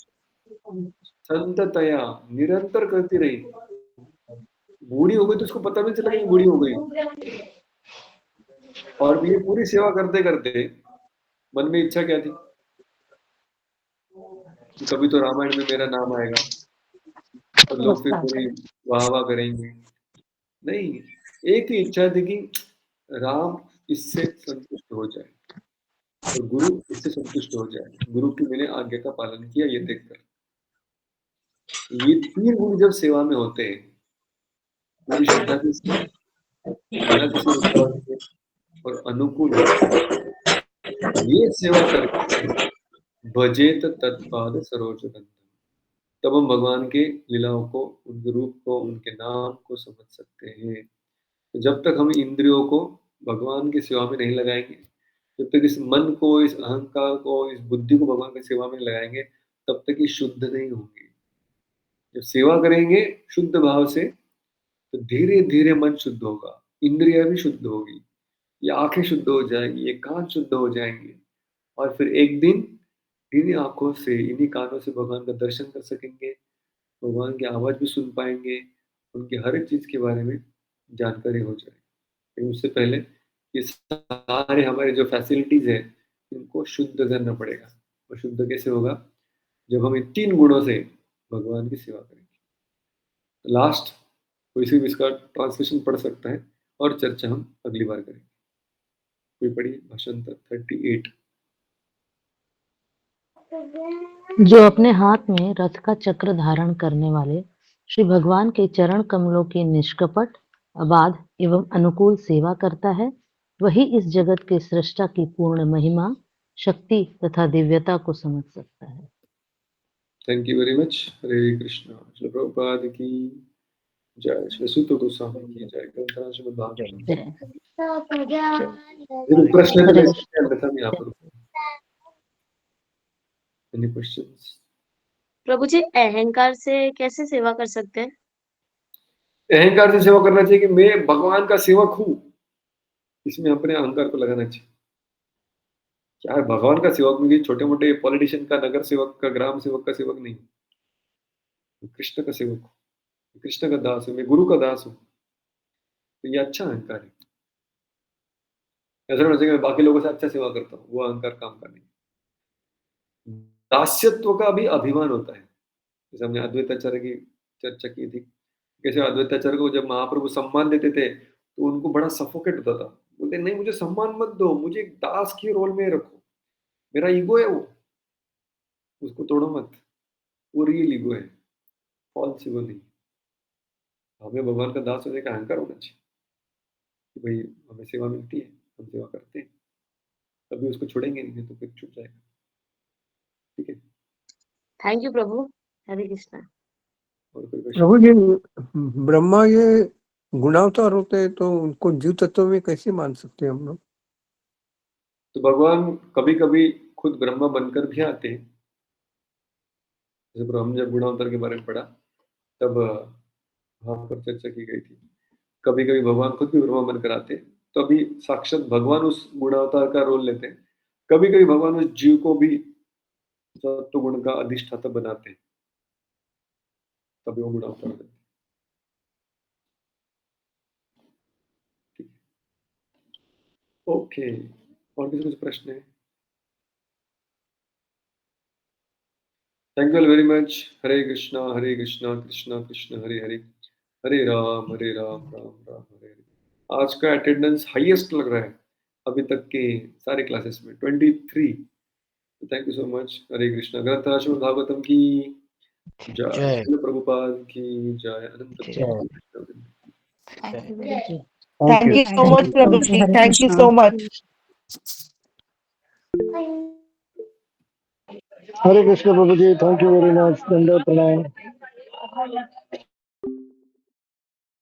संततया, निरंतर करती रही। बूढ़ी हो गई तो उसको पता भी नहीं चला कि बूढ़ी हो गई। और ये पूरी सेवा करते करते मन में इच्छा क्या थी कि कभी तो रामायण में मेरा नाम आएगा और लोग फिर पूरी वाह वाह करेंगे। नहीं, एक ही इच्छा थी कि राम इससे संतुष्ट हो जाए और गुरु इससे संतुष्ट हो जाए, गुरु की मैंने आज्ञा का पालन किया ये देखकर। ये 3 गुण जब सेवा में होते हैं, पूरी श्रद्धा के साथ, बिना किसी रुकावट के और अनुकूल होकर, ये सेवा करके भजेत तत्पाद सरोज, तब हम भगवान के लीलाओं को, उनके रूप को, उनके नाम को समझ सकते हैं। तो जब तक हम इंद्रियों को भगवान की सेवा में नहीं लगाएंगे, जब तक इस मन को, इस अहंकार को, इस बुद्धि को भगवान की सेवा में लगाएंगे, तब तक ये शुद्ध नहीं होंगे। जब सेवा करेंगे शुद्ध भाव से, तो धीरे धीरे मन शुद्ध होगा, इंद्रिया भी शुद्ध होगी, ये आंखें शुद्ध हो जाएंगी, ये कान शुद्ध हो जाएंगे, और फिर एक दिन इन्हीं आंखों से, इन्हीं कानों से भगवान का दर्शन कर सकेंगे, भगवान की आवाज भी सुन पाएंगे, उनकी हर एक चीज के बारे में जानकारी हो जाए। लेकिन उससे पहले ये सारे हमारे जो फैसिलिटीज है इनको शुद्ध करना पड़ेगा। और शुद्ध कैसे होगा? जब हम इन 3 गुणों से भगवान की सेवा करेंगे। लास्ट कोई भी इसका ट्रांसलेशन पढ़ सकता है और चर्चा हम अगली बार करेंगे। कोई पढ़िए भाषांतर 38। जो अपने हाथ में रथ का चक्र धारण करने वाले श्री भगवान के चरण कमलों की निष्कपट, अबाध एवं अनुकूल सेवा करता है, वही इस जगत के सृष्टा की पूर्ण महिमा, शक्ति तथा दिव्यता को समझ सकता है। Thank you very much. Hare Krishna. Srila Prabhupada की जय। श्री सुत गोस्वामी की जय। ग्रंथराज श्रीमद् भागवतम। यदि प्रश्न है तो मैं अन्यथा मैं यहाँ पर एनी क्वेश्चंस? प्रभु जी, अहंकार से कैसे सेवा कर सकते हैं? अहंकार से सेवा करना चाहिए कि मैं भगवान का सेवक हूँ, इसमें अपने अहंकार को लगाना चाहिए। क्या है भगवान का सेवक में? छोटे मोटे पॉलिटिशियन का, नगर सेवक का, ग्राम सेवक का सेवक नहीं, कृष्ण का सेवक हूँ, कृष्ण का दास हूँ, मैं गुरु का दास हूँ। तो ये अच्छा अहंकार है। ऐसा होना चाहिए मैं बाकी लोगों से अच्छा सेवा करता हूँ, वो अहंकार काम का नहीं। दास्यत्व का भी अभिमान होता है। जैसे हमने अद्वैताचार्य की चर्चा की थी, कैसे अद्वैताचार्य को जब महाप्रभु सम्मान देते थे तो उनको बड़ा सफोकेट होता था। बोलते नहीं, मुझे सम्मान मत दो, मुझे एक दास के रोल में रखो, मेरा ईगो है वो, उसको तोड़ो मत, वो रियल ईगो है, फॉल्स ईगो नहीं। हमें भगवान का दास होने का अहंकार होना चाहिए कि भाई हमें सेवा मिलती है, हम सेवा करते हैं, कभी उसको छोड़ेंगे नहीं तो फिर छूट जाएगा। ठीक है, थैंक यू प्रभु। हरे कृष्णा। और कोई क्वेश्चन? प्रभु जी, ब्रह्मा ये गुणावतार होते हैं तो उनको जीव तत्व में कैसे मान सकते हैं हम लोग? तो भगवान कभी कभी खुद ब्रह्मा बनकर भी आते हैं। जैसे हमने जब गुणावतार के बारे में पढ़ा तब वहां पर चर्चा की गई थी। कभी कभी भगवान खुद भी ब्रह्मा बनकर आते हैं, तो अभी साक्षात भगवान उस गुणावतार का रोल लेते हैं। कभी कभी भगवान उस जीव को भी सत्व गुण का अधिष्ठाता बनाते हैं, तभी वो गुणावतार बनते हैं। ठीक है, ओके। और किसी कुछ प्रश्न है? Thank you very much. Hare Krishna Krishna Krishna Hare Hare, Hare Ram Ram Ram Hare Hare. आज का अटेंडेंस हाईएस्ट लग रहा है अभी तक के सारे क्लासेस में, 23। Thank you so much. Hare Krishna. ग्रंथराज श्रीमद् भागवतम की जय। श्रील प्रभुपाद की जय। अनंत Thank you so much, Prabhuji. Thank you so much. Hare Krishna प्रभु जी, थैंक यू वेरी मच। दंडवत प्रणाम।